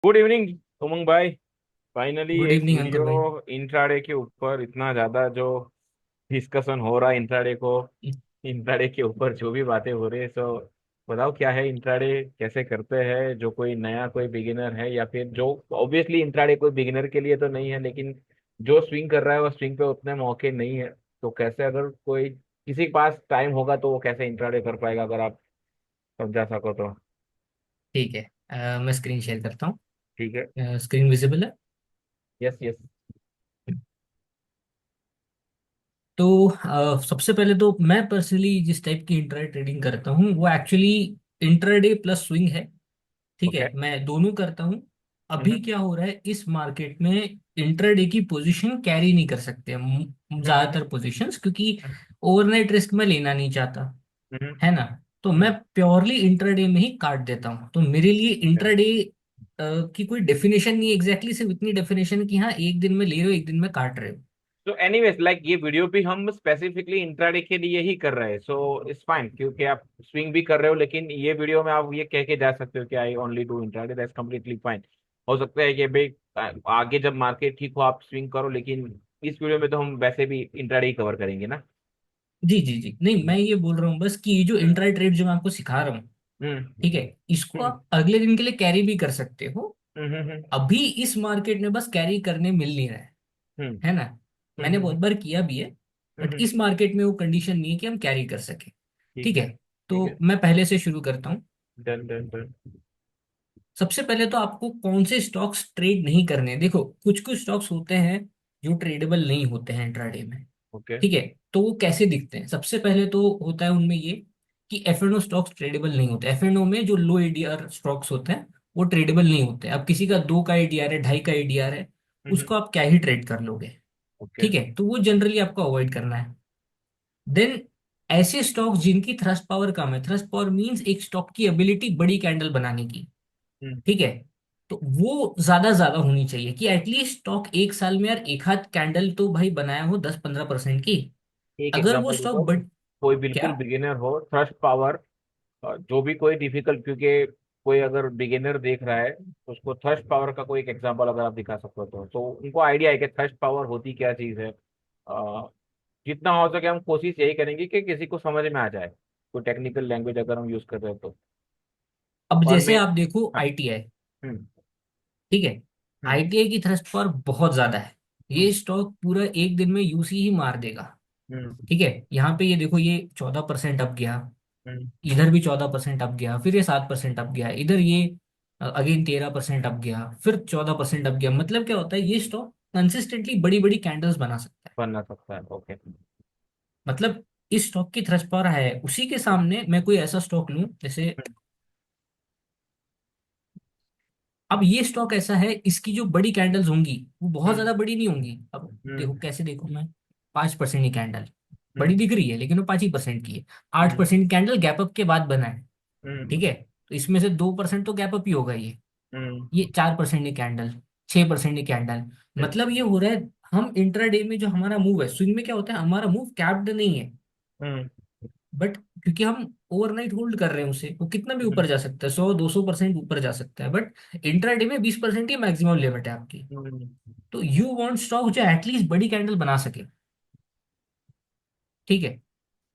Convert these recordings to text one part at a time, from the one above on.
Good evening उमंग भाई। Finally good एक evening अंकुर video भाई। इंट्राडे के ऊपर इतना ज्यादा जो डिस्कशन हो रहा है इंट्राडे को, इंट्राडे के ऊपर जो भी बातें हो रही है, सो बताओ क्या है इंट्राडे, कैसे करते हैं? जो कोई नया कोई बिगिनर है या फिर जो ऑब्वियसली इंट्राडे कोई बिगिनर के लिए तो नहीं है, लेकिन जो स्विंग कर रहा है वो स्विंग पे उतने मौके नहीं है, तो कैसे अगर कोई किसी के पास टाइम होगा तो वो कैसे इंट्राडे कर पाएगा, अगर आप समझा सको तो। ठीक है। मैं स्क्रीन शेयर करता ठीक है। हूँ। स्क्रीन विजिबल है। Yes yes. तो सबसे पहले तो मैं पर्सनली जिस टाइप की इंट्रा ट्रेडिंग करता हूँ वो एक्चुअली इंट्राडे प्लस स्विंग है। ठीक ओके। है, मैं दोनों करता हूँ। अभी क्या हो रहा है इस मार्केट में, इंट्राडे की पोजीशन कैरी नहीं कर सकते हम ज्यादातर पोजीशंस, क्योंकि ओवरनाइट रिस्क मैं लेना नहीं चाहता, है ना। तो मैं प्योरली इंट्राडे में ही काट देता हूँ। तो मेरे लिए इंट्राडे की कोई डेफिनेशन नहीं है एग्जैक्टली, सिर्फ इतनी डेफिनेशन कि हाँ एक दिन में ले रहे हो एक दिन में काट रहे हो। तो एनीवेज लाइक ये वीडियो भी हम स्पेसिफिकली इंट्राडे के लिए ही कर रहे हैं, सो इट्स फाइन, क्योंकि आप स्विंग भी कर रहे हो, लेकिन ये वीडियो में आप ये कह के जा सकते हो कि I only do intraday, that's completely fine. हो सकता है कि भाई आगे जब मार्केट ठीक हो आप स्विंग करो, लेकिन इस वीडियो में तो हम वैसे भी इंट्राडे ही कवर करेंगे ना। जी जी जी, नहीं मैं ये बोल रहा हूँ बस कि ये जो हम्म इंट्रा ट्रेड जो मैं आपको सिखा रहा हूँ, ठीक है, हम्म इसको हम्म आप अगले दिन के लिए कैरी भी कर सकते हो। हम्म हम्म अभी इस मार्केट में बस कैरी करने मिल नहीं रहा हम्म है ना। मैंने बहुत हम्म बार किया भी है, बट हम्म। इस मार्केट में वो कंडीशन नहीं है कि हम कैरी कर सके। ठीक ठीक है है, ठीक तो है। मैं पहले से शुरू करता हूँ। Done done done. सबसे पहले तो आपको कौन से स्टॉक्स ट्रेड नहीं करने हैं। देखो कुछ कुछ स्टॉक्स होते हैं जो ट्रेडेबल नहीं होते हैं इंट्राडे में। ओके। ठीक है, तो वो कैसे दिखते हैं? सबसे पहले तो होता है उनमें ये कि F and O stocks tradable नहीं होते। एफ एंड ओ में जो लो एडीआर स्टॉक्स होते हैं वो ट्रेडेबल नहीं होते। अब किसी का 2 का एडीआर है, 2.5 का एडीआर है, उसको आप क्या ही ट्रेड कर लोगे। ओके। ठीक है, तो वो जनरली आपको अवॉइड करना है। देन ऐसे स्टॉक्स जिनकी थ्रस्ट पावर कम है, थ्रस्ट पावर मींस एक स्टॉक की एबिलिटी बड़ी कैंडल बनाने की। हम्म। ठीक है, तो वो ज्यादा ज्यादा होनी चाहिए कि एटलीस्ट स्टॉक एक साल में यार एक हाथ कैंडल तो भाई बनाया हो 10-15% की। एक अगर वो एग्जांपल दे स्टॉक दो। बट कोई क्या? बिल्कुल बिगिनर हो, थ्रस्ट पावर, जो भी कोई डिफिकल्ट, क्योंकि कोई अगर बिगिनर देख रहा है तो उसको थर्स्ट पावर का कोई एक एग्जांपल अगर आप दिखा सकते हो तो उनको आइडिया है कि थर्स्ट पावर होती क्या चीज है। जितना हो सके हम कोशिश यही करेंगे कि किसी को समझ में आ जाए, कोई टेक्निकल लैंग्वेज अगर हम यूज कर रहे हो तो। अब और जैसे मैं। आप देखो हाँ। आईटीआई, हम्म ठीक है, हम्म आईटीआई की थ्रस्ट पावर बहुत ज्यादा है। हम्म ये स्टॉक पूरा एक दिन में यूसी ही मार देगा। हम्म ठीक है, यहाँ पे ये देखो ये 14% अप गया, हम्म इधर भी 14% अप गया, फिर ये 7% अप गया, इधर ये अगेन 13% अप गया, फिर 14% अप गया। मतलब क्या होता है, ये स्टॉक कंसिस्टेंटली बड़ी बड़ी कैंडल्स बना सकता है। बनना सकता है। ओके। मतलब इस स्टॉक की थ्रस्ट पावर है। उसी के सामने मैं कोई ऐसा स्टॉक लूं जैसे, अब ये स्टॉक ऐसा है इसकी जो बड़ी कैंडल्स होंगी वो बहुत हम्म ज्यादा बड़ी नहीं होंगी। अब देखो हम्म कैसे, देखो मैं 5% की कैंडल बड़ी हम्म दिख रही है लेकिन वो 5% की है। आठ हम्म परसेंट कैंडल गैप अप के बाद बना है। हम्म ठीक है, तो इसमें से 2% तो गैप अप ही होगा। हम्म ये 4% की कैंडल, 6% की कैंडल। मतलब ये हो रहा है हम इंट्राडे में जो हमारा मूव है, स्विंग में क्या होता है हमारा मूव कैप्ड नहीं है, हम्म बट क्योंकि हम ओवरनाइट होल्ड कर रहे हैं उसे, वो कितना भी ऊपर हम्म जा सकता है, 100-200% ऊपर जा सकता है, बट इंट्राडे में 20% ही मैक्सिमम लिमिट है आपकी। हम्म। तो यू वांट स्टॉक जो एटलीस्ट बड़ी कैंडल बना सके। ठीक है,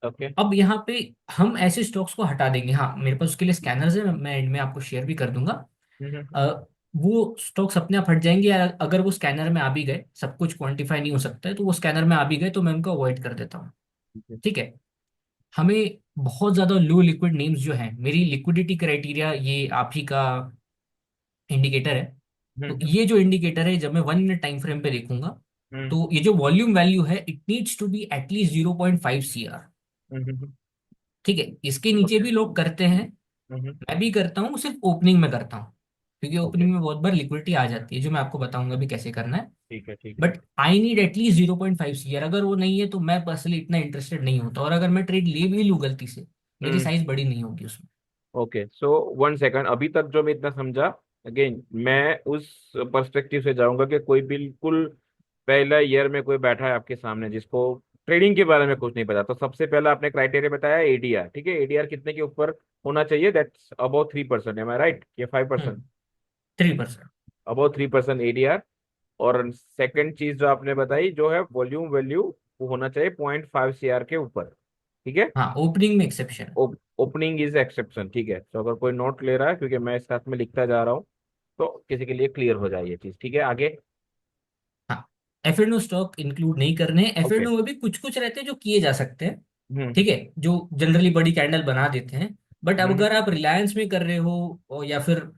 ओके। अब यहाँ पे हम ऐसे स्टॉक्स को हटा देंगे। हाँ मेरे पास उसके लिए स्कैनर्स है, मैं एंड में आपको शेयर भी कर दूंगा। हम्म। अ, वो स्टॉक्स अपने आप हट जाएंगे, या अगर वो स्कैनर में आ भी गए, सब कुछ क्वांटिफाई नहीं हो सकता है, तो वो स्कैनर में आ भी गए तो मैं उनको अवॉइड कर देता हूँ। ठीक है, हमें बहुत ज्यादा लो लिक्विड नेम्स जो हैं, मेरी लिक्विडिटी क्राइटेरिया ये आप ही का इंडिकेटर है। तो हम्म ये जो इंडिकेटर है, जब मैं 1 मिनट टाइम फ्रेम पे देखूंगा, हम्म तो ये जो वॉल्यूम वैल्यू है it needs to be at least 0.5 CR। हम्म। ठीक है, इसके नीचे ओके। भी लोग करते हैं, मैं भी करता हूँ, सिर्फ ओपनिंग में करता हूँ, क्योंकि ओके। ओपनिंग में बहुत बार लिक्विडिटी आ जाती है, जो मैं आपको बताऊंगा भी कैसे करना है। ठीक है ठीक है। But I need at least 0.5 CR। अगर वो नहीं है तो मैं पर्सनली इतना इंटरेस्टेड नहीं होता, और अगर मैं ट्रेड ले भी लूँ गलती से, मेरी हम्म। साइज बड़ी नहीं होगी उसमें। ओके, सो वन सेकंड, अभी तक जो मैं इतना समझा, अगेन मैं उस पर्सपेक्टिव से जाऊंगा कि कोई बिल्कुल पहला ईयर में कोई बैठा है आपके सामने जिसको ट्रेडिंग के बारे में कुछ नहीं पता, तो सबसे पहला आपने क्राइटेरिया बताया एडीआर, ठीक है? एडीआर कितने के ऊपर होना चाहिए? That's about 3%, am I right? ये 5%? 3%। About 3% ADR. और सेकंड चीज जो आपने बताई जो है वॉल्यूम वैल्यू, वो होना चाहिए 0.5 CR के ऊपर। ठीक है। हाँ, ओपनिंग में एक्सेप्शन। ओपनिंग इज एक्सेप्शन, ठीक है। तो अगर कोई नोट ले रहा है, क्योंकि मैं इस साथ में लिखता जा रहा हूँ, तो किसी के लिए क्लियर हो जाए ये चीज। ठीक है, आगे। हाँ, F and O stock include नहीं करने। F okay. एंड ओ में भी कुछ कुछ रहते हैं जो किए जा सकते हैं। हम्म। ठीक है, जो जनरली बड़ी कैंडल बना देते हैं। बट अब हम्म। अगर आप रिलायंस में कर रहे हो या फिर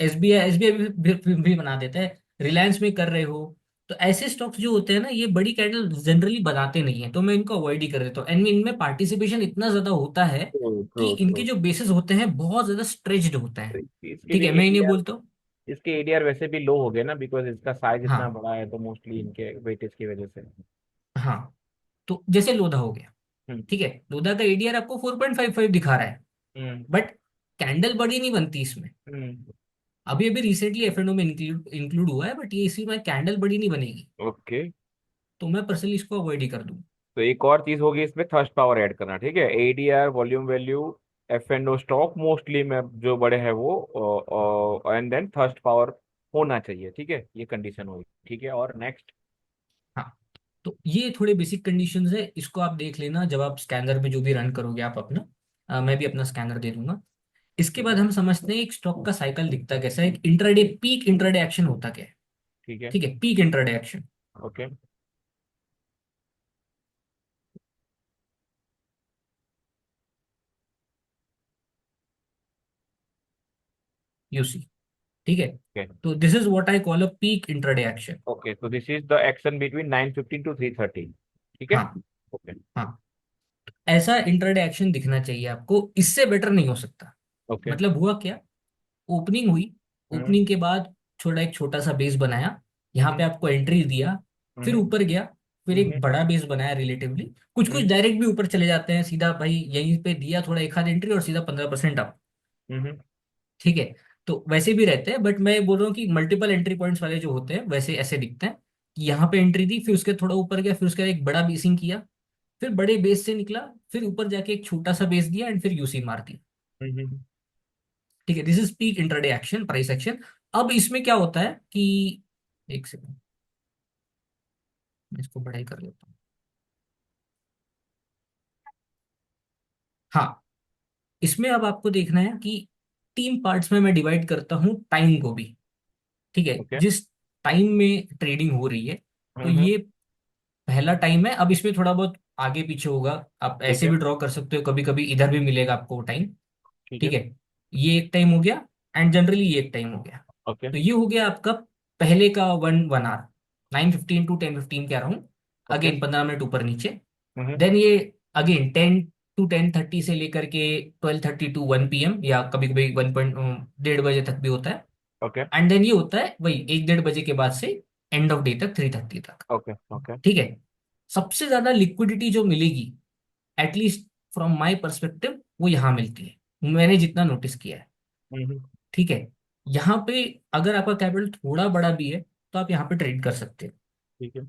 एसबीआई भी बना देता है, रिलायंस में कर रहे हो, तो ऐसे स्टॉक्स जो होते हैं ना, ये बड़ी कैंडल जनरली बनाते नहीं है, तो मैं इनको अवॉइड ही कर देता हूँ। एंड इनमें पार्टिसिपेशन इतना ज्यादा होता है ट्रू कि ट्रू इनके ट्रू। जो बेसिस होते हैं बहुत ज्यादा स्ट्रेच्ड होते हैं। इसके ठीक भी है, मैं इन्हें एडीआर, बोलता हूँ। इसके एडीआर वैसे भी लो हो गए ना, बिकॉज इसका साइज इतना हाँ। बड़ा है, तो मोस्टली इनके वेटेज की वजह से। हाँ, तो जैसे लोधा हो गया। हम्म। ठीक है, लोधा का एडीआर आपको 4.55 दिखा रहा है, हम्म। बट कैंडल बड़ी नहीं बनती इसमें। हम्म। अभी अभी रिसेंटली एफएनओ में इंक्लूड हुआ है, बट ये इसी में कैंडल बड़ी नहीं बनेगी, ओके। तो मैं पर्सनली इसको अवॉइड ही कर दूँ। तो एक और चीज होगी इसमें, थर्स्ट पावर ऐड करना। ठीक है, ADR, volume value, F and O stock mostly में जो बड़े हैं वो, एंड देन थर्स्ट पावर होना चाहिए। ठीक है, ये कंडीशन होगी। ठीक है, और नेक्स्ट। हाँ, तो ये थोड़े बेसिक कंडीशंस है, इसको आप देख लेना जब आप स्कैनर पे जो भी रन करोगे आप अपना। मैं भी अपना स्कैनर दे दूंगा। इसके ठीक बाद है। हम समझते हैं एक स्टॉक का साइकिल दिखता कैसा है, एक इंट्राडे पीक इंट्राडे एक्शन होता क्या है। ठीक है। ठीक है, peak intraday action. Okay. You see. ठीक है, ओके। तो this is what I call a peak intraday action. Okay, तो this is the action between 9:15 to 3:30। ठीक है। हाँ। ओके। हाँ, ऐसा इंट्राडे एक्शन दिखना चाहिए आपको, इससे बेटर नहीं हो सकता। ओके। मतलब हुआ क्या, ओपनिंग हुई, हम्म। ओपनिंग के बाद एक छोटा सा बेस बनाया, यहाँ पे हम्म। आपको एंट्री दिया, फिर हम्म। ऊपर गया, फिर एक हम्म। बड़ा बेस बनाया रिलेटिवली। कुछ कुछ हम्म। डायरेक्ट भी ऊपर चले जाते हैं सीधा, भाई यहीं पे दिया थोड़ा एक आध एंट्री और सीधा 15% अप। हम्म। ठीक है, तो वैसे भी रहते हैं, बट मैं बोल रहा हूँ कि मल्टीपल एंट्री पॉइंट्स वाले जो होते हैं वैसे ऐसे दिखते हैं कि यहाँ पे एंट्री दी, फिर उसके थोड़ा ऊपर गया, फिर उसके बाद एक बड़ा बेसिंग किया, फिर बड़े बेस से निकला, फिर ऊपर जाके एक छोटा सा बेस दिया एंड फिर यूसी मार दिया। हम्म। ठीक है, this is peak intraday action, price action. अब इसमें क्या होता है कि, एक सेकंड, मैं इसको बड़ा ही कर लेता हूँ। हाँ, इसमें अब आपको देखना है कि तीन पार्ट्स में मैं डिवाइड करता हूँ टाइम को भी। ठीक है, ओके। जिस टाइम में ट्रेडिंग हो रही है, तो हम्म। ये पहला टाइम है। अब इसमें थोड़ा बहुत आगे पीछे होगा, आप ठीक ऐसे है। भी ड्रॉ कर सकते हो, कभी कभी इधर भी मिलेगा आपको टाइम। ठीक ठीक है। है, ये एक टाइम हो गया, एंड जनरली ये एक टाइम हो गया। ओके। तो ये हो गया आपका पहले का वन वन आवर, 9:15 टू 10:15 कह रहा हूँ, ओके। अगेन 15 मिनट ऊपर नीचे। हम्म। देन ये अगेन 10 to 10:30 से लेकर के 12:30 टू 1 PM, या कभी कभी 1:30 बजे तक भी होता है। ओके। एंड देन ये होता है वही 1 1:30 बजे के बाद से एंड ऑफ डे तक 3:30 तक। ओके। ओके। ठीक है, सबसे ज्यादा लिक्विडिटी जो मिलेगी, एटलीस्ट फ्रॉम माय पर्सपेक्टिव, वो यहाँ मिलती है, मैंने जितना नोटिस किया है। हम्म। ठीक है, यहाँ पे अगर आपका कैपिटल थोड़ा बड़ा भी है तो आप यहाँ पे ट्रेड कर सकते हो। ठीक है।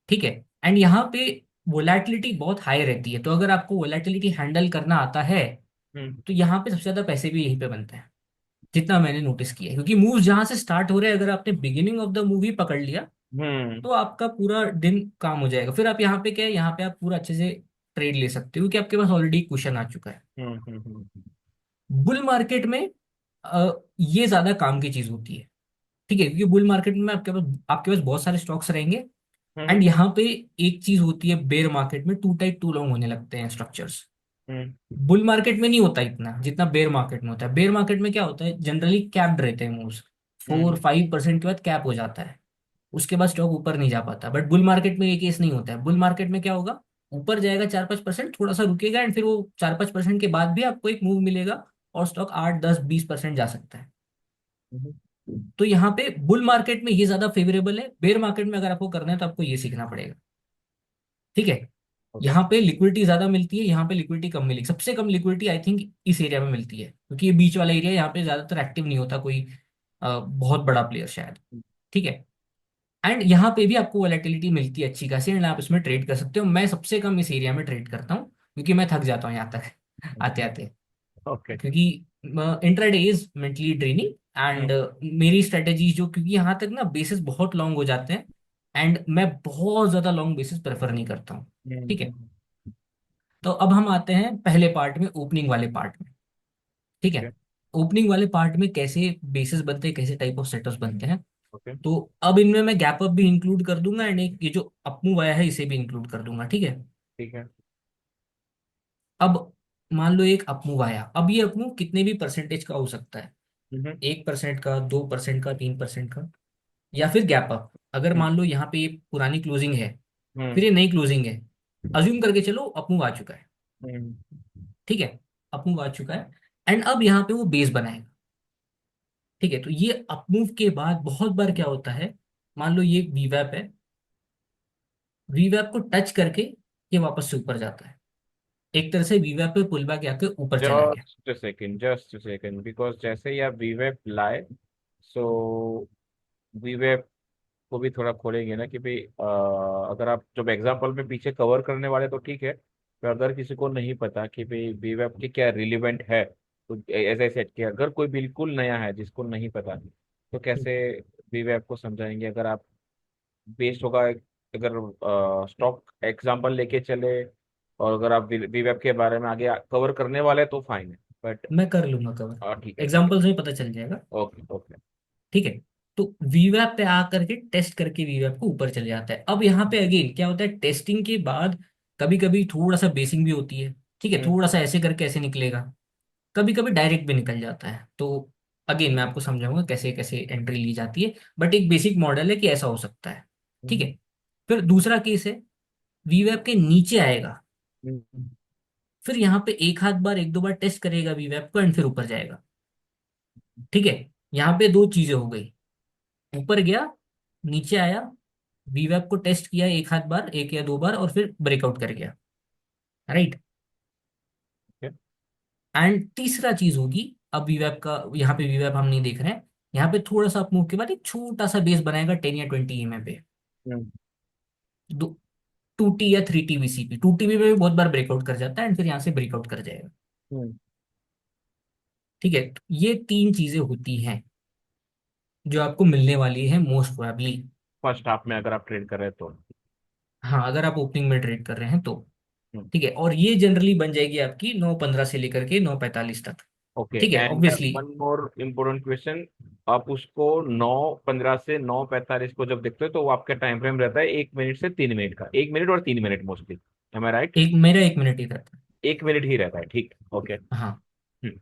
ठीक है, एंड यहाँ पे वोलेटिलिटी बहुत हाई रहती है, तो अगर आपको वोलेटिलिटी हैंडल करना आता है, हम्म। तो यहाँ पे सबसे ज्यादा पैसे भी यहीं पे बनते हैं, जितना मैंने नोटिस किया है। क्योंकि मूव जहां से स्टार्ट हो रहे हैं, अगर आपने बिगिनिंग ऑफ द मूवी पकड़ लिया, हम्म। तो आपका पूरा दिन काम हो जाएगा। फिर आप यहाँ पे क्या है, यहाँ पे आप पूरा अच्छे से ट्रेड ले सकते हो, क्योंकि आपके पास ऑलरेडी क्वेश्चन आ चुका है। हम्म। हम्म। बुल मार्केट में ये ज्यादा काम की चीज होती है। ठीक है, क्योंकि बुल मार्केट में आपके पास बहुत सारे स्टॉक्स रहेंगे। एंड हम्म। यहाँ पे एक चीज होती है, बेयर मार्केट में टू टाइट टू लॉन्ग होने लगते हैं स्ट्रक्चर्स। हम्म। बुल मार्केट में नहीं होता इतना जितना बेयर मार्केट में होता है। बेयर मार्केट में क्या होता है, जनरली कैप्ड रहते हैं मूव्स, फोर हम्म। 5% के बाद कैप हो जाता है, उसके बाद स्टॉक ऊपर नहीं जा पाता। बट बुल मार्केट में ये केस नहीं होता है। बुल मार्केट में क्या होगा, ऊपर जाएगा 4 5%, थोड़ा सा रुकेगा, एंड फिर वो 4 5% के बाद भी आपको एक मूव मिलेगा, और स्टॉक 8 10 20% जा सकता है। हम्म। तो यहाँ पे बुल मार्केट में ये ज्यादा फेवरेबल है। बेयर मार्केट में अगर आपको करना है तो आपको ये सीखना पड़ेगा। ठीक है, ओके। यहाँ पे लिक्विडिटी ज्यादा मिलती है, यहाँ पे लिक्विडिटी कम मिलेगी। सबसे कम लिक्विडिटी आई थिंक इस एरिया में मिलती है, क्योंकि ये बीच वाला एरिया, यहाँ पे ज्यादातर एक्टिव नहीं होता कोई बहुत बड़ा प्लेयर शायद। ठीक है, एंड यहाँ पे भी आपको वोलेटिलिटी मिलती है अच्छी खासी, एंड आप इसमें ट्रेड कर सकते हो। मैं सबसे कम इस एरिया में ट्रेड करता हूँ, क्योंकि मैं थक जाता हूँ यहाँ तक आते आते। ओके। क्योंकि intraday is mentally draining, and hmm मेरी स्ट्रेटेजी जो, क्योंकि यहाँ तक ना बेसिस बहुत लॉन्ग हो जाते हैं, एंड मैं बहुत ज्यादा लॉन्ग बेसिस प्रेफर नहीं करता हूँ। ठीक है। हम्म। तो अब हम आते हैं पहले पार्ट में, ओपनिंग वाले पार्ट में। ठीक ठीक है। है। ओपनिंग वाले पार्ट में कैसे बेसिस बनते हैं, कैसे टाइप ऑफ सेटअप्स बनते हैं। ओके। तो अब इनमें मैं गैप अप भी इंक्लूड कर दूंगा, एंड एक ये जो अपमूव आया है इसे भी इंक्लूड कर दूंगा। ठीक है। ठीक है। अब मान लो एक अपमूव आया, अब ये अपमूव कितने भी परसेंटेज का हो सकता है, हम्म 1% का, 2% का, 3% का, या फिर गैप अप। अगर हम्म मान लो यहाँ पे ये पुरानी क्लोजिंग है, हम्म फिर ये नई क्लोजिंग है, अज्यूम करके चलो अपमूव आ चुका है। हम्म ठीक है। अपमूव आ चुका है, एंड अब यहाँ पे वो बेस बनाएगा। ठीक है। तो ये अपमूव के बाद बहुत बार क्या होता है, मान लो ये वीवैप है, वीवैप को टच करके ये वापस से ऊपर जाता है। एक तरह से वीवैप पे पुल बैक आके ऊपर चला गया। जस्ट सेकेंड, बिकॉज जैसे ही आप वीवेप लाए, सो वीवेप को भी थोड़ा खोलेंगे ना कि भाई अगर आप जब एग्जांपल में पीछे कवर करने वाले तो ठीक है, पर अगर किसी को नहीं पता कि भाई वीवेप की क्या रिलेवेंट है, तो ऐसे सेट किया, अगर कोई बिल्कुल नया है जिसको नहीं पता, तो कैसे वीवेप को समझाएंगे? अगर आप बेस्ड होगा, अगर स्टॉक एग्जांपल लेके चले, और अगर आप वीवेप के बारे में आगे कवर करने वाले तो फाइन है, बट मैं कर लूंगा कवर, ठीक है, ठीक है। एग्जाम्पल्स में पता चल जाएगा। Okay okay. ठीक है। तो वीवैप पे आकर के टेस्ट करके वीवैप को ऊपर चले जाता है। अब यहाँ पे अगेन क्या होता है, टेस्टिंग के बाद कभी कभी थोड़ा सा बेसिंग भी होती है। ठीक है। हम्म थोड़ा सा ऐसे करके ऐसे निकलेगा, कभी कभी डायरेक्ट भी निकल जाता है। तो अगेन मैं आपको समझाऊंगा कैसे कैसे एंट्री ली जाती है, बट एक बेसिक मॉडल है कि ऐसा हो सकता है। ठीक हम्म है। फिर दूसरा केस है, वीवैप के नीचे आएगा, हम्म फिर यहाँ पे एक आध बार, एक दो बार टेस्ट करेगा वीवैप को, एंड फिर ऊपर जाएगा। ठीक है। यहाँ पे दो चीजें हो गई, ऊपर गया, नीचे आया, वीवैप को टेस्ट किया एक आध बार, एक या दो बार, और फिर ब्रेकआउट कर गया। राइट। okay, एंड तीसरा चीज होगी, अब वीवैप का, यहाँ पे वीवैप हम नहीं देख रहे हैं, यहाँ पे थोड़ा सा मूव के बाद एक छोटा सा बेस बनाएगा 10 या 20 EMA पे। हम्म 2T या 3T VCP, 2TB में भी बहुत बार ब्रेकआउट कर जाता है, एंड फिर यहाँ से ब्रेकआउट कर जाएगा। हम्म ठीक है। तो ये तीन चीजें होती हैं जो आपको मिलने वाली है मोस्ट प्रोबेबली। फर्स्ट हाफ में अगर आप ट्रेड कर रहे हैं तो। हाँ, अगर आप ओपनिंग में ट्रेड कर रहे हैं तो। हम्म ठीक है। और ये जनरली बन जाएगी आपकी 9:15 से लेकर के 9:45 तक। ओके, ठीक है, and obviously. One more important question, आप उसको 9:15 से 9:45 को जब देखते हो तो वो आपका टाइम फ्रेम रहता है 1 मिनट से 3 मिनट का, 1 मिनट और 3 minute mostly, M I right? एक मेरा 1 मिनट ही रहता 1 मिनट ही रहता है, ठीक, ओके। है। हाँ, हम्म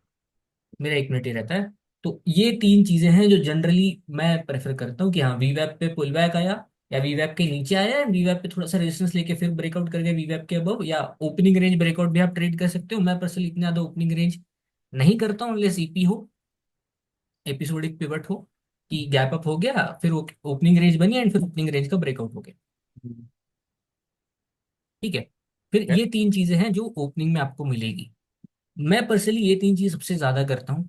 मेरा 1 मिनट ही रहता है। तो ये तीन चीजें हैं जो जनरली मैं प्रेफर करता हूँ कि हाँ, वीवैप पे पुल बैक आया, या वीवैप के नीचे आया, वीवैप पे थोड़ा सा रेजिस्टेंस लेके फिर ब्रेकआउट कर गया वीवैप के अबव, या ओपनिंग रेंज ब्रेकआउट भी आप ट्रेड कर सकते हो। मैं पर्सनली इतना ज्यादा ओपनिंग रेंज नहीं करता हूँ, अनलेस ईपी हो, एपिसोडिक पिवट हो, कि गैप अप हो गया, फिर ओपनिंग रेंज बनी, एंड फिर ओपनिंग रेंज का ब्रेकआउट हो गया। हम्म, ठीक है। फिर ठीक है। ये तीन चीजें हैं जो ओपनिंग में आपको मिलेगी। मैं पर्सनली ये तीन चीज सबसे ज्यादा करता हूँ।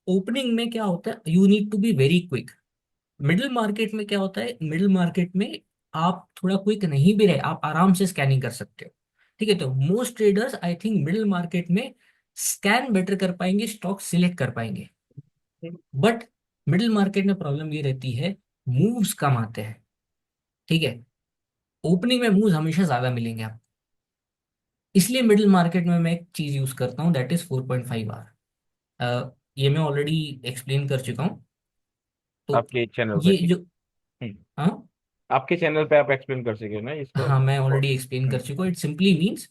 ओपनिंग में क्या होता है, you need to be very quick. Middle market में क्या होता है, मिडिल मार्केट में आप थोड़ा क्विक नहीं भी रहे, आप आराम से स्कैनिंग कर सकते हो। ठीक है। तो most traders I think middle market में स्कैन बेटर कर पाएंगे, स्टॉक सिलेक्ट कर पाएंगे। हम्म बट मिडिल मार्केट में प्रॉब्लम ये रहती है, मूव्स कम आते हैं। ठीक है। ओपनिंग में मूव्स हमेशा ज्यादा मिलेंगे आपको। इसलिए मिडिल मार्केट में मैं एक चीज यूज करता हूँ, दैट इज 4.5 आवर। ये मैं ऑलरेडी एक्सप्लेन कर चुका हूँ। तो आपके चैनल पे, ये ठीक। जो, हम्म हाँ, आपके चैनल पे आप एक्सप्लेन कर सके ना इसको। हाँ मैं ऑलरेडी एक्सप्लेन कर चुका हूँ। It simply means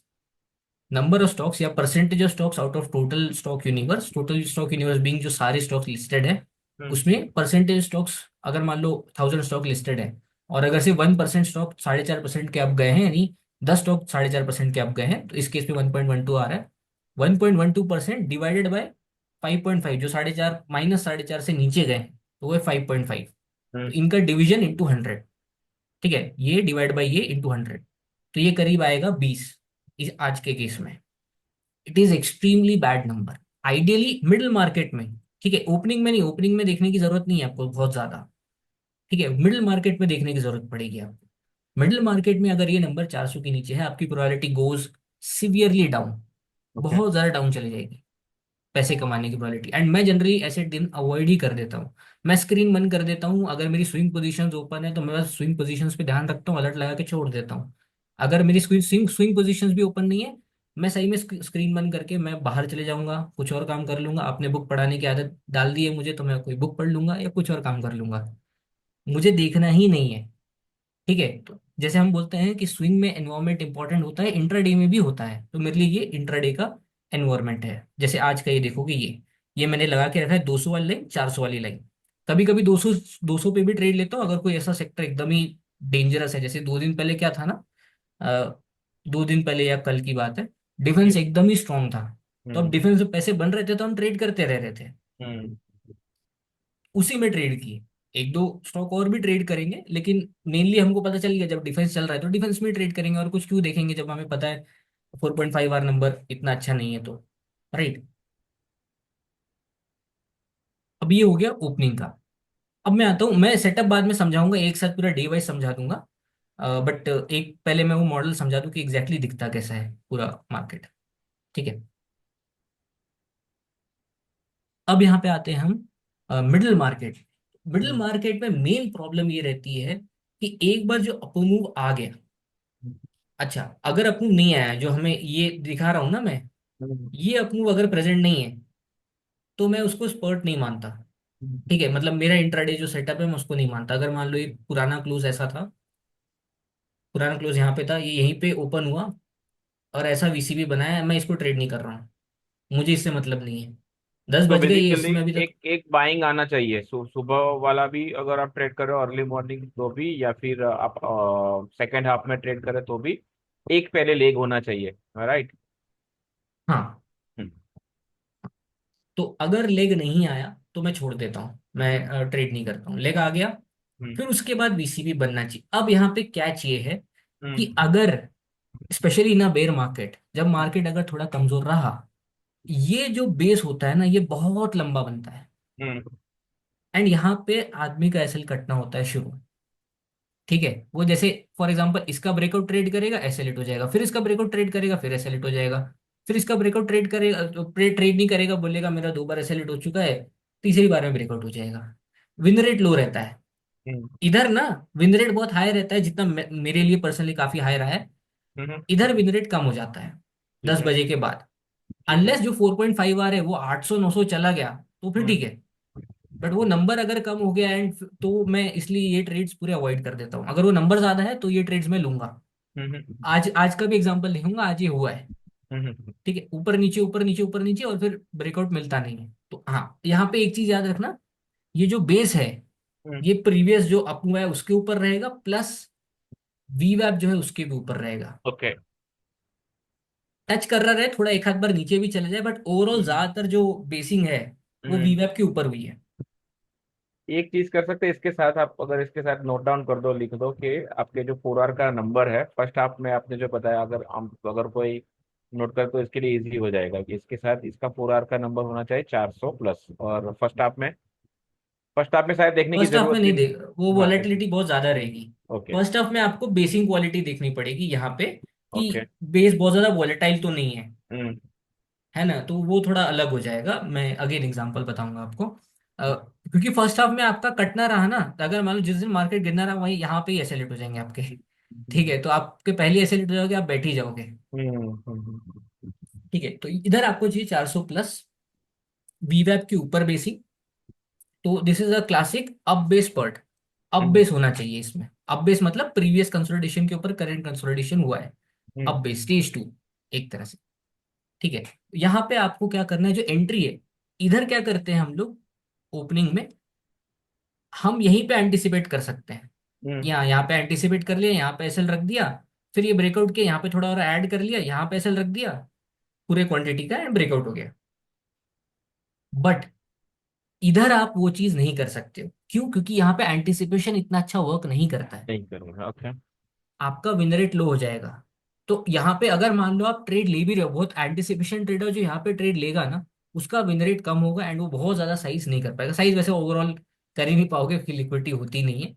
number of stocks या percentage of stocks out of total stock universe, total stock universe being जो सारे स्टॉक लिस्टेड है, हम्म उसमें परसेंटेज स्टॉक्स, अगर मान लो 1000 स्टॉक लिस्टेड है, और अगर से 1% स्टॉक 4.5% के अप गए हैं, यानी 10 स्टॉक 4.5% के अप गए हैं, तो इस केस में 1.12 आ रहा है। 1.12% डिवाइडेड बाय 5.5, जो 4.5 माइनस 4.5 से नीचे गए हैं, तो वो है 5.5। तो हम्म इनका डिवीजन इंटू 100। ठीक है, ये डिवाइड बाय ये इंटू 100, तो ये करीब आएगा 20 इस आज के केस में। It is extremely bad number. Ideally middle market में, ठीक है, ओपनिंग में नहीं, ओपनिंग में देखने की जरूरत नहीं है आपको बहुत ज्यादा। ठीक है, मिडिल मार्केट में देखने की जरूरत पड़ेगी आपको। मिडिल मार्केट में अगर ये नंबर 400 के नीचे है, आपकी probability goes severely down, okay. बहुत ज्यादा डाउन चली जाएगी। पैसे कमाने की प्रोबेबिलिटी। एंड मैं जनरली ऐसे दिन अवॉइड ही कर देता हूँ। मैं स्क्रीन बंद कर देता हूँ। अगर मेरी स्विंग पोजीशंस ओपन है तो मैं बस स्विंग पोजीशंस पे ध्यान रखता हूँ, अलर्ट लगा के छोड़ देता हूँ। अगर मेरी स्विंग स्विंग पोजीशंस भी ओपन नहीं है, मैं सही में स्क्रीन बंद करके मैं बाहर चले जाऊंगा, कुछ और काम कर लूंगा। आपने बुक पढ़ाने की आदत डाल दी है मुझे, तो मैं कोई बुक पढ़ लूंगा या कुछ और काम कर लूंगा। मुझे देखना ही नहीं है। ठीक है, तो जैसे हम बोलते हैं कि स्विंग में एनवायरनमेंट इंपॉर्टेंट होता है, इंट्राडे में भी होता है, तो मेरे लिए ये इंट्राडे का एनवायरनमेंट है। जैसे आज का ये देखोगे, ये मैंने लगा के रखा है 200 वाली लाइन, 400 वाली लाइन। कभी कभी 200 200 पे भी ट्रेड लेता हूँ, अगर कोई ऐसा सेक्टर एकदम ही डेंजरस है। जैसे 2 दिन पहले क्या था ना, अ, 2 दिन पहले या कल की बात है, डिफेंस एकदम ही स्ट्रांग था। तो अब हम्म डिफेंस में पैसे बन रहे थे तो हम ट्रेड करते रह रहे थे, हम्म उसी में ट्रेड किए। एक दो स्टॉक और भी ट्रेड करेंगे, लेकिन मेनली हमको पता चल गया जब डिफेंस चल रहा है तो डिफेंस में ट्रेड करेंगे। और कुछ क्यों देखेंगे जब हमें पता है 4.5 आर नंबर इतना अच्छा नहीं है तो। राइट। अब ये हो गया ओपनिंग का। अब मैं आता हूँ, मैं सेटअप बाद में समझाऊंगा, एक साथ पूरा डे वाइज समझा दूंगा। बट एक पहले मैं वो मॉडल समझा दूं कि एग्जैक्टली दिखता कैसा है पूरा मार्केट। ठीक है। अब यहाँ पे आते हैं हम मिडिल मार्केट। मिडिल हम्म मार्केट में मेन प्रॉब्लम ये रहती है कि एक बार जो अप मूव आ गया, अच्छा अगर अप मूव नहीं आया, जो हमें ये दिखा रहा हूं ना मैं, हम्म ये अप मूव अगर प्रेजेंट नहीं है तो मैं उसको स्पर्ट नहीं मानता। हम्म ठीक है, मतलब मेरा इंट्राडे जो सेटअप है मैं उसको नहीं मानता। अगर मान लो एक पुराना क्लोज ऐसा था, पुराना क्लोज यहाँ पे था, ये यहीं पे ओपन हुआ और ऐसा वीसीबी बनाया, मैं इसको ट्रेड नहीं कर रहा हूँ, मुझे इससे मतलब नहीं है। 10 तो बज गए, ये बेसिकली इसमें अभी तक। एक एक बाइंग आना चाहिए, सुबह वाला भी अगर आप ट्रेड कर रहे हो अर्ली मॉर्निंग तो भी, या फिर आप सेकेंड हाफ में ट्रेड करें तो भी एक पहले लेग होना चाहिए, राइट। हाँ, हम्म तो अगर लेग नहीं आया तो मैं छोड़ देता हूँ, मैं ट्रेड नहीं करता हूँ। लेग आ गया, हम्म फिर उसके बाद वीसीबी बनना चाहिए। अब यहाँ पे क्या चाहिए है कि हम्म अगर स्पेशली ना बेर मार्केट, जब मार्केट अगर थोड़ा कमजोर रहा, ये जो बेस होता है ना ये बहुत लंबा बनता है। हम्म एंड यहाँ पे आदमी का एसएल कटना होता है शुरू। ठीक है, वो जैसे फॉर एग्जांपल इसका ब्रेकआउट ट्रेड करेगा, ऐसे लेट हो जाएगा, फिर इसका ब्रेकआउट ट्रेड करेगा, फिर ऐसे लेट हो जाएगा, फिर इसका ब्रेकआउट ट्रेड करेगा तो ट्रेड नहीं करेगा, बोलेगा मेरा 2 बार ऐसे लेट हो चुका है, तीसरी बार में ब्रेकआउट हो जाएगा। विन रेट लो रहता है हम्म इधर ना, विन रेट बहुत हाई रहता है, जितना मेरे लिए पर्सनली काफी हाई रहा है। हम्म, इधर विन रेट कम हो जाता है ठीक 10 है बजे के बाद। ठीक है। अनलेस जो 4.5 आर है वो 800 900 चला गया तो फिर ठीक हम्म है। बट वो नंबर अगर कम हो गया एंड, तो मैं इसलिए ये ट्रेड्स पूरे अवॉइड कर देता हूँ। अगर वो नंबर ज्यादा है तो ये ट्रेड्स मैं लूंगा। हम्म आज आज का भी एग्जांपल लिखूंगा, आज ये हुआ है। हम्म ठीक है, ऊपर नीचे ऊपर नीचे ऊपर नीचे और फिर ब्रेकआउट मिलता नहीं है। तो हाँ, यहाँ पे एक चीज याद रखना, ये जो बेस है हम्म, ये प्रीवियस जो अप हुआ है उसके ऊपर रहेगा, प्लस वी वैप जो है उसके भी ऊपर रहेगा। ओके। टच कर रहा रहे, थोड़ा एक हाथ बार नीचे भी चले जाए, बट ओवरऑल हम्म ज्यादातर जो बेसिंग है वो वी हम्म। वैप के ऊपर हुई है। एक चीज कर सकते हैं इसके साथ, आप अगर इसके साथ नोट डाउन कर दो, लिख दो कि आपके जो 4 आर का नंबर है फर्स्ट हाफ में आपने जो बताया, अगर हम अगर कोई नोट कर तो इसके लिए इजी हो जाएगा कि इसके साथ इसका 4 आर का नंबर होना चाहिए 400 प्लस। और फर्स्ट हाफ में शायद देखने की फर्स्ट हाफ में जरूरत भी नहीं नहीं। देख, वो हाँ, वॉलेटिलिटी बहुत ज्यादा रहेगी। ओके फर्स्ट हाफ में आपको बेसिंग क्वालिटी देखनी पड़ेगी यहाँ पे, ओके। कि बेस बहुत ज्यादा वॉलेटाइल तो नहीं है, हम्म है ना, तो वो थोड़ा अलग हो जाएगा। मैं अगेन एग्जांपल बताऊंगा आपको। क्योंकि फर्स्ट हाफ में आपका कटना रहा ना, तो अगर मान लो जिस दिन मार्केट गिरना रहा वहीं यहाँ पे ही एसेलेट हो जाएंगे आपके। ठीक है, तो आपके पहले एसेलेट हो जाओगे, आप बैठ ही जाओगे। हम्म। ठीक है, तो इधर आपको चाहिए 400 प्लस, वी वैप के ऊपर बेसिंग। तो this is a classic up base part. Up hmm base होना चाहिए इसमें। अप बेस मतलब प्रीवियस कंसोलिडेशन के ऊपर करंट कंसोलिडेशन हुआ है। हम्म अप बेस स्टेज 2 एक तरह से। ठीक है, यहाँ पे आपको क्या करना है, जो एंट्री है, इधर क्या करते हैं हम लोग ओपनिंग में, हम यहीं पे एंटिसिपेट कर सकते हैं। हम्म यहाँ पे एंटिसिपेट कर लिया, यहाँ पे एसएल रख दिया, फिर ये ब्रेकआउट के यहाँ पे थोड़ा और ऐड कर लिया, यहाँ पे एसएल रख दिया, पूरे क्वांटिटी का एंड ब्रेकआउट हो गया। बट इधर आप वो चीज नहीं कर सकते हो, क्यों? क्योंकि यहाँ पे एंटिसिपेशन इतना अच्छा वर्क नहीं करता है, नहीं करूँगा, ओके। आपका विन रेट लो हो जाएगा। तो यहाँ पे अगर मान लो आप ट्रेड ले भी रहे हो, बहुत एंटिसिपेशन ट्रेडर जो यहाँ पे ट्रेड लेगा ना, उसका विन रेट कम होगा एंड वो बहुत ज्यादा साइज नहीं कर पाएगा। साइज वैसे ओवरऑल कर ही नहीं पाओगे क्योंकि लिक्विडिटी होती नहीं है।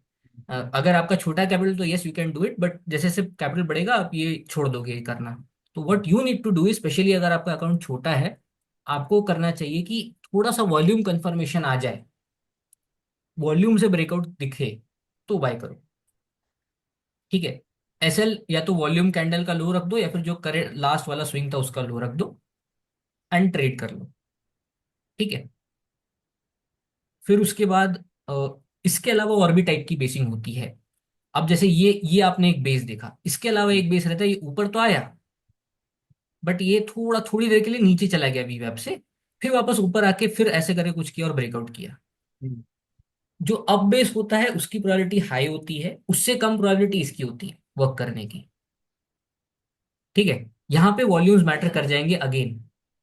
अगर आपका छोटा कैपिटल तो yes you can do it, but जैसे जैसे कैपिटल बढ़ेगा आप ये छोड़ दोगे ये करना। तो what you need to do, specially अगर आपका अकाउंट छोटा है, आपको करना चाहिए कि थोड़ा सा वॉल्यूम कंफर्मेशन आ जाए, वॉल्यूम से ब्रेकआउट दिखे, तो बाय करो। ठीक है। एसएल या तो वॉल्यूम कैंडल का लो रख दो, या फिर जो करे लास्ट वाला स्विंग था उसका लो रख दो, एंड ट्रेड कर लो। ठीक है। फिर उसके बाद इसके अलावा और भी टाइप की बेसिंग होती है। अब जैसे ये आपने एक बेस देखा, इसके अलावा एक बेस रहता है, ये ऊपर तो आया, बट ये थोड़ी देर के लिए नीचे चला गया वी वेब से, फिर वापस ऊपर आके फिर ऐसे करके कुछ किया और ब्रेकआउट किया। हम्म, जो अप बेस होता है उसकी प्रोबेबिलिटी हाई होती है, उससे कम प्रोबेबिलिटी इसकी होती है वर्क करने की। ठीक है। यहाँ पे वॉल्यूम्स मैटर कर जाएंगे अगेन।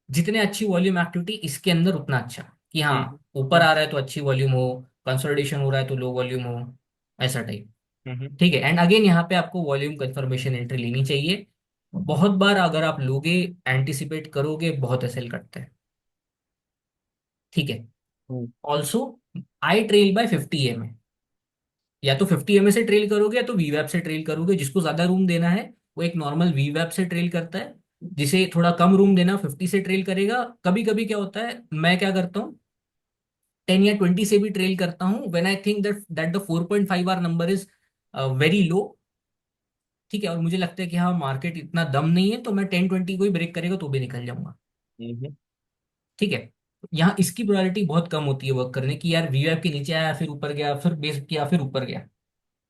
जितने अच्छी वॉल्यूम एक्टिविटी इसके अंदर उतना अच्छा, कि हाँ हम्म, ऊपर आ रहा है तो अच्छी वॉल्यूम हो, कंसोलिडेशन हो रहा है तो लो वॉल्यूम हो, ऐसा टाइप। हम्म, ठीक है। एंड अगेन यहाँ पे आपको वॉल्यूम कंफर्मेशन एंट्री लेनी चाहिए। बहुत बार अगर आप लोगे, एंटिसिपेट करोगे, बहुत एसएल करते हैं। ठीक है। Hmm, also I trail by 50 M, या तो 50 एम से ट्रेल करोगे या तो वीवैप से ट्रेल करोगे। जिसको ज्यादा रूम देना है वो एक नॉर्मल वीवैप से ट्रेल करता है, जिसे थोड़ा कम रूम देना 50 से ट्रेल करेगा। कभी कभी क्या होता है, मैं क्या करता हूँ, 10 या 20 से भी ट्रेल करता हूँ, when I think that that the 4.5 hour number is very low. ठीक है। और मुझे लगता है कि हाँ मार्केट इतना दम नहीं है, तो मैं 10-20 को ही ब्रेक करेगा तो भी निकल जाऊंगा। हम्म, ठीक है। यहाँ इसकी प्रोबेबिलिटी बहुत कम होती है वर्क करने की, यार वीवैप के नीचे आया फिर ऊपर गया, फिर बेस किया फिर ऊपर गया।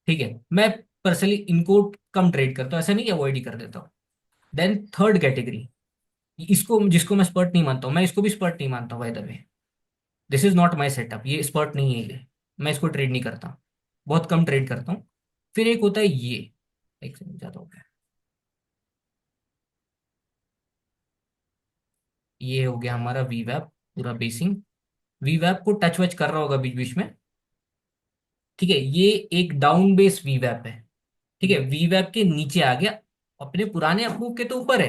ठीक है। मैं पर्सनली इनको कम ट्रेड करता हूँ, ऐसा नहीं कि अवॉइड ही कर देता हूँ। देन थर्ड कैटेगरी, इसको जिसको मैं स्पर्ट नहीं मानता हूँ, मैं इसको भी स्पर्ट नहीं मानता हूँ by the way. This is not my setup, ये स्पर्ट नहीं है ये। मैं इसको ट्रेड नहीं करता, बहुत कम ट्रेड करता हूँ। फिर एक होता है ये, एक सेकंड ज्यादा हो गया, ये हो गया हमारा वीवैप पूरा बेसिंग। वीवैप को टच वच कर रहा होगा बीच बीच में। ठीक है। ये एक डाउन बेस वीवैप है। ठीक है। वीवैप के नीचे आ गया, अपने पुराने अप्रूव के तो ऊपर है,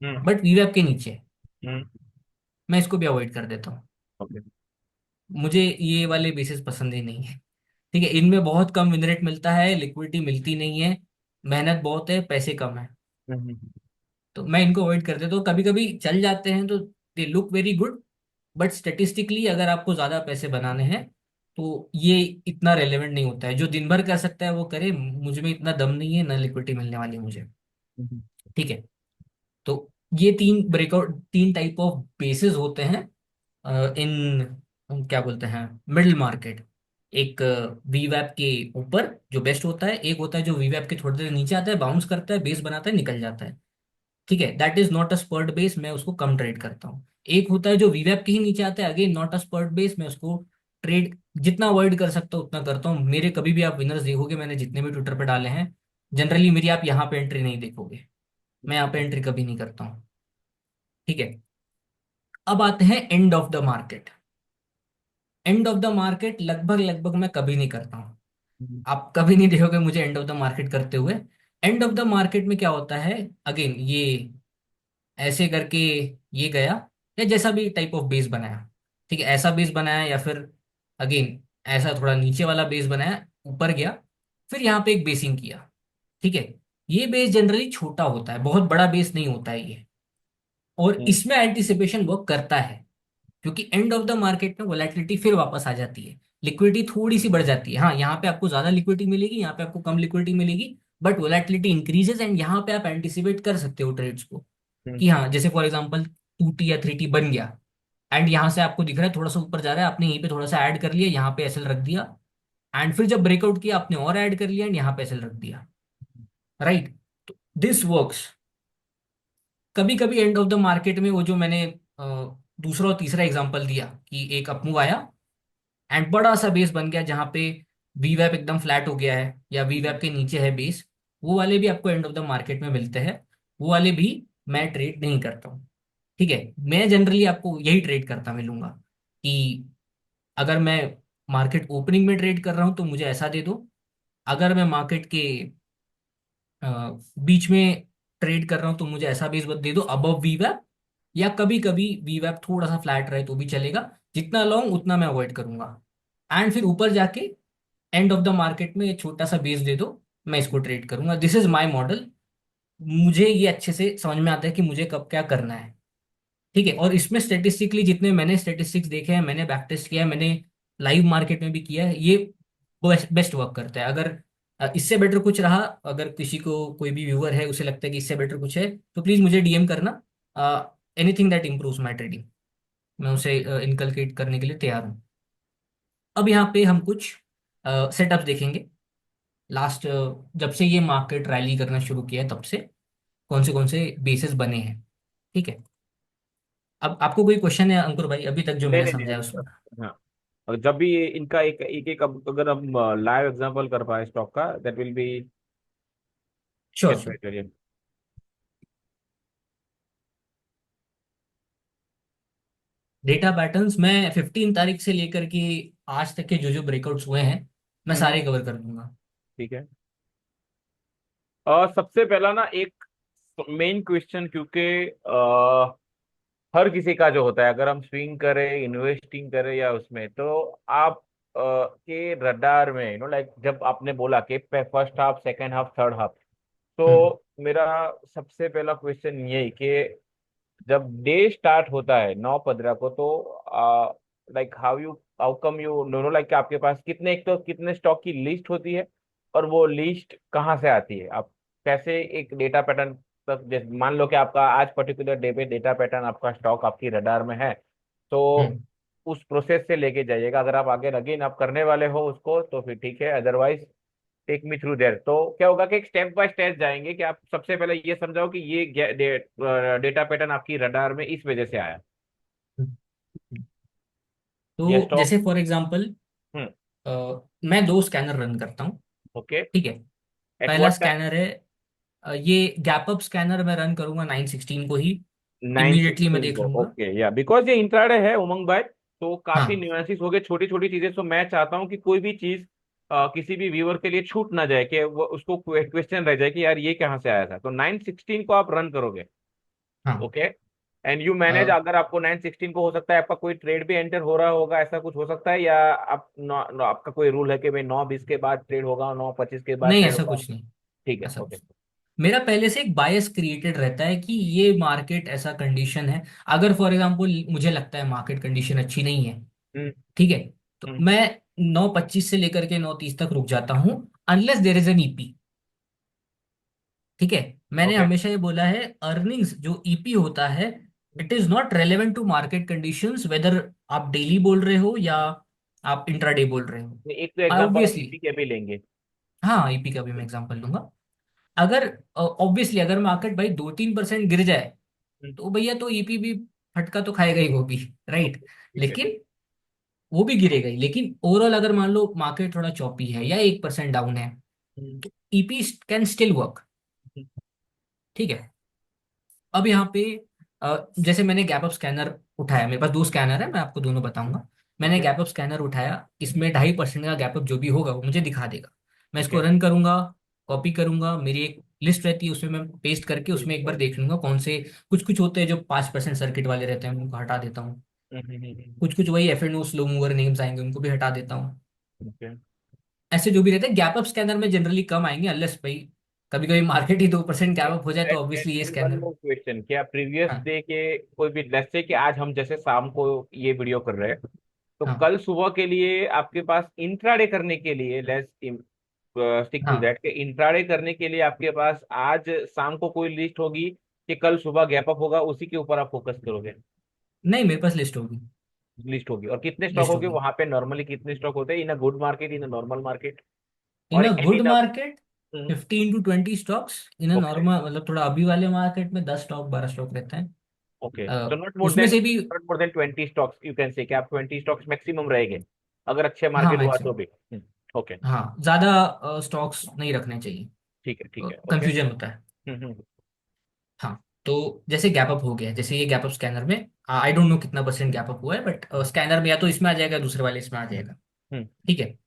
हम्म, बट वीवैप के नीचे है। हम्म, मैं इसको भी अवॉइड कर देता हूँ। ओके, मुझे ये वाले बेसिस पसंद ही नहीं है। ठीक है। इनमें बहुत कम विन रेट मिलता है, लिक्विडिटी मिलती नहीं है, मेहनत बहुत है, पैसे कम है। हम्म, तो मैं इनको अवॉइड कर देता हूँ। कभी कभी चल जाते हैं तो they look very good, but statistically अगर आपको ज्यादा पैसे बनाने हैं तो ये इतना रेलेवेंट नहीं होता है। जो दिन भर कर सकता है वो करे, मुझ में इतना दम नहीं है, ना लिक्विडिटी मिलने वाली है मुझे। हम्म, ठीक है। तो ये तीन ब्रेकआउट, तीन टाइप ऑफ बेसिस होते हैं इन, क्या बोलते हैं, मिडिल मार्केट। एक वीवैप के ऊपर जो बेस्ट होता है, एक होता है जो वीवैप के थोड़ी देर नीचे आता है, बाउंस करता है, बेस बनाता है, निकल जाता है। ठीक है। That is not a spurt base, मैं उसको कम ट्रेड करता हूँ। एक होता है जो वीवैप के ही नीचे आता है, again not a spurt base, मैं उसको ट्रेड जितना अवॉइड कर सकता हूँ उतना करता हूँ। मेरे कभी भी आप विनर्स देखोगे, मैंने जितने भी ट्विटर पे डाले हैं, जनरली मेरी आप यहाँ पे एंट्री नहीं देखोगे। मैं यहाँ पे एंट्री कभी नहीं करता हूँ। ठीक है। अब आते हैं end of the market. End of the market लगभग लगभग मैं कभी नहीं करता हूँ। हम्म, आप कभी नहीं देखोगे मुझे एंड ऑफ द मार्केट करते हुए। एंड ऑफ द मार्केट में क्या होता है, अगेन ये ऐसे करके ये गया, या जैसा भी टाइप ऑफ बेस बनाया। ठीक है। ऐसा बेस बनाया, या फिर अगेन ऐसा थोड़ा नीचे वाला बेस बनाया, ऊपर गया, फिर यहाँ पे एक बेसिंग किया। ठीक है। ये बेस जनरली छोटा होता है, बहुत बड़ा बेस नहीं होता है ये, और हम्म, इसमें एंटिसिपेशन वर्क करता है, क्योंकि एंड ऑफ द मार्केट में वोलेटिलिटी फिर वापस आ जाती है, लिक्विडिटी थोड़ी सी बढ़ जाती है। हाँ यहाँ पे आपको ज्यादा लिक्विडिटी मिलेगी, यहाँ पे आपको कम लिक्विडिटी मिलेगी, बट वोलेटिलिटी इंक्रीजेस, एंड यहाँ पे आप एंटिसिपेट कर सकते हो ट्रेड्स को, हम्म, कि हाँ जैसे फॉर एग्जांपल 2T या 3T बन गया, एंड यहाँ से आपको दिख रहा है थोड़ा सा ऊपर जा रहा है, आपने यहीं पे थोड़ा सा ऐड कर लिया, यहाँ पे एसएल रख दिया, एंड फिर जब ब्रेकआउट किया आपने और ऐड कर लिया एंड यहाँ पे एसएल रख दिया। राइट। तो दिस वर्क्स। कभी कभी एंड ऑफ द मार्केट में वो जो मैंने दूसरा और तीसरा एग्जांपल दिया, कि एक अपमूव आया एंड बड़ा सा बेस बन गया जहां पे वीवैप एकदम फ्लैट हो गया है, या वीवैप के नीचे है बेस, वो वाले भी आपको एंड ऑफ द मार्केट में मिलते हैं। वो वाले भी मैं ट्रेड नहीं करता हूँ। ठीक है। मैं जनरली आपको यही ट्रेड करता मिलूंगा, कि अगर मैं मार्केट ओपनिंग में ट्रेड कर रहा हूँ तो मुझे ऐसा दे दो, अगर मैं मार्केट के अ, बीच में ट्रेड कर रहा हूँ तो मुझे ऐसा बेस दे दो अबव वीवैप, या कभी कभी वीवैप थोड़ा सा फ्लैट रहे तो भी चलेगा, जितना लॉन्ग उतना मैं अवॉइड करूंगा। एंड फिर ऊपर जाके एंड ऑफ द मार्केट में एक छोटा सा बेस दे दो, मैं इसको ट्रेड करूंगा। This is my model. मुझे ये अच्छे से समझ में आता है कि मुझे कब क्या करना है। ठीक है, और इसमें स्टेटिस्टिकली जितने मैंने स्टेटिस्टिक्स देखे हैं, मैंने बैक टेस्ट किया है, मैंने लाइव मार्केट में भी किया है, ये बेस्ट वर्क करता है। अगर इससे बेटर कुछ रहा, अगर किसी को कोई भी व्यूअर है उसे लगता है कि इससे बेटर कुछ है, तो प्लीज मुझे डीएम करना। Anything that improves my trading, मैं उसे इनकलकेट करने के लिए तैयार हूँ। अब यहाँ पे हम कुछ सेटअप्स देखेंगे। लास्ट जब से ये मार्केट रैली करना शुरू किया है तब से कौन से बेसिस बने हैं। ठीक है, अब आपको कोई क्वेश्चन है अंकुर भाई अभी तक जो नहीं मैंने नहीं नहीं समझाया नहीं, उसमें? हाँ। और जब भी इनका एक एक एक अगर हम लाइव एग्जांपल कर पाए स्टॉक का, that will be sure get sure. Better. Data patterns मैं 15 तारीख से लेकर के आज तक के जो जो ब्रेकआउट्स हुए हैं मैं सारे कवर कर दूंगा। ठीक है। और सबसे पहला ना एक मेन क्वेश्चन, क्योंकि हर किसी का जो होता है, अगर हम स्विंग करें इन्वेस्टिंग करें या उसमें, तो आप के रडार में लाइक जब आपने बोला कि first half second half third half, हम्म तो मेरा सबसे पहला क्वेश्चन ये कि जब डे स्टार्ट होता है 9:15 को, तो like how come you know like आपके पास कितने, एक तो कितने स्टॉक की लिस्ट होती है, और वो लिस्ट कहाँ से आती है, आप कैसे एक डेटा पैटर्न तक, जैसे मान लो कि आपका आज पर्टिकुलर डे पे डेटा पैटर्न आपका स्टॉक आपकी रडार में है, तो हम्म उस प्रोसेस से लेके जाइएगा। अगर आप आगे अगेन आप करने वाले हो उसको तो फिर ठीक है, otherwise take me through there. तो क्या होगा कि एक स्टेप बाय स्टेप जाएंगे कि आप सबसे पहले ये समझाओ कि ये डेटा पैटर्न आपकी रडार में इस वजह से आया। हम्म। ये तो स्टॉक। जैसे फॉर एग्जांपल हम्म। मैं दो स्कैनर रन करता हूँ। ओके। ठीक है, एट पहला व्हाट टाइम? स्कैनर है ये गैप अप स्कैनर, मैं रन करूंगा 916 को ही। नाइन इमीडिएटली मैं सिक्सटीन देख को लूंगा। ओके, या बिकॉज ये इंट्राडे है उमंग भाई, तो काफी हाँ न्यूएंसेस हो गए, छोटी छोटी चीजें, तो मैं चाहता हूँ कि कोई भी चीज किसी भी व्यूअर के लिए छूट ना जाए, कि वो उसको क्वेश्चन रह जाए कि यार ये कहाँ से आया था। तो 916 को आप रन करोगे। हाँ। ओके। एंड यू मैनेज, अ, अगर आपको 916 को हो सकता है आपका कोई ट्रेड भी एंटर हो रहा होगा, ऐसा कुछ हो सकता है, या आप आपका कोई रूल है कि भाई 9:20 के बाद ट्रेड होगा, 9:25 के बाद नहीं ट्रेड ऐसा होगा? कुछ नहीं, ठीक है, ऐसा ओके। कुछ नहीं। मेरा पहले से एक बायस क्रिएटेड रहता है कि ये मार्केट ऐसा कंडीशन है। अगर फॉर एग्जांपल मुझे लगता है मार्केट कंडीशन अच्छी नहीं है, हम्म। ठीक है, तो हम्म। मैं 9:25 से लेकर के 9:30 तक रुक जाता हूँ, unless there is an EP. ठीक है, मैंने ओके। हमेशा ये बोला है, अर्निंग्स जो ईपी होता है, it is not relevant to market conditions, whether आप डेली बोल रहे हो या आप इंट्राडे बोल रहे हो। एक तो एग्जांपल हम ऑब्वियसली, ईपी के भी लेंगे। हाँ ईपी का भी मैं एग्जांपल दूंगा। अगर ऑब्वियसली अगर मार्केट भाई 2-3% गिर जाए हम्म। तो भैया तो ईपी भी फटका तो खाएगा ही वो भी, राइट। ओके, ठीक है। लेकिन वो भी गिरेगा ही, लेकिन ओवरऑल अगर मान लो मार्केट थोड़ा चौपी है या 1% डाउन है, हम्म। तो ईपी कैन स्टिल वर्क। ठीक है, अब यहाँ पे जैसे मैंने गैप अप स्कैनर उठाया, मेरे पास दो स्कैनर है, मैं आपको दोनों बताऊंगा। मैंने ओके। गैप अप स्कैनर उठाया, इसमें 2.5% का गैप अप जो भी होगा वो मुझे दिखा देगा। मैं इसको ओके। रन करूंगा, कॉपी करूंगा, मेरी एक लिस्ट रहती है उसमें मैं पेस्ट करके उसमें एक बार देख लूंगा कौन से, कुछ कुछ होते हैं जो 5% सर्किट वाले रहते हैं उनको हटा देता हूँ। कुछ कुछ वही F and O slow mover names आएंगे उनको भी हटा देता हूँ। ओके। ऐसे जो भी रहते हैं गैप अप स्कैनर में जनरली कम आएंगे, अनलेस भाई कभी कभी मार्केट ही 2% गैप अप हो जाए तो ऑब्वियसली ये and one scanner. More question, क्या प्रीवियस हाँ डे के कोई भी, लेट्स से कि आज हम जैसे शाम को ये वीडियो कर रहे हैं, तो हाँ कल सुबह के लिए आपके पास इंट्राडे करने के लिए, लेट्स स्टिक टू हाँ। दैट, कि इंट्राडे करने के लिए आपके पास आज शाम को कोई लिस्ट होगी कि कल सुबह गैप अप होगा, उसी के ऊपर आप फोकस करोगे? नहीं मेरे पास लिस्ट होगी। लिस्ट होगी, और कितने स्टॉक लिस्ट होगे होगी। वहां पे नॉर्मली, कितने स्टॉक होते हैं in a good market, in a normal market, in और a and good in a? Market 15 to 20 stocks, in a okay. Normal मतलब थोड़ा अभी वाले मार्केट में 10 स्टॉक 12 स्टॉक रहते हैं। ओके, तो उसमें से भी, not more than 20 stocks you can say, कि आप 20 स्टॉक्स मैक्सिमम रहेंगे अगर अच्छे हाँ मार्केट हुआ तो मैक्सिमम, भी। ओके। हाँ ज्यादा स्टॉक्स नहीं रखने चाहिए, ठीक है, ठीक है, ओके। कंफ्यूजन होता है। हम्म। हाँ, तो जैसे गैप अप हो गया, जैसे ये गैप अप स्कैनर में आई डोंट नो कितना परसेंट गैप अप हुआ है, बट स्कैनर में या तो इसमें आ जाएगा दूसरे वाले इसमें आ जाएगा। हम्म। ठीक है,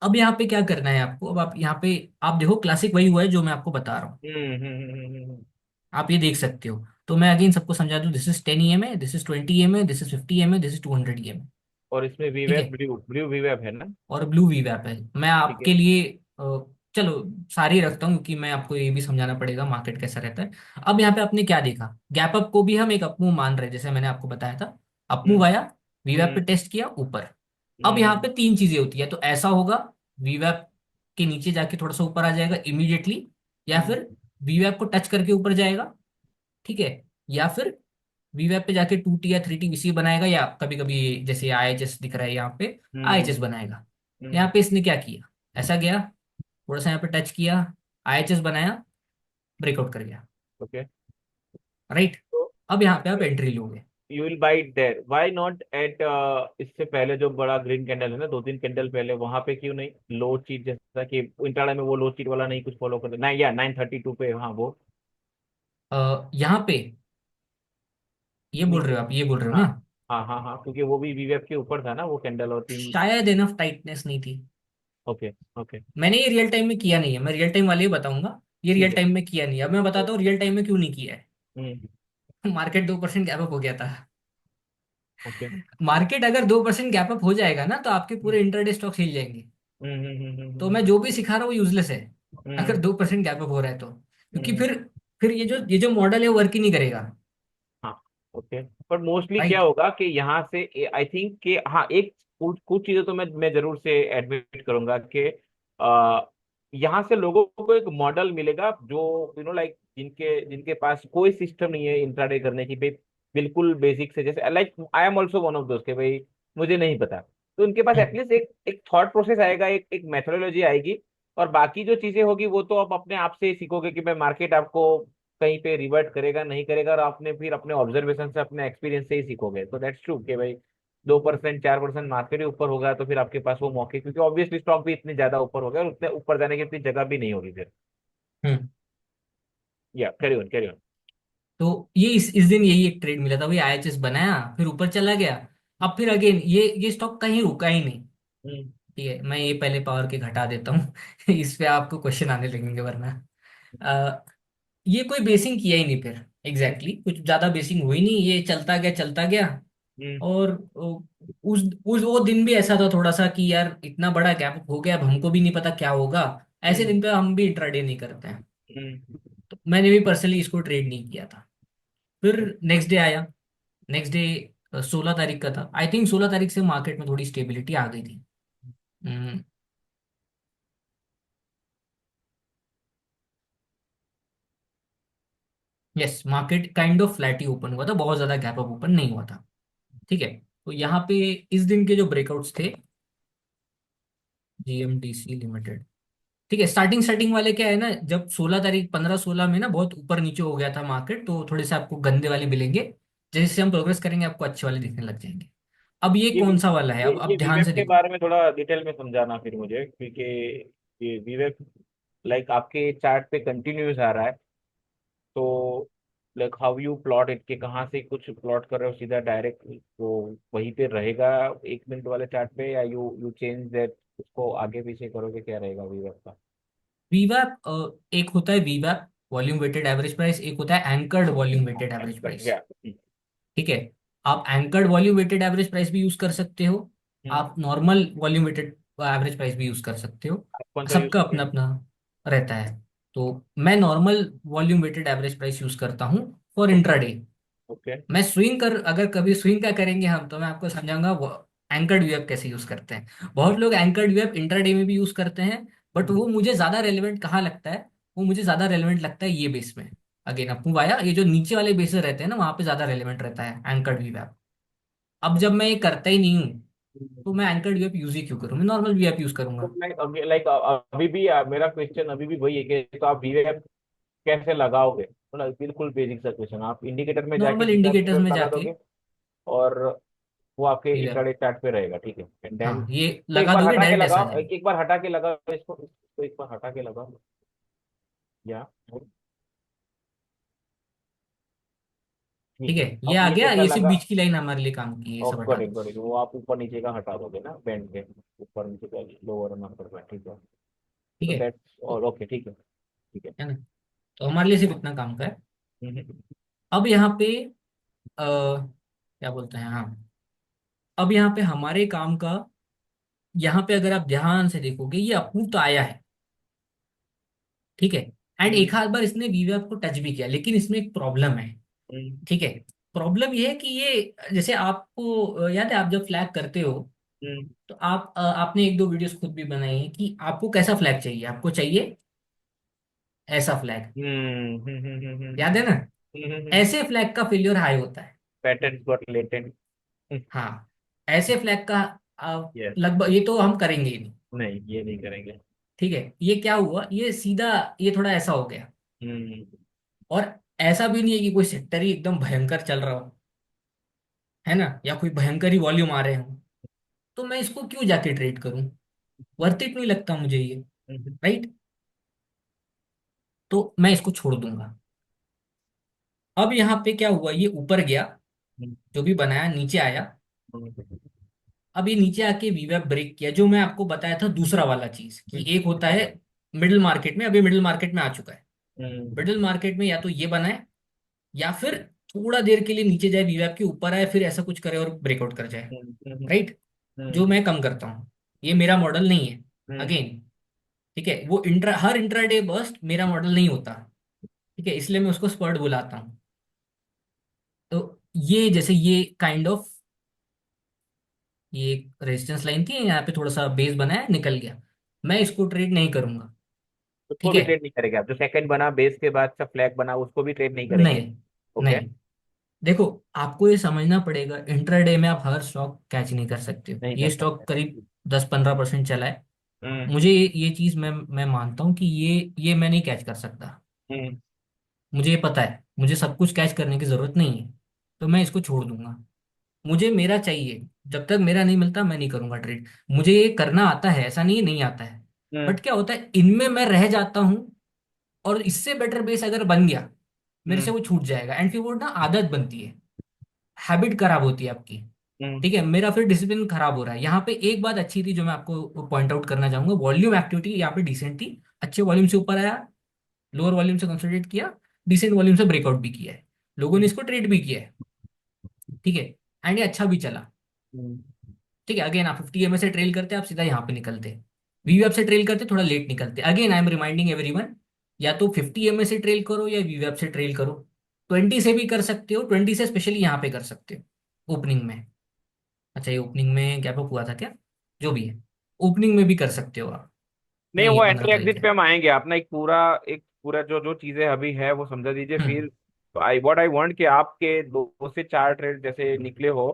अब यहाँ पे क्या करना है आपको, अब आप यहाँ पे आप देखो क्लासिक वही हुआ है जो मैं आपको बता रहा हूँ, आप ये देख सकते हो। तो मैं अगेन सबको समझा दूं, this is 10 EMA, this is 20 EMA, this is 50 EMA, this is 200 EMA। और इसमें ठीक वीवेब, है, ब्लू ब्लू वीवेब है ना? और ब्लू वी वैप है। मैं ठीक है। आपके लिए चलो सारी रखता हूँ, क्योंकि मैं आपको ये भी समझाना पड़ेगा मार्केट कैसा रहता है। अब यहाँ पे आपने क्या देखा, गैप अप को भी हम एक अपमूव मान रहे हैं, जैसे मैंने आपको बताया था। अपमूव हम्म आया, वीवैप पे हम्म टेस्ट किया ऊपर। अब यहाँ हम्म पे तीन चीजें होती है, तो ऐसा होगा, वीवैप के नीचे जाके थोड़ा सा ऊपर आ जाएगा इमीडिएटली, या हम्म फिर वीवैप को टच करके ऊपर जाएगा, ठीक है, या फिर वीवैप पे जाके 2T या 3T VC बनाएगा, या कभी कभी जैसे IHS दिख रहा है यहाँ पे, IHS हम्म बनाएगा। यहाँ हम्म, पे इसने क्या किया, ऐसा गया, थोड़ा सा यहाँ पे टच किया, IHS बनाया, ब्रेकआउट कर गया, ओके। राइट। तो अब यहाँ पे आप एंट्री लोगे। You will buy it there, why not at इससे पहले जो बड़ा ग्रीन कैंडल है ना, दो तीन कैंडल पहले, वहां पे क्यों नहीं लो चीट, जैसा कि इंट्राडे में वो लो चीट वाला नहीं कुछ फॉलो करते ना, या 932 पे, हाँ वो। यहाँ पे ये बोल नीचे। रहे हो आप, ये बोल रहे हो हाँ ना। हाँ हाँ हाँ, क्योंकि वो भी वीवेब के ऊपर था ना वो कैंडल, और तीन। शायद इनफ टाइटनेस नहीं थी। Okay okay. मैंने ये रियल टाइम में किया नहीं है, मैं रियल टाइम वाले ही बताऊंगा। ये रियल ठीक है। टाइम में किया नहीं है, अब मैं बताता हूँ रियल टाइम में क्यों नहीं किया है। हम्म। मार्केट 2% गैप अप हो गया था। ओके। मार्केट अगर 2% गैप अप हो जाएगा ना, तो आपके पूरे इंटरडे स्टॉक्स हिल जाएंगे। तो मैं जो भी सिखा रहा हूँ वो यूजलेस है, अगर हम्म 2% गैप अप हो रहा है तो, क्योंकि हम्म, फिर ये जो मॉडल है वो वर्क ही नहीं करेगा। हाँ। ओके। पर मोस्टली क्या राइट। होगा कि यहाँ से आई थिंक कि हाँ, एक कुछ कुछ चीजें तो मैं जरूर से एडमिट करूंगा कि यहाँ से लोगों को एक मॉडल मिलेगा जो लाइक जिनके जिनके पास कोई सिस्टम नहीं है इंट्राडे करने की भाई, बिल्कुल बेसिक से, जैसे like I am also one of दोस्त के भाई, मुझे नहीं पता। तो उनके पास हम्म एटलीस्ट एक एक थॉट प्रोसेस आएगा, एक मेथोडोलॉजी आएगी। और बाकी जो चीजें होगी वो तो आप अपने आप से ही सीखोगे कि भाई मार्केट आपको कहीं पे रिवर्ट करेगा नहीं करेगा, और आपने फिर अपने ऑब्जर्वेशन से अपने एक्सपीरियंस से ही सीखोगे। तो दैट्स ट्रू कि भाई 2% 4% मार्केट ही ऊपर होगा तो फिर आपके पास वो मौके, क्योंकि ऑब्वियसली स्टॉक भी इतने ज्यादा ऊपर हो गया और उतने ऊपर जाने की इतनी जगह भी नहीं होगी फिर। हम्म। या कैरी ऑन कैरी ऑन। तो ये इस दिन यही एक ट्रेड मिला था भाई, IHS बनाया फिर ऊपर चला गया। अब फिर अगेन ये स्टॉक कहीं रुका ही नहीं। हम्म ठीक है, मैं ये पहले पावर के घटा देता हूँ इस पे आपको क्वेश्चन आने लगेंगे वरना। अ, ये कोई बेसिंग किया ही नहीं फिर, एग्जैक्टली कुछ ज्यादा बेसिंग हुई नहीं, ये चलता गया चलता गया। हम्म और उस वो दिन भी ऐसा था थोड़ा सा कि यार इतना बड़ा गैप हो गया, अब हमको भी नहीं पता क्या होगा। ऐसे हम्म दिन पे हम भी इंट्राडे नहीं करते हैं। हम्म तो मैंने भी पर्सनली इसको ट्रेड नहीं किया था। फिर नेक्स्ट डे आया, नेक्स्ट डे 16 तारीख का था, आई थिंक 16 तारीख से मार्केट में थोड़ी स्टेबिलिटी आ गई थी। Yes, market kind of flat he open हुआ था, बहुत ज्यादा गैप अप ओपन नहीं हुआ था। ठीक है, तो यहाँ पे इस दिन के जो ब्रेकआउट्स थे, GMDC लिमिटेड, ठीक है, स्टार्टिंग स्टार्टिंग वाले क्या है ना, जब 16 तारीख 15 16 में ना बहुत ऊपर नीचे हो गया था मार्केट, तो थोड़े से आपको गंदे वाले मिलेंगे। जैसे हम प्रोग्रेस करेंगे आपको अच्छे वाले दिखने लग जाएंगे। अब ये ये कौन सा वाला है, ये अब ध्यान वीवेब से के देखो। बारे में थोड़ा डिटेल में समझाना फिर मुझे, क्योंकि ये वीवेब लाइक आपके चार्ट पे कंटिन्यूस आ रहा है। तो like how you plot it, के कहाँ से कुछ प्लॉट कर रहे हो सीधा डायरेक्ट वो वहीं पे रहेगा 1 मिनट वाले चार्ट पे, या यू यू चेंज दैट, उसको आगे पीछे करोगे, क्या रहेगा वीवेब का? वीवैप, एक होता है वीवैप वॉल्यूम वेटेड एवरेज प्राइस, एक होता है anchored volume weighted average price. या ठीक है, आप anchored volume weighted average price भी यूज कर सकते हो, आप normal volume weighted average price भी यूज कर सकते हो। आप कौन सा यूज सबका करोगे? अपना अपना रहता है। तो मैं normal volume weighted average price use करता हूँ फॉर ओके इंट्राडे। ओके। मैं स्विंग कर अगर कभी स्विंग का करेंगे हम, तो मैं आपको समझाऊंगा वो एंकर्ड वीएफ कैसे यूज करते हैं। बहुत लोग एंकर्ड वीएफ इंट्राडे में भी यूज करते हैं, बट वो मुझे ज्यादा रेलिवेंट कहाँ लगता है, वो मुझे ज्यादा रेलिवेंट लगता है ये बेस में। अगेन अपू वाया, ये जो नीचे वाले बेसेस रहते हैं ना, वहां पे ज्यादा रेलिवेंट रहता है एंकर्ड वीएफ। अब जब मैं ये करता ही नहीं हूँ, तो मैं एंकर्ड वीएफ यूज ही क्यों करूँ, मैं नॉर्मल वीएफ यूज तो करूंगा। लाइक अभी भी मेरा क्वेश्चन अभी भी वही है कि तो आप वीवेब कैसे लगाओगे, मतलब बिल्कुल बेसिक सा क्वेश्चन, आप इंडिकेटर में जाके नॉर्मल सीधा इंडिकेटर्स वीवेब में लगा जाके दोगे और वो आपके वीएफ, इंट्राडे चार्ट पे रहेगा, ठीक है, एंड देन हाँ ये तो एक लगा बार दोगे हटा के डायरेक्ट ऐसा आ लगाओ, जाएगा। एक बार हटा के लगाओ इसको एक बार हटा के लगाओ, या ठीक ठीक है, है, ये अब आ ये गया, कैसा ये सिर्फ लगा? बीच की लाइन हमारे लिए काम की है, ये और सब हटा दो। करेक्ट करेक्ट, वो आप ऊपर नीचे का हटा दोगे ना बैंड के, ऊपर नीचे का लोअर और अपर का, ठीक है। ठीक तो है दैट्स और ओके, ठीक है ठीक है। है ना, तो हमारे लिए सिर्फ इतना काम का है। हम्म, अब यहाँ पे क्या बोलते हैं, हाँ, अब यहाँ पे हमारे काम का, यहाँ पे अगर आप ध्यान से देखोगे ये अप्रूव तो आया है, ठीक है। एंड एक हम्म आध बार इसने वीवैप को टच भी किया, लेकिन इसमें एक प्रॉब्लम है। हम्म ठीक है। प्रॉब्लम ये है कि ये, जैसे आपको याद है, आप जब फ्लैग करते हो हम्म तो आप आपने एक दो वीडियोस खुद भी बनाई है कि आपको कैसा फ्लैग चाहिए, आपको चाहिए ऐसा फ्लैग, याद है ना? ऐसे फ्लैग का फेलियर हाई होता है। Pattern got latent. हाँ, ऐसे फ्लैग का यस। लगभग ये तो हम करेंगे ही नहीं। नहीं, ये नहीं करेंगे। ठीक है, ये क्या हुआ, ये सीधा, ये थोड़ा ऐसा हो गया। हम्म और ऐसा भी नहीं है कि कोई सेक्टर ही एकदम भयंकर चल रहा हो, है ना, या कोई भयंकर ही वॉल्यूम आ रहे हो, तो मैं इसको क्यों जाके ट्रेड करूं? वर्थ इट नहीं लगता मुझे ये। हम्म राइट। तो मैं इसको छोड़ दूंगा। अब यहाँ पे क्या हुआ, ये ऊपर गया, हम्म जो भी बनाया नीचे आया। हम्म अब ये नीचे आके वीवेप ब्रेक किया, जो मैं आपको बताया था दूसरा वाला चीज, कि एक होता है मिडिल मार्केट में, अभी मिडिल मार्केट में आ चुका है। हम्म मिडिल मार्केट में या तो ये बनाए, या फिर थोड़ा देर के लिए नीचे जाए, वीवेप के ऊपर आए, फिर ऐसा कुछ करे और ब्रेकआउट कर जाए। हम्म राइट। जो हम्म मैं कम करता हूँ, ये मेरा मॉडल नहीं है। हम्म अगेन, ठीक है, वो हर इंट्राडे बर्स्ट मेरा मॉडल नहीं होता। ठीक है, इसलिए मैं उसको स्पर्ट बुलाता हूँ। तो ये जैसे ये काइंड ऑफ, ये रेजिस्टेंस लाइन थी, यहाँ पे थोड़ा सा बेस बनाया, निकल गया। मैं इसको ट्रेड नहीं करूंगा। उसको ठीक भी है। ट्रेड नहीं करेंगे आप? जो सेकंड बना बेस के बाद सब फ्लैग बना, उसको भी ट्रेड नहीं करेंगे? नहीं, ओके। नहीं। देखो, आपको ये समझना पड़ेगा, इंट्राडे में आप हर स्टॉक कैच नहीं कर सकते हो। नहीं कर ये सकते। स्टॉक करीब 10-15% चला है। हम्म मुझे ये चीज मैं मानता हूँ कि ये मैं नहीं कैच कर सकता। हम्म मुझे ये पता है, मुझे सब कुछ कैच करने की जरूरत नहीं है। तो मैं इसको छोड़ दूंगा। मुझे मेरा चाहिए, जब तक मेरा नहीं मिलता मैं नहीं करूंगा ट्रेड। मुझे ये करना आता है, ऐसा नहीं है नहीं आता है। हम्म बट क्या होता है, इनमें मैं रह जाता हूँ, और इससे बेटर बेस अगर बन गया मेरे से, हम्म वो छूट जाएगा, एंड फिर वो ना आदत बनती है, हैबिट खराब होती है आपकी। हम्म ठीक है, मेरा फिर डिसिप्लिन खराब हो रहा है। यहाँ पे एक बात अच्छी थी जो मैं आपको पॉइंट आउट करना चाहूंगा, वॉल्यूम एक्टिविटी यहाँ पे डिसेंट थी। अच्छे वॉल्यूम से ऊपर आया, लोअर वॉल्यूम से कंसोलिडेट किया, डिसेंट वॉल्यूम से ब्रेकआउट भी किया है, लोगों ने हम्म इसको ट्रेड भी किया है। ठीक है, एंड ये अच्छा भी चला। हम्म ठीक है, अगेन आप 50 EMA से ट्रेल करते, आप सीधा यहाँ पे निकलते। वीवेप से ट्रेल करते, थोड़ा लेट निकलते। Again I am reminding everyone, या तो 50 EMA से ट्रेल करो या वीवेप से ट्रेल करो। 20 से भी कर सकते हो, 20 से स्पेशली यहाँ पे कर सकते हो ओपनिंग में। अच्छा, ये ओपनिंग में गैप अप हुआ था क्या? जो भी है, ओपनिंग में भी कर सकते हो आप। नहीं, नहीं, ये वो पंद्रह एंट्री तारीख एग्जिट पे है। हम आएंगे। अपना एक पूरा जो जो चीजें अभी है वो समझा दीजिए फिर। हम्म आई वांट कि आपके 2 से 4 ट्रेड जैसे निकले हो,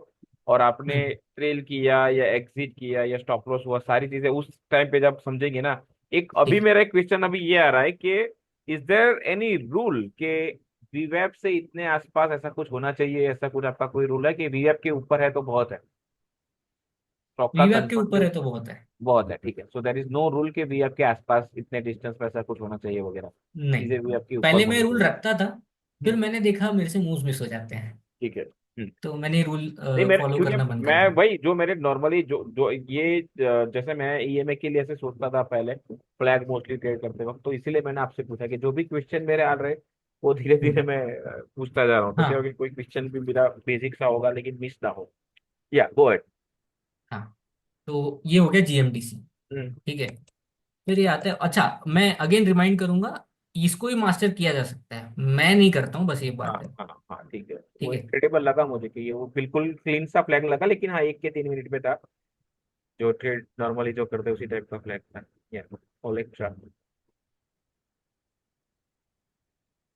और आपने हम्म ट्रेल किया या एग्जिट किया या स्टॉप लॉस हुआ, सारी चीजें उस टाइम पे जब समझेंगे ना। एक अभी ठीक है। मेरा एक क्वेश्चन अभी ये आ रहा है कि इज देयर एनी रूल के वीवेप से इतने आसपास ऐसा कुछ होना चाहिए? ऐसा कुछ आपका कोई रूल है कि वीवेप के ऊपर है तो बहुत है, स्टॉक का वीवेप के ऊपर कंफर्ट? है तो बहुत है। बहुत है, ठीक है। सो देर इज नो रूल कि वी आपके आसपास इतने डिस्टेंस पे ऐसा कुछ होना चाहिए वगैरह। नहीं, चीजें वी आपके ऊपर पहले मैं होनी रूल चाहिए। रखता था, फिर हम्म, मैंने देखा मेरे से मूव्स मिस हो जाते हैं, ठीक है। तो मैंने रूल नहीं, मेरे फॉलो क्योंकि करना बंद कर मैं दिया। वही जो मेरे नॉर्मली जो जो ये जैसे मैं ईएमए के लिए ऐसे सोचता था पहले, फ्लैग मोस्टली ट्रेड करते वक्त, तो इसीलिए मैंने आपसे पूछा कि जो भी क्वेश्चन मेरे आ रहे वो धीरे धीरे हम्म, मैं पूछता जा रहा हूँ, तो क्या हाँ, होगा कि कोई क्वेश्चन भी मेरा बेसिक सा होगा लेकिन मिस ना हो। या गो एट। हाँ। तो ये हो गया जीएमडीसी। हम्म ठीक है। फिर ये आता है, अच्छा मैं अगेन रिमाइंड करूंगा, इसको ही मास्टर किया जा सकता है, मैं नहीं करता हूँ, बस ये हाँ बात है। हाँ हाँ, ठीक है। ठीक वो है। इनक्रेडिबल लगा मुझे कि ये वो बिल्कुल क्लीन सा फ्लैग लगा, लेकिन हाँ 1 के 3 मिनट में था। जो ट्रेड नॉर्मली जो करते हैं उसी टाइप का फ्लैग था। या ओलेक्ट्रा।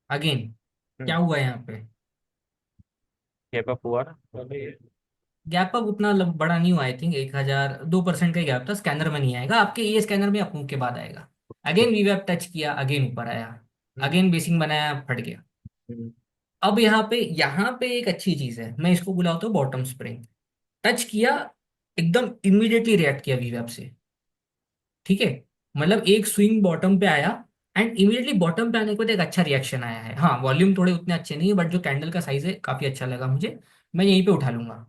अगेन क्या हम्म हुआ यहाँ पे, गैप अप हुआ ना अभी? गैप अप उतना बड़ा नहीं हुआ, आई थिंक 1,000 2% का गैप था, स्कैनर में नहीं आएगा आपके, ये स्कैनर में अप्रूव के बाद आएगा। अगेन वीवेप टच किया, अगेन ऊपर आया, हम्म अगेन बेसिंग बनाया, फट गया। हम्म अब यहाँ पे एक अच्छी चीज है, मैं इसको बुलाता हूँ बॉटम स्प्रिंग। टच किया, एकदम इमीडिएटली रिएक्ट किया वीवेप से। ठीक है, मतलब एक स्विंग बॉटम पे आया, एंड इमीडिएटली बॉटम पे आने के बाद एक अच्छा रिएक्शन आया है। हाँ, वॉल्यूम थोड़े उतने अच्छे नहीं है, बट जो कैंडल का साइज है काफी अच्छा लगा मुझे। मैं यहीं पे उठा लूंगा।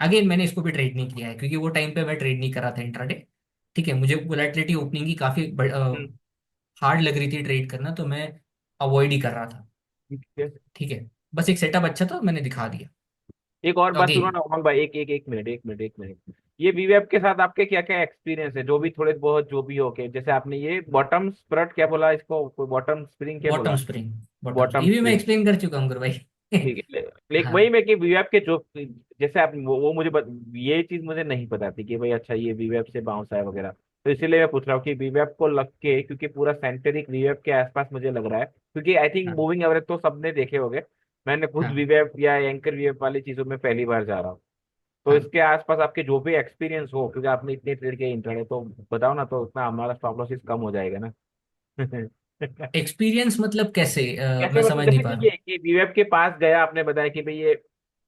अगेन मैंने इसको भी ट्रेड नहीं किया है, क्योंकि वो टाइम पे मैं ट्रेड नहीं कर रहा था इंट्राडे। ठीक है, मुझे वोलेटिलिटी ओपनिंग की काफी हम्म, हार्ड लग रही थी ट्रेड करना, तो मैं अवॉइड ही कर रहा था। ठीक है। ठीक है, बस एक सेटअप अच्छा था, मैंने दिखा दिया। एक और बात सुनो अगेन। ना उमंग भाई, एक एक एक मिनट, एक मिनट, एक मिनट। ये वीवेब के साथ आपके क्या क्या एक्सपीरियंस है, जो भी थोड़े बहुत जो भी हो के, जैसे आपने ये बॉटम स्प्रट क्या बोला इसको, कोई बॉटम स्प्रिंग क्या बॉटम बोला? स्प्रिंग, बॉटम बॉटम ये भी मैं स्प्रिंग। एक्सप्लेन कर चुका हूँ गुरु भाई। ठीक है, लेकिन हाँ वही में कि वीवेब के जो, जैसे आप वो मुझे ये चीज मुझे नहीं पता थी कि भाई अच्छा ये वीवेब से बाउंस है वगैरह, तो इसीलिए मैं पूछ रहा हूँ कि वीवेब को लग के, क्योंकि पूरा सेंटर वीवेब के आसपास मुझे लग रहा है, क्योंकि आई थिंक हाँ मूविंग एवरेज तो सबने देखे होंगे। मैंने खुद हाँ वीवेब या एंकर वीवेब वाली चीजों में पहली बार जा रहा हूँ। तो हाँ। इसके आसपास आपके जो भी एक्सपीरियंस हो, क्योंकि आपने इतने ट्रेड किए इंटरनेट, तो बताओ ना, तो उतना हमारा स्टॉप लॉसेस कम हो जाएगा ना। एक्सपीरियंस मतलब कैसे, कैसे मैं मतलब, समझ नहीं जैसे पा कि रहा ये हूँ। कि वीवेब के पास गया, आपने बताया कि भाई ये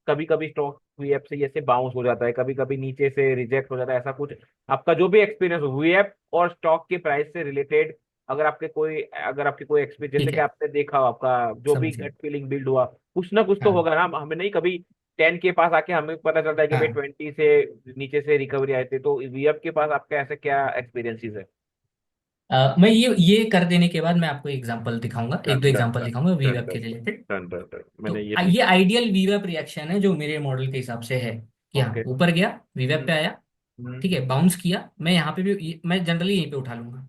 कभी कभी स्टॉक वीएफ से ऐसे बाउंस हो जाता है, कभी कभी नीचे से रिजेक्ट हो जाता है, ऐसा कुछ आपका जो भी एक्सपीरियंस हो वीएफ और स्टॉक के प्राइस से रिलेटेड, अगर आपके कोई एक्सपीरियंस, जैसे ठीक कि है, आपने देखा हो, आपका जो भी समझ गया। गट फीलिंग बिल्ड हुआ, कुछ ना कुछ तो हाँ होगा ना, हमें नहीं कभी 10 के पास आके हमें पता चलता है कि भाई हाँ। 20 से नीचे से रिकवरी आए थे, तो वीएफ के पास आपका ऐसे क्या एक्सपीरियंसेस है? मैं ये कर देने के बाद मैं आपको एग्जांपल दिखाऊंगा, एक डन दो डन एग्जांपल डन दिखाऊंगा डन वीवेब के done related. Done done done, तो मैंने ये ये सीखा। आइडियल वीवेब रिएक्शन है जो मेरे मॉडल के हिसाब से है कि हाँ ओके। ऊपर गया, वीवेब हम्म पे आया, ठीक है, बाउंस किया, मैं यहाँ पे भी मैं जनरली यहीं पे उठा लूंगा।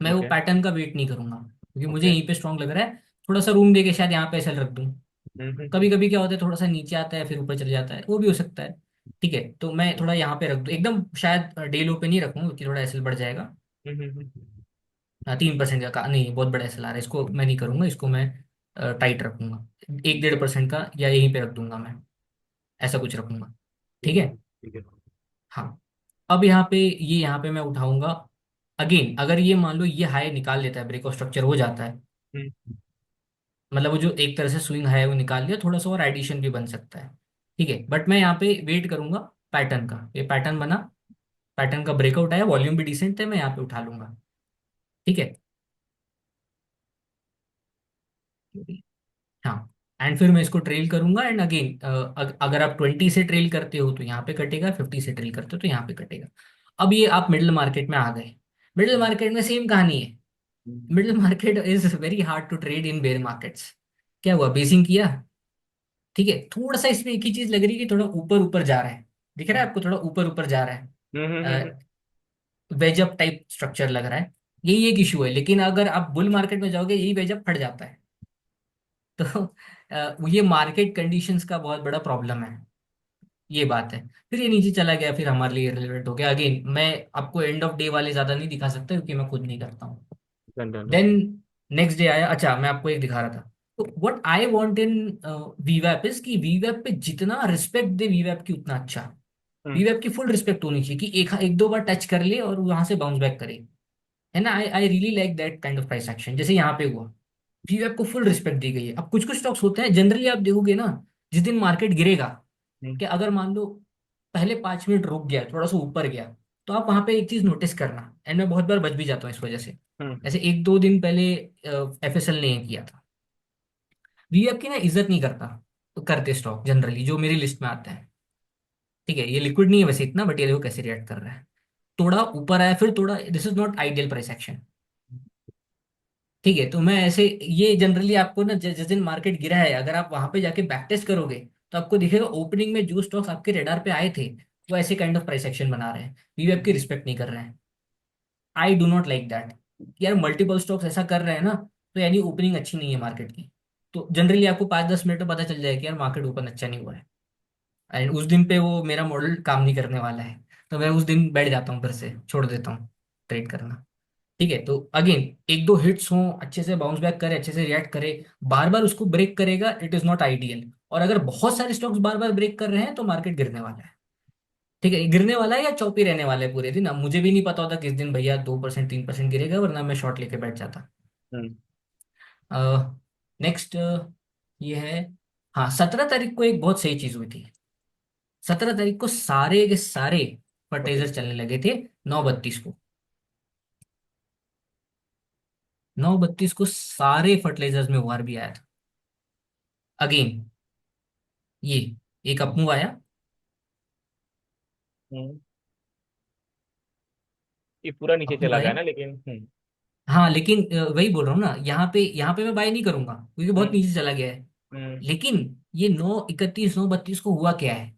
मैं वो ओके। पैटर्न का वेट नहीं करूंगा क्योंकि मुझे ओके। यहीं पे स्ट्रांग लग रहा है। थोड़ा सा रूम देके शायद यहाँ पे एसएल रख दूं। कभी कभी क्या होता है, थोड़ा सा नीचे आता है फिर ऊपर चले जाता है, वो भी हो सकता है। ठीक है, तो मैं थोड़ा यहाँ पे रख दूं एकदम, शायद डे लो पे नहीं रखूंगा क्योंकि थोड़ा एसएल बढ़ जाएगा। 3% का नहीं, बहुत बड़ा एसएल आ रहा है, इसको मैं नहीं करूंगा, इसको मैं टाइट रखूंगा। 1-1.5% का या यहीं पे रख दूंगा मैं, ऐसा कुछ रखूंगा। ठीक है। ठीक है। हाँ। अब यहाँ पे ये यहाँ पे मैं उठाऊंगा। अगेन अगर ये मान लो ये हाई निकाल लेता है, ब्रेक ऑफ स्ट्रक्चर हो जाता है, हम्म। मतलब वो जो एक तरह से स्विंग हाई है वो निकाल लिया, थोड़ा सा और एडिशन भी बन सकता है। ठीक है, बट मैं यहाँ पे वेट करूंगा पैटर्न का, ये पैटर्न बना, पैटर्न का ब्रेकआउट आया, वॉल्यूम भी डिसेंट है, मैं यहाँ पे उठा लूंगा। ठीक है। हाँ। एंड फिर मैं इसको ट्रेल करूंगा एंड अगेन, अगर आप 20 से ट्रेल करते हो तो यहाँ पे कटेगा, 50 से ट्रेल करते हो तो यहाँ पे कटेगा। अब ये आप मिडिल मार्केट में आ गए। मिडिल मार्केट में सेम कहानी है। Middle market is very hard to trade in bear markets. क्या हुआ, बेसिंग किया, ठीक है, थोड़ा सा इसमें एक ही चीज लग रही है कि थोड़ा ऊपर ऊपर जा रहा है, दिख रहा है आपको, थोड़ा ऊपर ऊपर जा रहा हम्म। है, वेजअप टाइप स्ट्रक्चर लग रहा है। यही एक इशू है, लेकिन अगर आप बुल मार्केट में जाओगे यही वेजअप फट जाता है। तो ये मार्केट कंडीशंस का बहुत बड़ा प्रॉब्लम है, ये बात है। फिर ये नीचे चला गया, फिर हमारे लिए रिलेवेंट हो गया। अगेन मैं आपको एंड ऑफ डे वाले ज्यादा नहीं दिखा सकता क्योंकि मैं खुद नहीं करता हूँ। Done done done. Then next day आया, अच्छा मैं आपको एक दिखा रहा था। तो व्हाट आई वांट इन वीवैप इज कि वीवैप पे जितना रिस्पेक्ट दे वीवैप की उतना अच्छा। हम्म। वीवैप की फुल रिस्पेक्ट होनी चाहिए कि एक एक दो बार टच कर ले और वहां से बाउंस बैक करे, है ना। I I really like that kind of price action, जैसे यहाँ पे हुआ। वीवैप को फुल रिस्पेक्ट दी गई है। अब कुछ कुछ स्टॉक्स होते हैं जनरली आप देखोगे ना, जिस दिन मार्केट गिरेगा, हम्म। कि अगर मान लो पहले 5 मिनट रुक गया, थोड़ा सा ऊपर गया, तो आप वहां पे एक चीज नोटिस करना, एंड मैं बहुत बार बच भी जाता हूँ इस वजह से। हम्म। ऐसे 1-2 दिन पहले एफएसएल ने किया था। वीएफ की ना इज्जत नहीं करता, तो करते स्टॉक जनरली जो मेरी लिस्ट में आता है। ठीक है, ये लिक्विड नहीं है वैसे इतना, बट ये देखो कैसे रिएक्ट कर रहा है। थोड़ा ऊपर आया फिर थोड़ा, this is not ideal price action. ठीक है, तो मैं ऐसे, ये जनरली आपको ना जिस दिन मार्केट गिरा है अगर आप वहां पे जाके बैक टेस्ट करोगे तो आपको दिखेगा ओपनिंग में जो स्टॉक्स आपके रेडार पे आए थे वो ऐसे काइंड ऑफ प्राइस एक्शन बना रहे हैं, वीवेब की रिस्पेक्ट नहीं कर रहे हैं। I do not like that. यार मल्टीपल स्टॉक्स ऐसा कर रहे हैं ना, तो यानी ओपनिंग अच्छी नहीं है मार्केट की। तो जनरली आपको 5-10 मिनट में पता चल जाएगा कि यार मार्केट ओपन अच्छा नहीं हुआ है, एंड उस दिन पे वो मेरा मॉडल काम नहीं करने वाला है, तो मैं उस दिन बैठ जाता हूँ, फिर से छोड़ देता हूँ ट्रेड करना। ठीक है, तो अगेन एक दो हिट्स हों, अच्छे से बाउंस बैक करे, अच्छे से रिएक्ट करे, बार बार उसको ब्रेक करेगा, इट इज नॉट आइडियल। और अगर बहुत सारे स्टॉक्स बार बार ब्रेक कर रहे हैं तो मार्केट गिरने वाला है। ठीक है, गिरने वाला है या चौपी रहने वाला है पूरे दिन, अब मुझे भी नहीं पता होता किस दिन भैया 2% 3% गिरेगा, वरना मैं शॉर्ट लेके बैठ जाता। हम्म। नेक्स्ट ये है, हाँ 17 तारीख को एक बहुत सही चीज हुई थी। 17 तारीख को सारे के सारे ओके। फर्टिलाइजर चलने लगे थे 9:32 को। 9:32 को सारे फर्टिलाइजर्स में वार भी आया था। अगेन ये एक अप मूव आया। हम्म। ये पूरा नीचे अप मूव चला गया आया, ना, लेकिन हाँ लेकिन वही बोल रहा हूँ ना, यहाँ पे मैं बाय नहीं करूंगा क्योंकि बहुत हम्म। नीचे चला गया है। हम्म। लेकिन ये 9:31 9:32 को हुआ क्या है,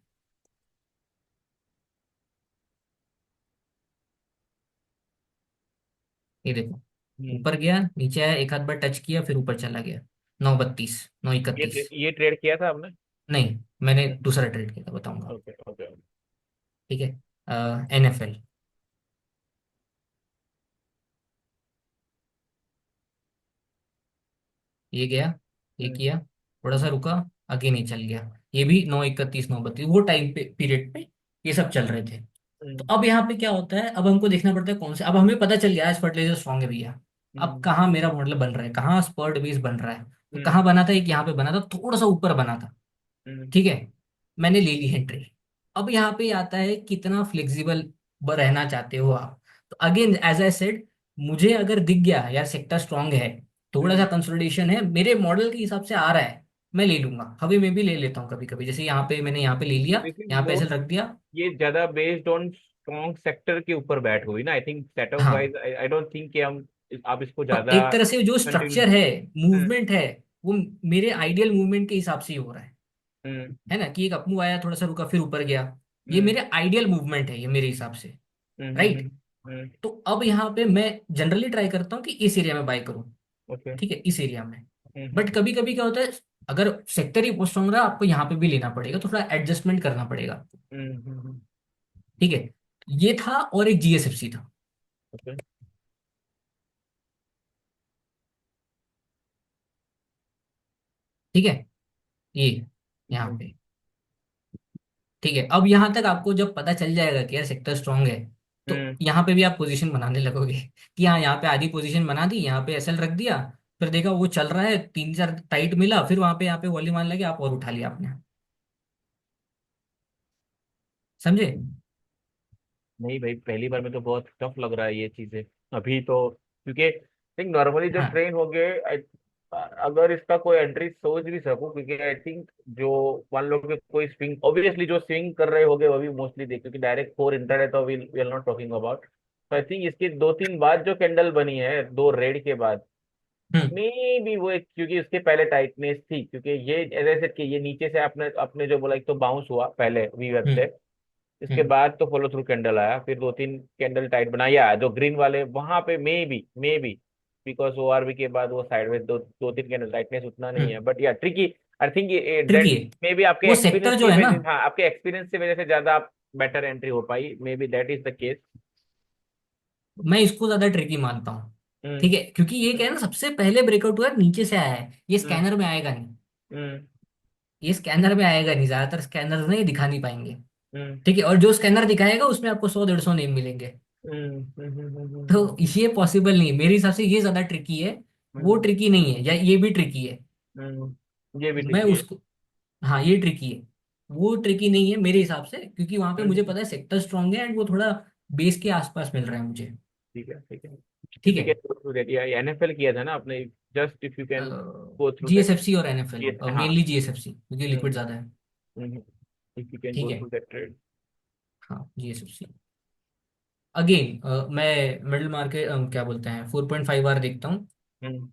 ये देखो, हम्म। ऊपर गया, नीचे आया, एक आध बार टच किया, फिर ऊपर चला गया। 9:32, 9:31। ये ट्रेड किया था आपने? नहीं, मैंने दूसरा ट्रेड किया था, बताऊंगा। Okay okay. ठीक है। NFL। ये गया, ये हम्म किया, थोड़ा सा हम्म रुका, आगे नहीं चल गया। ये भी 9:31, 9:32, वो टाइम पे पीरियड पे ये सब चल रहे थे। तो हम्म अब यहाँ पे क्या होता है, अब हमको देखना पड़ता है कौन से, अब हमें पता चल गया है फर्टिलाइजर स्ट्रॉन्ग है भैया। अब हम्म कहाँ मेरा मॉडल बन रहा है, कहाँ स्पर्ड बेस बन रहा है। तो हम्म कहाँ बना था, एक यहाँ पे बना था, थोड़ा सा ऊपर बना था। हम्म ठीक है, मैंने ले ली एंट्री। अब यहाँ पे आता है कितना फ्लेक्सिबल रहना चाहते हो आप। तो अगेन एज आई सेड, मुझे अगर दिख गया यार सेक्टर स्ट्रांग है, थोड़ा सा हम्म। कंसोलिडेशन है, मेरे मॉडल के हिसाब से आ रहा है, मैं ले लूंगा। हवे में भी ले लेता हूँ कभी कभी, जैसे यहाँ पे मैंने यहाँ पे ले लिया, दिस इज यहाँ पे ऐसे मोर, रख दिया। ये ज्यादा बेस्ड ऑन स्ट्रॉन्ग सेक्टर के ऊपर बैठ हुई ना, आई थिंक सेटअप हाँ, वाइज आई डोंट थिंक कि हम आप इसको तो ज्यादा एक तरह से जो कंटिन्यू। स्ट्रक्चर है, हम्म मूवमेंट है, वो मेरे आइडियल मूवमेंट के हिसाब से ही हो रहा हम्म है ना, कि एक अपमूव आया, थोड़ा सा रुका, फिर ऊपर गया। ये हम्म मेरे आइडियल मूवमेंट है, ये मेरे हिसाब से। राइट। हम्म। तो अब यहाँ पे मैं जनरली ट्राई करता हूँ कि इस एरिया में बाय करूँ। ओके। ठीक है, इस एरिया में। बट हम्म कभी कभी क्या होता है, अगर सेक्टर ही बहुत स्ट्रांग रहा, आपको यहाँ पे भी लेना पड़ेगा, तो थोड़ा एडजस्टमेंट करना पड़ेगा। हम्म। ठीक है, ये था, और एक GSFC था। ओके। ठीक है, ये यहाँ पे। ठीक है, अब यहाँ तक आपको जब पता चल जाएगा कि यार सेक्टर स्ट्रांग है, तो हम्म यहाँ पे भी आप पोजीशन बनाने लगोगे कि हाँ, यहाँ पे आधी पोजीशन बना दी, यहाँ पे SL रख दिया। फिर देखा वो चल रहा है, 3 4 टाइट मिला, फिर वहां पे यहाँ पे वॉल्यूम आने लगे, आप और उठा लिया आपने। समझे? नहीं भाई, पहली बार में तो बहुत टफ लग रहा है ये चीजें अभी तो, क्योंकि थिंक नॉर्मली जो हाँ। ट्रेन हो गए अगर इसका कोई एंट्री सोच भी सकूं, क्योंकि आई थिंक जो मान लो कि कोई स्विंग, ऑब्वियसली जो स्विंग कर रहे होंगे वो भी मोस्टली देख, क्योंकि डायरेक्ट फोर इंटर है तो we are not talking about. तो आई थिंक इसकी दो तीन बाद जो कैंडल बनी है दो रेड के बाद, हम्म मे भी वो एक, क्योंकि उसके पहले टाइटनेस थी, क्योंकि ये एज सेड कि ये नीचे से आपने आपने जो बोला, एक तो बाउंस हुआ पहले वी वेब हम्म से, इसके हम्म बाद तो फॉलो थ्रू कैंडल आया, फिर दो तीन कैंडल टाइट बनाया जो ग्रीन वाले वहां पे, मे बी बिकॉज ORV के बाद वो साइडवेज दो दो तीन कैंडल टाइटनेस उतना नहीं है, हम्म। बट या tricky. I think tricky that है मे बी आपके वो एक्सपीरियंस सेक्टर जो की है ना। वजह, हाँ आपके एक्सपीरियंस की वजह से ज्यादा आप बेटर एंट्री हो पाई, maybe that is the case. मैं इसको ज्यादा ट्रिकी मानता हूँ। हम्म ठीक है, क्योंकि ये क्या है ना, सबसे पहले ब्रेकआउट हुआ है, नीचे से आया है, ये हम्म स्कैनर में आएगा नहीं। हम्म ये स्कैनर में आएगा नहीं, ज्यादातर स्कैनर में ये दिखा नहीं पाएंगे। हम्म ठीक है, और जो स्कैनर दिखाएगा उसमें आपको 100 150 नेम मिलेंगे। तो ये पॉसिबल नहीं है मेरे हिसाब से, ये ज्यादा ट्रिकी है। वो हम्म ट्रिकी नहीं है, या ये भी ट्रिकी है। ये भी मैं ट्रिकी है। उसको, हाँ ये ट्रिकी है। वो ट्रिकी नहीं है मेरे हिसाब से, क्योंकि वहां पे मुझे हम्म, पता है सेक्टर स्ट्रांग है, एंड वो थोड़ा बेस के आसपास मिल रहा है मुझे। ठीक है ठीक है। ठीक इफ यू है। कैन गो थ्रू दैट, या NFL किया था ना आपने, just if you can go through that. GSFC और NFL, ये हाँ। मेनली GSFC क्योंकि लिक्विड हम्म ज्यादा है। इफ यू कैन ठीक गो है। Through that trade. हाँ, GSFC। अगेन मैं मिडिल मार्केट, क्या बोलते हैं, 4.5 आवर देखता हूँ। हम्म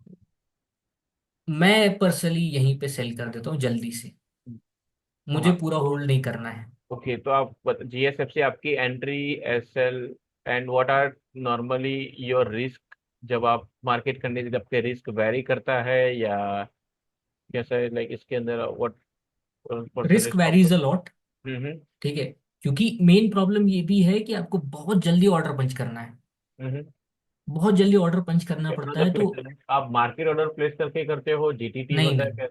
मैं पर्सनली यहीं पे सेल कर देता हूँ जल्दी से, मुझे हाँ। पूरा होल्ड नहीं करना है। ओके, तो आप GSF से आपकी entry, SL, and what are normally your risk, जब आप मार्केट करने से आपके रिस्क वेरी करता है या कैसा, लाइक इसके अंदर what risk percentage of. Varies a lot. हम्म ठीक है, क्योंकि मेन प्रॉब्लम ये भी है कि आपको बहुत जल्दी ऑर्डर पंच करना है। हम्म। बहुत जल्दी ऑर्डर पंच करना पड़ता है, तो आप मार्केट ऑर्डर प्लेस करके करते हो, GTT नहीं होता है नहीं, क्या?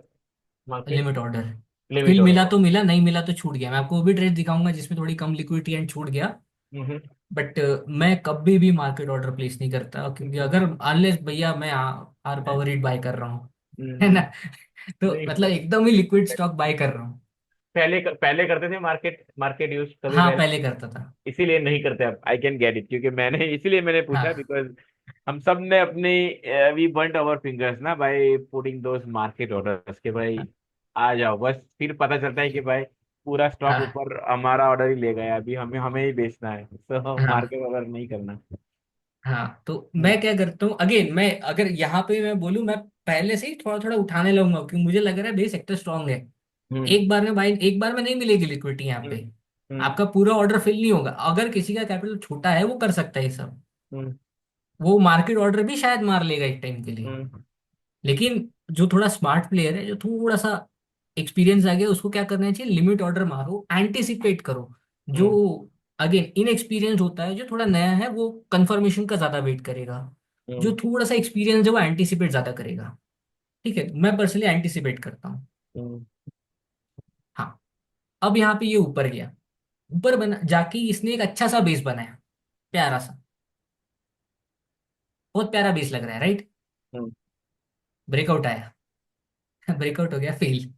Market limit order. Limit fill मिला ऑर्डर। तो मिला, नहीं मिला तो छूट गया। मैं आपको वो भी ट्रेड दिखाऊंगा जिसमें थोड़ी कम लिक्विडिटी एंड छूट गया। हम्म बट मैं कभी भी मार्केट ऑर्डर प्लेस नहीं करता, क्योंकि अगर अनलेस भैया मैं आर पावर हिट बाय कर रहा हूँ, है ना, हम्म, तो नहीं मतलब एकदम ही लिक्विड स्टॉक बाय कर रहा हूँ। पहले करते थे मार्केट मार्केट यूज कभी हाँ, पहले, पहले करता था। इसीलिए नहीं करते आप, आई कैन गेट इट, क्योंकि मैंने इसीलिए मैंने पूछा, हाँ बिकॉज हम सब ने अपनी वी बर्nt आवर फिंगर्स ना by putting those market orders के भाई, आ जाओ बस, फिर पता चलता है कि भाई पूरा स्टॉक हाँ ऊपर हमारा ऑर्डर ही ले गया, अभी हमें हमें ही बेचना है, तो हाँ मार्केट ऑर्डर नहीं करना। हाँ। तो हम्म मैं क्या करता हूँ, अगेन मैं अगर यहाँ पे मैं बोलूँ, मैं पहले से ही थोड़ा थोड़ा उठाने लगूंगा, क्योंकि मुझे लग रहा है भाई सेक्टर स्ट्रांग है। हम्म एक बार में बाई, एक बार में नहीं मिलेगी लिक्विडिटी यहाँ हम्म पे। हम्म आपका पूरा ऑर्डर फिल नहीं होगा, अगर किसी का कैपिटल छोटा है वो कर सकता है ये सब। हम्म वो मार्केट ऑर्डर भी शायद मार लेगा एक टाइम के लिए। हम्म लेकिन जो थोड़ा स्मार्ट प्लेयर है, जो थोड़ा सा एक्सपीरियंस आ गया, उसको क्या करना चाहिए, लिमिट ऑर्डर मारो, एंटिसिपेट करो। जो हम्म अगेन इनएक्सपीरियंस होता है, जो थोड़ा नया है, वो कंफर्मेशन का ज्यादा वेट करेगा। जो हम्म थोड़ा सा एक्सपीरियंस है वो एंटिसिपेट ज्यादा करेगा। ठीक है, मैं पर्सनली एंटिसिपेट करता हूँ। हम्म हाँ। अब यहाँ पे ये ऊपर गया, ऊपर बना जाके इसने एक अच्छा सा बेस बनाया, प्यारा सा, बहुत प्यारा बेस लग रहा है, राइट। हम्म ब्रेकआउट आया। ब्रेकआउट हो गया, फेल।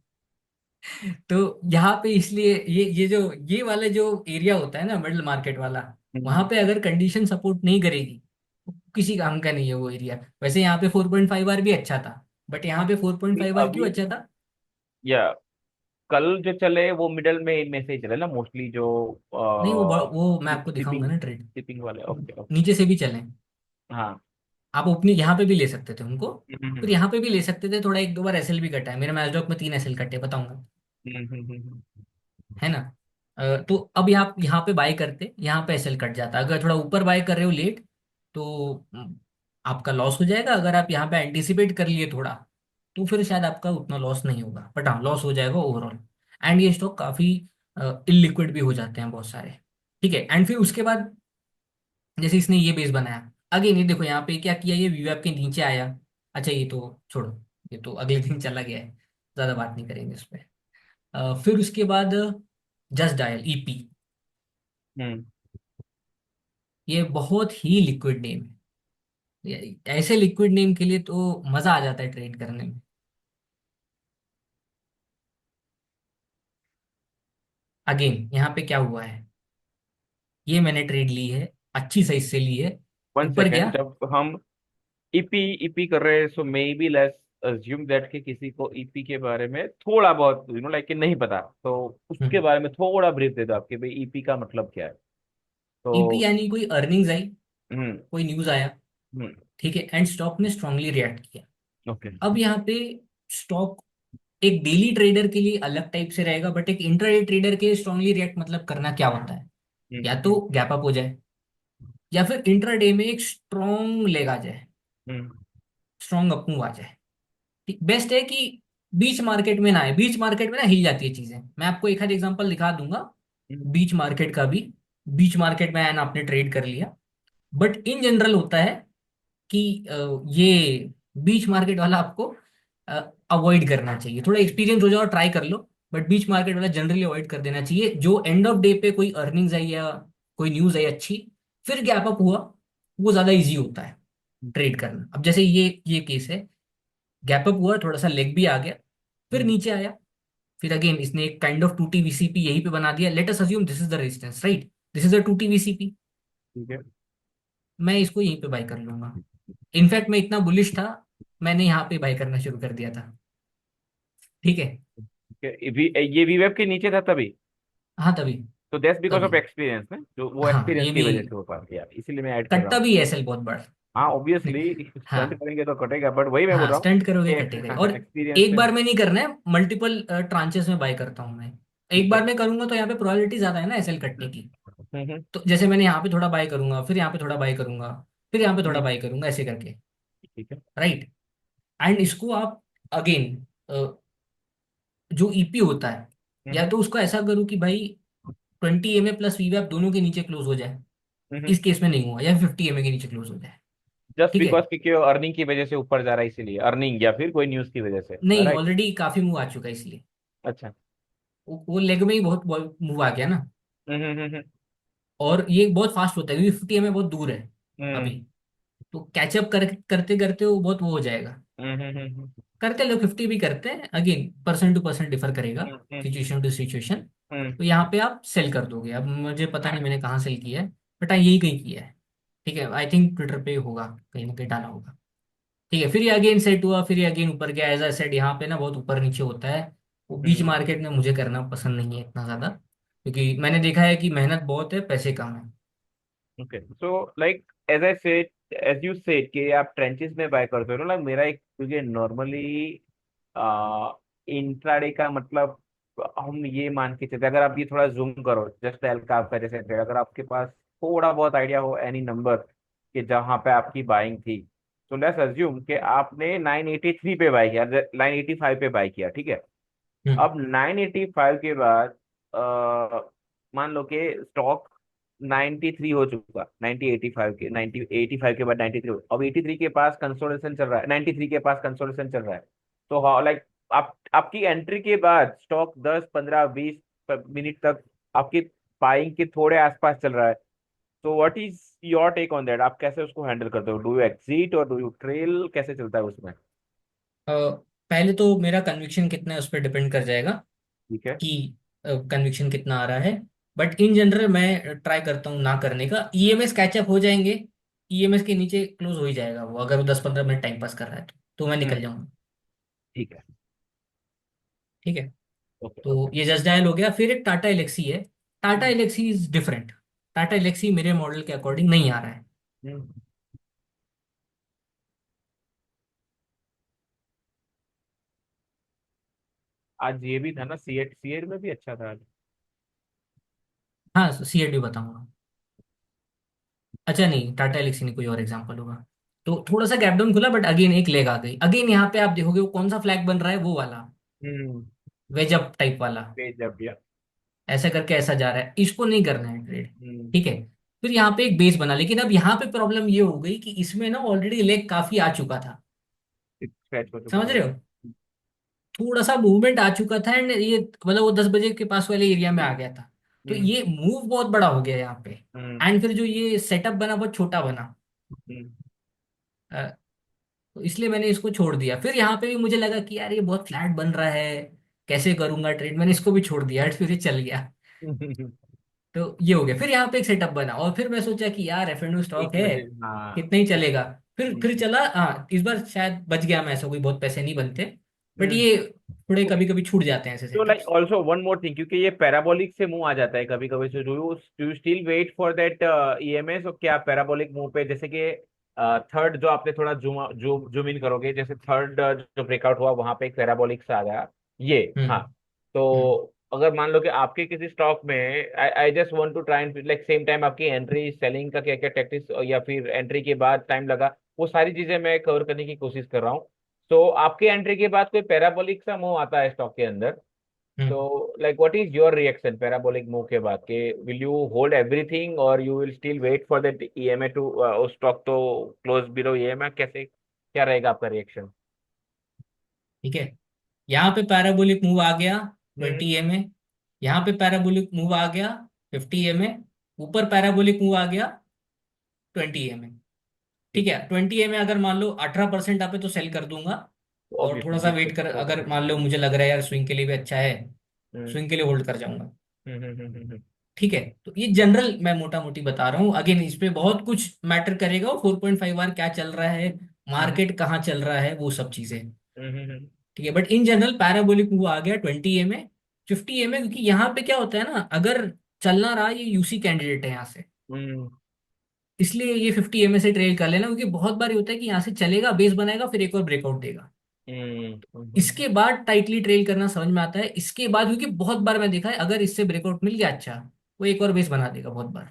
तो यहाँ पे इसलिए ये जो ये वाला जो एरिया होता है ना, मिडिल मार्केट वाला, वहां हम्म। पे अगर कंडीशन सपोर्ट नहीं करेगी तो किसी काम का नहीं है वो एरिया। वैसे यहाँ पे 4.5 आर भी अच्छा था, बट यहाँ पे 4.5 आर क्यों अभी अच्छा था? या कल जो चले वो मिडल में से ही चले ना मोस्टली, जो नहीं, वो मैं आपको दिखाऊंगा शिपिंग ना ट्रेड। शिपिंग वाले। Okay okay. नीचे से भी चलें। हाँ। आप अपनी यहाँ पे भी ले सकते थे उनको, फिर हम्म यहाँ पे भी ले सकते थे। थोड़ा एक दो बार एसएल भी कटा है मेरे मैचडॉक में, 3 एसएल कटे, बताऊंगा। हम्म हम्म हम्म हम्म है ना। तो अब यहाँ पे बाय करते, यहाँ पे एसएल कट जाता। अगर थोड़ा ऊपर बाय कर रहे हो लेट, तो आपका लॉस हो जाएगा। अगर आप यहाँ पे एंटिसिपेट कर लिए थोड़ा, तो फिर शायद आपका उतना लॉस नहीं होगा, बट हाँ, लॉस हो जाएगा ओवरऑल। एंड ये स्टॉक काफी इलिक्विड भी हो जाते हैं बहुत सारे। ठीक है, एंड फिर उसके बाद जैसे इसने ये बेस बनाया, अगेन ये देखो यहाँ पे क्या किया, ये वीवैप के नीचे आया। अच्छा, ये तो छोड़ो, ये तो अगले दिन चला गया है, ज्यादा बात नहीं करेंगे इस पे। फिर उसके बाद जस्ट डायल ईपी, हम्म। ये बहुत ही लिक्विड नेम है। ऐसे लिक्विड नेम के लिए तो मजा आ जाता है ट्रेड करने में। अगेन यहाँ पे क्या हुआ है, ये मैंने ट्रेड ली है, अच्छी साइज से ली है। वन ऊपर सेकेंड, गया। जब हम ईपी ईपी कर रहे हैं, so maybe let's assume that कि किसी को ईपी के बारे में थोड़ा बहुत लाइक कि नहीं पता, तो उसके बारे में थोड़ा ब्रीफ दे दो आपके भाई ईपी का मतलब क्या है। ईपी तो यानी कोई अर्निंग्स आई, हम्म कोई न्यूज आया, हम्म। ठीक है, एंड स्टॉक ने स्ट्रांगली रिएक्ट किया। ओके। अब यहाँ पे स्टॉक एक डेली ट्रेडर के लिए अलग टाइप से रहेगा, बट एक इंट्राडे ट्रेडर के लिए स्ट्रांगली रिएक्ट मतलब करना क्या होता है, या तो हम्म गैप अप हो जाए, या फिर इंट्राडे में एक स्ट्रॉन्ग लेग आ जाए, हम्म स्ट्रॉन्ग अप मूव आ जाए। बेस्ट है कि बीच मार्केट में ना आए। बीच मार्केट में ना हिल जाती है चीजें। मैं आपको एक आध एग्जांपल दिखा दूंगा हम्म बीच मार्केट का भी। बीच मार्केट में आया ना, आपने ट्रेड कर लिया, बट इन जनरल होता है कि ये बीच मार्केट वाला आपको अवॉइड करना चाहिए। थोड़ा एक्सपीरियंस हो जाओ, ट्राई कर लो, बट बीच मार्केट वाला जनरली अवॉइड कर देना चाहिए। जो एंड ऑफ डे पे कोई अर्निंग्स आई या कोई न्यूज आई अच्छी, फिर गैप अप हुआ, वो ज्यादा इजी होता है ट्रेड करना। अब जैसे ये केस है, गैप अप हुआ, थोड़ा सा लेग भी आ गया, फिर हम्म। नीचे आया, फिर अगेन इसने एक काइंड ऑफ 2T वीसीपी यहीं पे बना दिया। Let us assume this is the resistance, right, this is the 2T VCP. ठीक है। मैं इसको यहीं पे बाय कर लूंगा। इनफैक्ट मैं इतना बुलिश था, मैंने यहाँ पे बाय करना शुरू कर दिया था। ठीक है। ठीक है, ये वीवेब के नीचे था तभी। हाँ, तभी। तो दैट्स बिकॉज तभी। ऑफ एक्सपीरियंस ना, जो वो हाँ, एक्सपीरियंस ये की भी वजह से हो पा गया, इसीलिए मैं ऐड कर रहा कट्टा हूँ। भी है एसएल बहुत बड़ा। हाँ ऑब्वियसली, स्टंट हाँ। करेंगे तो कटेगा, बट वही मैं बोल हाँ, रहा हूँ स्टंट करोगे कटेगा ही। और कि एक्सपीरियंस एक से। बार में नहीं करना है, मल्टीपल ट्रांचेस में बाय करता हूँ मैं। एक ठीक है। बार में करूंगा तो यहाँ पे प्रोबेबिलिटी ज्यादा है ना एसएल कटने की। हम्म तो जैसे मैंने यहाँ पे थोड़ा बाय करूंगा, फिर यहाँ पे थोड़ा बाय करूंगा, फिर यहाँ पे थोड़ा हम्म, बाय करूंगा, ऐसे करके। ठीक है। राइट। एंड इसको आप अगेन जो ईपी होता है, या हम्म तो उसको ऐसा करूँ कि भाई 20 MA प्लस वीवैप दोनों के नीचे क्लोज हो जाए। हम्म। इस केस में नहीं हुआ, या 50 MA के नीचे क्लोज हो जाए। जस्ट ठीक है। बिकॉज क्योंकि अर्निंग की वजह से ऊपर जा रहा है, इसीलिए अर्निंग या फिर कोई न्यूज की वजह से, नहीं, राइट। ऑलरेडी काफी मूव आ चुका है इसलिए। अच्छा। वो लेग में ही बहुत मूव आ गया ना। हम्म हम्म हम्म और ये बहुत फास्ट होता है क्योंकि 50 MA बहुत दूर है हम्म अभी। तो कैचअप करते करते वो बहुत वो हो जाएगा। हम्म हम्म हम्म करते लोग 50 भी करते हैं, again person to person differ करेगा, hmm hmm situation to situation. Hmm तो यहाँ पे आप सेल कर दोगे। अब मुझे पता नहीं मैंने कहाँ सेल किया है, बट हाँ, यही कहीं किया है। ठीक है, आई थिंक ट्विटर पे होगा, कहीं ना कहीं डाला होगा। ठीक है, फिर ये अगेन सेट हुआ, फिर ये अगेन ऊपर गया। एज आई सेड, यहाँ पे ना बहुत ऊपर नीचे होता है। वो बीच हम्म। मार्केट में मुझे करना पसंद नहीं है इतना ज्यादा, क्योंकि मैंने देखा है कि मेहनत बहुत है, पैसे कम है। Okay, so like as I said, as you said कि आप ट्रेंचेस में बाय करते हो ना, लाइक मेरा एक, क्योंकि नॉर्मली इंट्राडे का मतलब, हम ये मान के चलते, अगर आप ये थोड़ा जूम करो, जस्ट एल का आपका जैसे trade, अगर आपके पास थोड़ा बहुत आइडिया हो एनी नंबर, कि जहां पे आपकी बाइंग थी, तो लेट्स अज्यूम कि आपने 983 पे बाई किया, 985 पे बाई किया, ठीक है। हम्म। अब 985 के बाद मान लो कि स्टॉक 93 हो चुका, 9085 के 9085 के बाद 93, अब 83 के पास कंसोलिडेशन चल रहा है, 93 के पास कंसोलिडेशन चल रहा है। तो हाँ लाइक आप आपकी एंट्री के बाद स्टॉक 10 15 20 मिनट तक आपकी बाइंग के थोड़े आसपास चल रहा है। तो what is your take on that? आप कैसे उसको हैंडल करते हो? डू यू एग्जिट और डू यू ट्रेल? कैसे चलता है उसमें? अ, पहले तो मेरा कन्विक्शन कितना है उस पर डिपेंड कर जाएगा ठीक है। कि कन्विक्शन कितना आ रहा है। बट इन जनरल मैं ट्राई करता हूँ ना करने का। ईएमएस कैचअप हो जाएंगे, ईएमएस के नीचे क्लोज हो ही जाएगा वो, अगर वो 10-15 मिनट टाइम पास कर रहा है तो मैं निकल हम्म। जाऊंगा। ठीक है। ठीक है। ओके तो ओके। ये जस्ट डायल हो गया। फिर एक टाटा एलेक्सी है। टाटा हम्म। Elxsi is different. टाटा एलेक्सी मेरे मॉडल के अकॉर्डिंग नहीं आ रहा है। हम्म। आज ये भी था ना, सीएट, सीएट में भी अच्छा था आज। हाँ, सीएट भी बताऊंगा। अच्छा नहीं, टाटा एलेक्सी नहीं, कोई और एग्जांपल होगा। तो थोड़ा सा गैप डाउन खुला, बट अगेन एक लेग आ गई। अगेन यहाँ पे आप देखोगे वो कौन सा फ्लैग बन रहा है, वो वाला हम्म। वेज अप टाइप वाला। पेज अप या। ऐसा करके ऐसा जा रहा है, इसको नहीं करना है ट्रेड। हम्म। ठीक है। फिर यहाँ पे एक बेस बना, लेकिन अब यहाँ पे प्रॉब्लम ये हो गई कि इसमें ना ऑलरेडी लेग काफी आ चुका था। स्क्रैच हो चुका समझ था रहे वो। हो? थोड़ा सा मूवमेंट आ चुका था, एंड ये मतलब वो 10 बजे के पास वाले एरिया में आ गया था। तो हम्म। ये मूव बहुत बड़ा हो गया यहाँ पे। हम्म। एंड फिर जो ये सेटअप बना बहुत छोटा बना। हम्म। अ, तो इसलिए मैंने इसको छोड़ दिया। फिर यहाँ पे भी मुझे लगा कि यार ये बहुत फ्लैट बन रहा है, कैसे करूंगा ट्रेड, मैंने इसको भी छोड़ दिया। फिर ये चल गया। हम्म। तो ये हो गया। फिर यहाँ पे एक सेटअप बना, और फिर मैं सोचा कि यार एफ एक स्टॉक है, बजे हाँ। कितना ही चलेगा। फिर हम्म। चला। हाँ, इस बार शायद बच गया मैं, ऐसा कोई बहुत पैसे नहीं बनते। बट हम्म। ये थोड़े कभी कभी छूट जाते हैं ऐसे तो like setups. Also one more thing, क्योंकि ये पैराबोलिक से मुंह आ जाता है कभी कभी, so do you still wait for that EMS? और क्या पैराबोलिक मुंह पे, जैसे कि थर्ड जो आपने थोड़ा जूम इन करोगे, जैसे थर्ड जो ब्रेकआउट हुआ वहां पे एक पैराबोलिक से आ गया ये, हाँ। हम्म। तो हम्म। अगर मान लो कि आपके किसी स्टॉक में, I just want to try and like same time, आपकी एंट्री सेलिंग का क्या क्या टैक्टिक्स, या फिर एंट्री के बाद टाइम लगा, वो सारी चीजें मैं कवर करने की कोशिश कर रहा हूँ। तो आपके एंट्री के बाद कोई पैराबोलिक सा मुंह आता है स्टॉक के अंदर, तो हम्म। Like what is your reaction parabolic move के बाद? के विल यू होल्ड एवरीथिंग और you will still wait for that EMA to stock to close below EMA? कैसे, क्या रहेगा आपका रिएक्शन? ठीक है। यहाँ पे पैराबोलिक मूव आ गया हम्म। 20 EMA। यहाँ पे पैराबोलिक मूव आ गया 50 EMA। ऊपर पैराबोलिक मूव आ गया 20 EMA। ठीक ठीक है। है। 20 EMA अगर मान लो 18% आपे तो सेल कर दूंगा। और थोड़ा ऑब्वियसली सा जिससे वेट कर, तो अगर होगा। मान लो मुझे लग रहा है यार स्विंग के लिए भी अच्छा है, हम्म। स्विंग के लिए होल्ड कर जाऊंगा। हम्म। ठीक है। तो ये जनरल मैं मोटा मोटी बता रहा हूँ। अगेन इस पे बहुत कुछ मैटर करेगा, 4.5 आवर क्या चल रहा है, हम्म। मार्केट कहाँ चल रहा है, वो सब चीजें। हम्म। ठीक है। But in general parabolic move आ गया 20 EMA, 50 EMA, क्योंकि यहाँ पे क्या होता है ना, अगर चलना रहा, ये यूसी कैंडिडेट है यहाँ से, हम्म। इसलिए ये 50 EMA से ट्रेड कर लेना। क्योंकि बहुत बार ये होता है कि यहाँ से चलेगा, बेस बनाएगा, फिर एक और ब्रेकआउट देगा। इसके बाद टाइटली ट्रेल करना समझ में आता है। इसके बाद, क्योंकि बहुत बार मैं देखा है, अगर इससे ब्रेकआउट मिल गया अच्छा, वो एक और बेस बना देगा बहुत बार।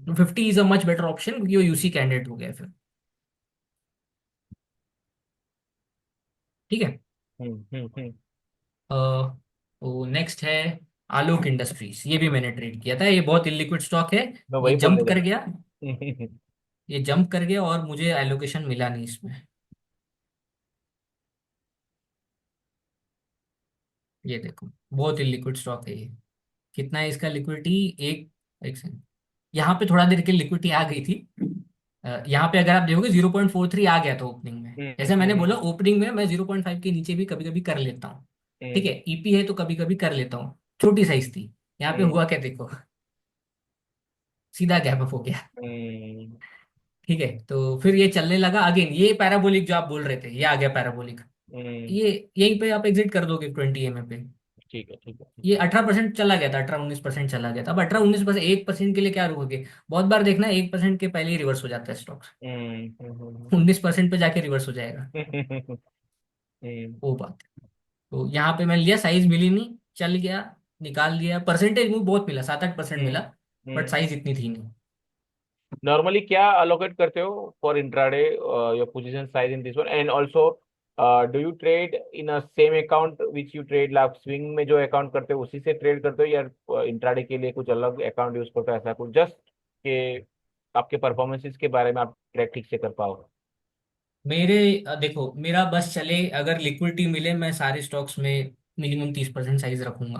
तो 50 is a much better option, क्योंकि वो यूसी कैंडिडेट हो गया फिर। ठीक है। अ, तो नेक्स्ट है आलोक इंडस्ट्रीज। ये भी मैंने ट्रेड किया था, ये बहुत इलिक्विड स्टॉक है। मैं ये वही बोलने जंप जा कर गया। रहा। ये जंप कर गया और मुझे एलोकेशन मिला नहीं इसमें। ये देखो, बहुत इलिक्विड स्टॉक है ये। कितना है इसका लिक्विडिटी? एक एक सेकंड। यहाँ पे थोड़ा देर के लिक्विडिटी आ गई थी। यहाँ पे अगर आप देखोगे 0.43 आ गया था ओपनिंग में। जैसे मैंने बोला, ओपनिंग में मैं 0.5 के नीचे भी कभी कभी कर लेता हूँ। ठीक है। ईपी है तो कभी कभी कर लेता हूँ। छोटी साइज थी। यहाँ पे हुआ क्या देखो, सीधा गैप अप हो गया। ठीक है। तो फिर ये चलने लगा अगेन, ये पैराबोलिक जो आप बोल रहे थे, ये आ गया पैराबोलिक। ये यहीं पे आप एग्जिट कर दोगे 20 EMA पे। ठीक है ठीक है ठीक ये है। 18% चला गया था, 18-19% चला गया था। अब 18-19%, 1% के लिए क्या रुकोगे? बहुत बार देखना, 1% के पहले ही रिवर्स हो जाता है स्टॉक। 19% पे जाके रिवर्स हो जाएगा। वो बात है। तो यहाँ पे मैंने लिया, साइज मिली नहीं, चल गया, निकाल दिया। परसेंटेज मूव बहुत मिला, 7-8% मिला। बट साइज इतनी थी नहीं। नॉर्मली क्या अलोकेट करते हो for intraday your position size in this one, and also do you trade in a same account which you trade, like swing में जो अकाउंट करते हो उसी से ट्रेड करते हो, या इंट्राडे के लिए कुछ अलग अकाउंट यूज करते हो, ऐसा कुछ जस्ट के आपके परफॉर्मेंसेस के बारे में आप ट्रैक ठीक से कर पाओ? मेरे देखो, मेरा बस चले, अगर लिक्विडिटी मिले मैं सारे स्टॉक्स में मिनिमम 30% साइज रखूंगा,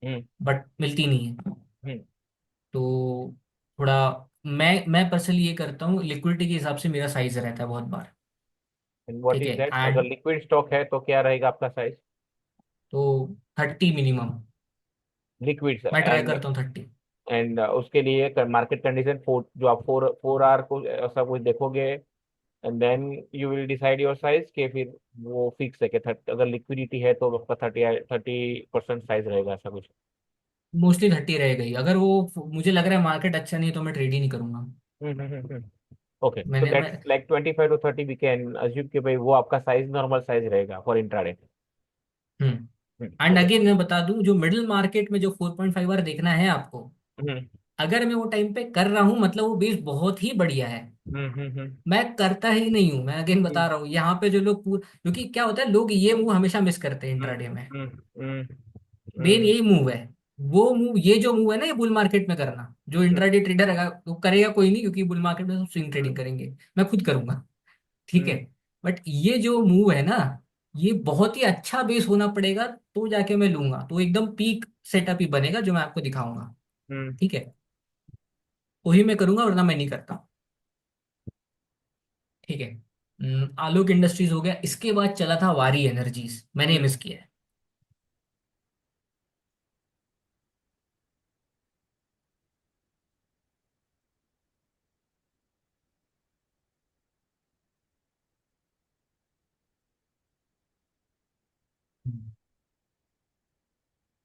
हम्म। बट मिलती नहीं है। हम्म। तो थोड़ा मैं पर्सनली ये करता हूँ, लिक्विडिटी के हिसाब से मेरा साइज रहता है बहुत बार। एंड व्हाट ठीक इज है, दैट, अगर एंड लिक्विड स्टॉक है तो क्या रहेगा आपका साइज? तो 30 मिनिमम लिक्विड मैं ट्राई एंड करता हूँ 30। उसके लिए मार्केट कंडीशन फोर, जो आप फोर फोर आर को ऐसा कुछ देखोगे, and then you will decide your size के फिर वो फिक्स है कि 30, अगर लिक्विडिटी है तो आपका 30% साइज रहेगा, ऐसा कुछ? मोस्टली 30 रहेगा ही, अगर वो मुझे लग रहा है मार्केट अच्छा नहीं है तो मैं ट्रेड ही नहीं करूंगा। ओके, तो मैंने मैं that's like 25 to 30 we can assume कि भाई वो आपका साइज, नॉर्मल साइज रहेगा for intraday. And okay. Again मैं बता दूं, जो मिडिल मार्केट में जो 4.5 आवर देखना है आपको, अगर मैं वो टाइम पे कर रहा हूँ मतलब वो बेस बहुत ही बढ़िया है। मैं करता ही नहीं हूँ, मैं अगेन बता रहा हूँ, यहाँ पे जो लोग क्योंकि क्या होता है, लोग ये मूव हमेशा मिस करते हैं इंट्राडे में। मेन यही मूव है, वो मूव, ये जो मूव है ना, ये बुल मार्केट में करना, जो इंट्राडे ट्रेडर है वो करेगा कोई नहीं, क्योंकि बुल मार्केट में सब स्विंग ट्रेडिंग करेंगे, मैं खुद करूंगा। ठीक है, बट ये जो मूव है ना, ये बहुत ही अच्छा बेस होना पड़ेगा, तो जाके मैं लूंगा, तो एकदम पीक सेटअप ही बनेगा जो मैं आपको दिखाऊंगा। ठीक है, वही मैं करूंगा, वरना मैं नहीं करता। ठीक है। आलोक इंडस्ट्रीज हो गया, इसके बाद चला था वारी एनर्जीज, मैंने मिस किया है। हम्म।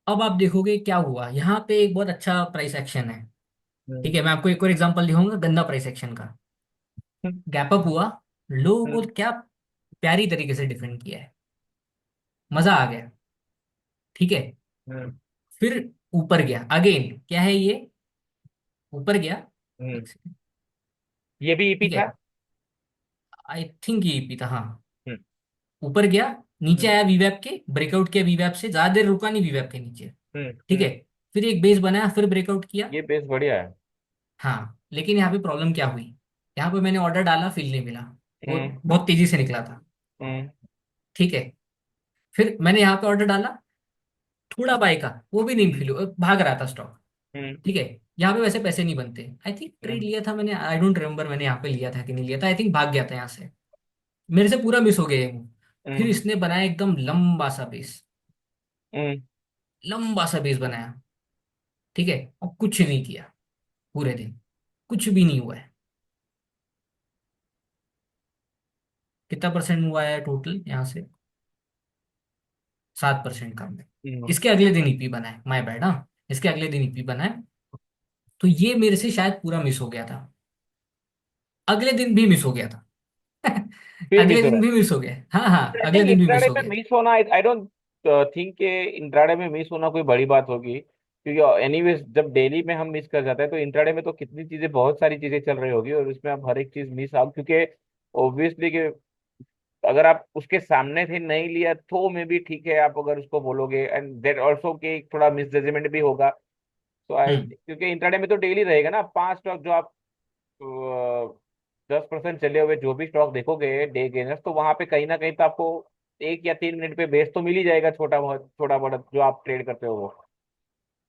अब आप देखोगे क्या हुआ यहाँ पे, एक बहुत अच्छा प्राइस एक्शन है। ठीक है, मैं आपको एक और एग्जांपल दिखाऊंगा गंदा प्राइस एक्शन का। गैप अप हुआ, लोगों को क्या प्यारी तरीके से डिफेंड किया है, मजा आ गया। ठीक है, फिर ऊपर गया अगेन, क्या है ये, ऊपर गया। एक सेकंड। ये भी ईपी ठीक है, था? आई थिंक ये पी था, हाँ। ऊपर गया, नीचे आया वीवैप के, ब्रेकआउट किया वीवैप से, ज्यादा देर रुका नहीं वीवैप के नीचे। ठीक है, फिर एक बेस बनाया, फिर ब्रेकआउट किया। ये बेस बढ़िया है। हाँ, लेकिन यहाँ पे प्रॉब्लम क्या हुई, यहाँ पे मैंने ऑर्डर डाला, फिल नहीं मिला, वो हम्म। बहुत तेजी से निकला था। हम्म। ठीक है, फिर मैंने यहाँ पे ऑर्डर डाला, थोड़ा बाय का, वो भी नहीं फिल, भाग रहा था स्टॉक। हम्म। ठीक है, यहाँ पे वैसे पैसे नहीं बनते, आई थिंक ट्रेड हम्म। लिया था मैंने, आई डोंट रिमेम्बर मैंने यहाँ पे लिया था कि नहीं लिया था, आई थिंक भाग गया था यहाँ से, मेरे से पूरा मिस हो गया ये move। फिर हम्म। इसने बनाया एकदम लंबा सा बेस, हम्म। लंबा सा बेस बनाया। ठीक है, और कुछ नहीं किया पूरे दिन, कुछ भी नहीं हुआ है। कितना परसेंट हुआ है टोटल यहाँ से, 7% कम है। हम्म। इसके अगले दिन ईपी बना है, माय बैड, हाँ, इसके अगले दिन ईपी बना है। तो ये मेरे से शायद पूरा मिस हो गया था, अगले दिन भी मिस हो गया था। फिर अगले मिस हो रहा दिन है। भी मिस हो गया, हाँ हाँ, आई अगले थिंक दिन भी मिस इंट्राडे हो में गया। मिस होना, आई डोंट थिंक के इंट्राडे में मिस होना कोई बड़ी बात होगी, क्योंकि एनीवेज जब डेली में हम मिस कर जाते हैं तो इंट्राडे में तो कितनी चीजें, बहुत सारी चीजें चल रही होगी, और उसमें आप हर एक चीज मिस आओ, क्योंकि ऑब्वियसली कि अगर आप उसके सामने थे नहीं लिया तो में भी ठीक है, आप अगर उसको बोलोगे, एंड देट ऑल्सो के थोड़ा मिस जजमेंट भी होगा। तो आई, हम्म। क्योंकि इंट्राडे में तो डेली रहेगा ना, 5 स्टॉक जो आप 10% चले हुए जो भी स्टॉक देखोगे डे गेनर्स, तो वहां पे कहीं ना कहीं तो आपको 1 या 3 मिनट पे बेस तो मिल ही जाएगा, छोटा बहुत, छोटा बड़ा जो आप ट्रेड करते हो वो।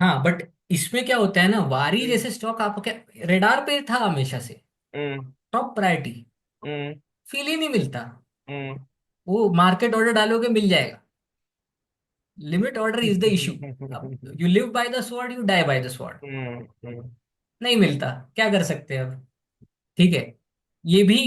हाँ, बट इसमें क्या होता है ना, वारी हम्म। जैसे स्टॉक आप क्या, रेडार पे था हमेशा से, हम्म। टॉप प्रायोरिटी, हम्म। फील ही नहीं मिलता। हम्म। वो मार्केट ऑर्डर डालोगे मिल जाएगा, limit order is the issue. अब you live by the sword, you die by the sword, हम्म। नहीं मिलता, क्या कर सकते हैं अब। ठीक है, ये भी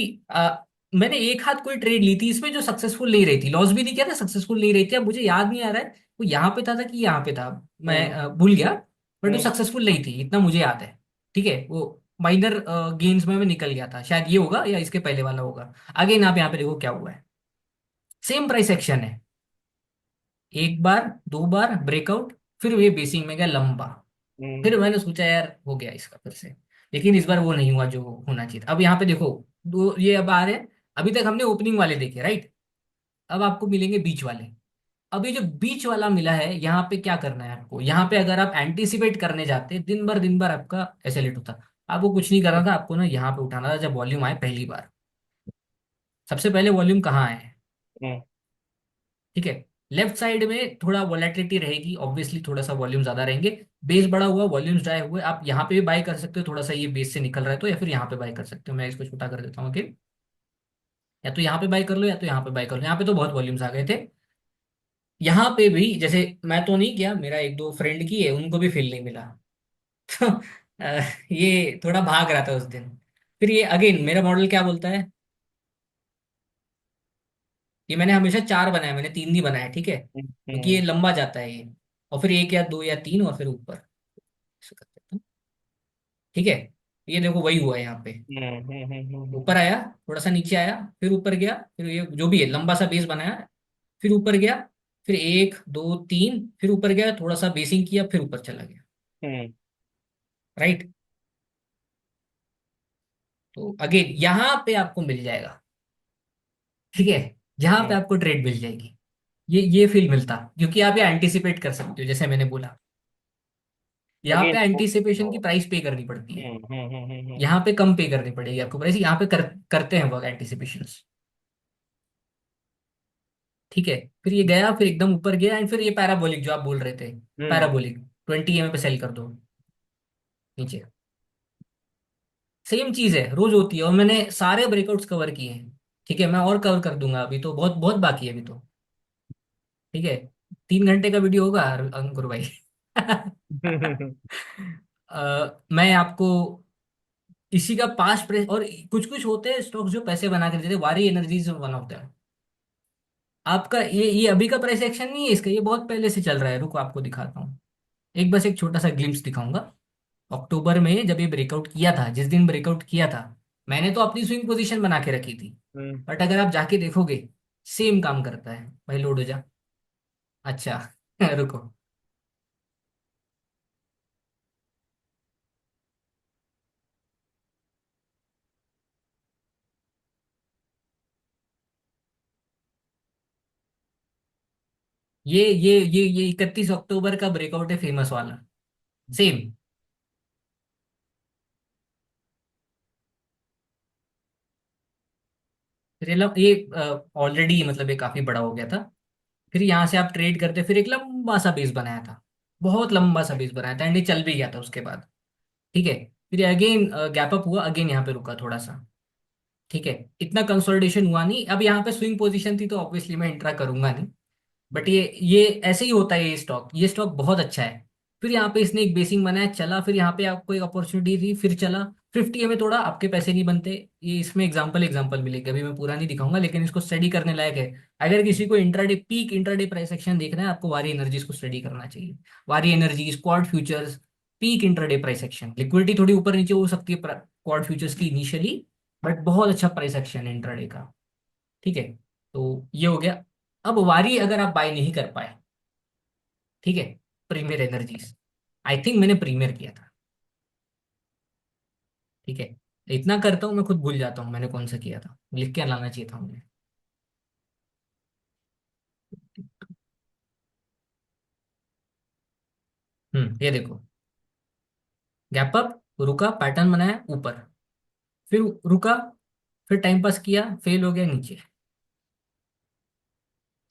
मैंने एक हाथ कोई ट्रेड ली थी इसमें जो सक्सेसफुल नहीं रही थी, लॉस भी नहीं किया था, सक्सेसफुल नहीं रही थी, अब मुझे याद नहीं आ रहा है वो यहाँ पे था कि यहाँ पे था, मैं हम्म। भूल गया, बट वो हम्म। सक्सेसफुल नहीं थी, इतना मुझे याद है। ठीक है, वो माइनर गेन्स में मैं निकल गया था, शायद ये होगा या इसके पहले वाला होगा। अगेन आप यहाँ पे देखो क्या हुआ है, सेम प्राइस एक्शन है, एक बार, दो बार ब्रेकआउट, फिर ये बेसिंग में गया लंबा। हम्म। फिर मैंने सोचा यार हो गया इसका फिर से, लेकिन इस बार वो नहीं हुआ जो होना चाहिए था। अब यहाँ पे देखो, दो ये अब आ रहे हैं। अभी तक हमने ओपनिंग वाले देखे, राइट। अब आपको मिलेंगे बीच वाले। अब ये जो बीच वाला मिला है, यहाँ पे क्या करना है आपको, यहाँ पे अगर आप एंटीसिपेट करने जाते, दिन भर आपका ऐसे लेट होता। आपको कुछ नहीं करना था, आपको ना यहाँ पे उठाना था जब वॉल्यूम आए पहली बार। सबसे पहले वॉल्यूम कहाँ आए, हम्म ठीक है। लेफ्ट साइड में थोड़ा वॉलेटिलिटी रहेगी, ऑब्वियसली थोड़ा सा वॉल्यूम ज्यादा रहेंगे। बेस बड़ा हुआ, वॉल्यूम्स ड्राई हुए, आप यहाँ पे भी बाय कर सकते हो, थोड़ा सा ये बेस से निकल रहा है तो, या फिर यहाँ पे बाय कर सकते हो। मैं इसको छोटा कर देता हूँ कि या तो यहाँ पे बाय कर लो या तो यहाँ पे बाय कर लो। यहाँ पे तो बहुत वॉल्यूम्स आ गए थे। यहाँ पे भी जैसे मैं तो नहीं किया, मेरा एक दो फ्रेंड की है, उनको भी फील नहीं मिला। तो ये थोड़ा भाग रहा था उस दिन। फिर ये अगेन मेरा मॉडल क्या बोलता है, ये मैंने हमेशा चार बनाया, मैंने तीन नहीं बनाया, ठीक है, क्योंकि ये हम्म लंबा जाता है ये। और फिर एक या दो या तीन और फिर ऊपर, ऐसे कर देता हूँ, ठीक है। ये देखो वही हुआ है यहाँ पे। ऊपर आया, थोड़ा सा नीचे आया, फिर ऊपर गया, फिर ये जो भी है लंबा सा बेस बनाया, फिर ऊपर गया, फिर एक दो तीन, फिर ऊपर गया, थोड़ा सा बेसिंग किया, फिर ऊपर चला गया, हम्म राइट। तो अगेन यहाँ पे आपको मिल जाएगा, ठीक है। यहाँ पे हम्म आपको ट्रेड मिल जाएगी। ये फील मिलता, क्योंकि आप ये एंटिसिपेट कर सकते हो, जैसे मैंने बोला। यहाँ पे अगेन। एंटिसिपेशन की प्राइस पे करनी पड़ती है। यहाँ पे कम पे करनी पड़ेगी आपको प्राइस, यहाँ पे करते हैं वो एंटिसिपेशन, ठीक है। फिर ये गया, फिर एकदम ऊपर गया, एंड फिर ये पैराबोलिक जो आप बोल रहे थे, हम्म पैराबोलिक 20 EM पे सेल कर दो नीचे। सेम चीज है, रोज होती है, और मैंने सारे ब्रेकआउट्स कवर किए हैं, ठीक है। मैं और कवर कर दूंगा, अभी तो बहुत बहुत बाकी है अभी तो, ठीक है। 3 घंटे का वीडियो होगा अंकुर भाई। मैं आपको इसी का पास्ट प्रेस, और कुछ कुछ होते हैं स्टॉक्स जो पैसे बना के देते, वारी एनर्जीज वन ऑफ them। आपका ये अभी का प्राइस एक्शन नहीं है इसका, ये बहुत पहले से चल रहा है। रुको आपको दिखाता हूँ, एक बस एक छोटा सा ग्लिम्स दिखाऊंगा। अक्टूबर में जब ये ब्रेकआउट किया था, जिस दिन ब्रेकआउट किया था, मैंने तो अपनी स्विंग पोजीशन बना के रखी थी। हम्म बट अगर आप जाके देखोगे, सेम काम करता है भाई। लोड हो जा, अच्छा। रुको, ये 31 अक्टूबर का ब्रेकआउट है, फेमस वाला, सेम। फिर ये ऑलरेडी मतलब ये काफी बड़ा हो गया था। फिर यहाँ से आप ट्रेड करते, फिर एक लंबा सा बेस बनाया था, बहुत लंबा सा बेस बनाया था, एंड ये चल भी गया था उसके बाद, ठीक है। फिर अगेन गैप अप हुआ, अगेन यहाँ पे रुका थोड़ा सा, ठीक है। इतना कंसोलिडेशन हुआ नहीं। अब यहाँ पे स्विंग पोजीशन थी तो ऑब्वियसली मैं इंट्रा करूंगा नहीं। बट ये ऐसे ही होता है, ये स्टॉक बहुत अच्छा है। फिर यहाँ पे इसने एक बेसिंग बनाया, चला, फिर यहाँ पे आपको एक अपॉर्चुनिटी थी, फिर चला। 50 में थोड़ा आपके पैसे नहीं बनते। ये इसमें एग्जांपल एग्जांपल मिलेगा, अभी मैं पूरा नहीं दिखाऊंगा, लेकिन इसको स्टडी करने लायक है। अगर किसी को intraday peak intraday price action देखना है, आपको वारी एनर्जीज को स्टडी करना चाहिए। वारी energies, quad futures, peak intraday price action. Liquidity थोड़ी ऊपर नीचे हो सकती है क्वाड फ्यूचर्स की इनिशियली, बट बहुत अच्छा प्राइस एक्शन है इंट्राडे का, ठीक है। तो ये हो गया। अब वारी अगर आप बाय नहीं कर पाए, ठीक है, प्रीमियर एनर्जीज, आई थिंक मैंने प्रीमियर किया था, ठीक है। इतना करता हूँ, मैं खुद भूल जाता हूँ मैंने कौन सा किया था, लिख के लाना चाहिए था मुझे। ये देखो, गैप अप, रुका, पैटर्न बनाया ऊपर, फिर रुका, फिर टाइम पास किया, फेल हो गया नीचे।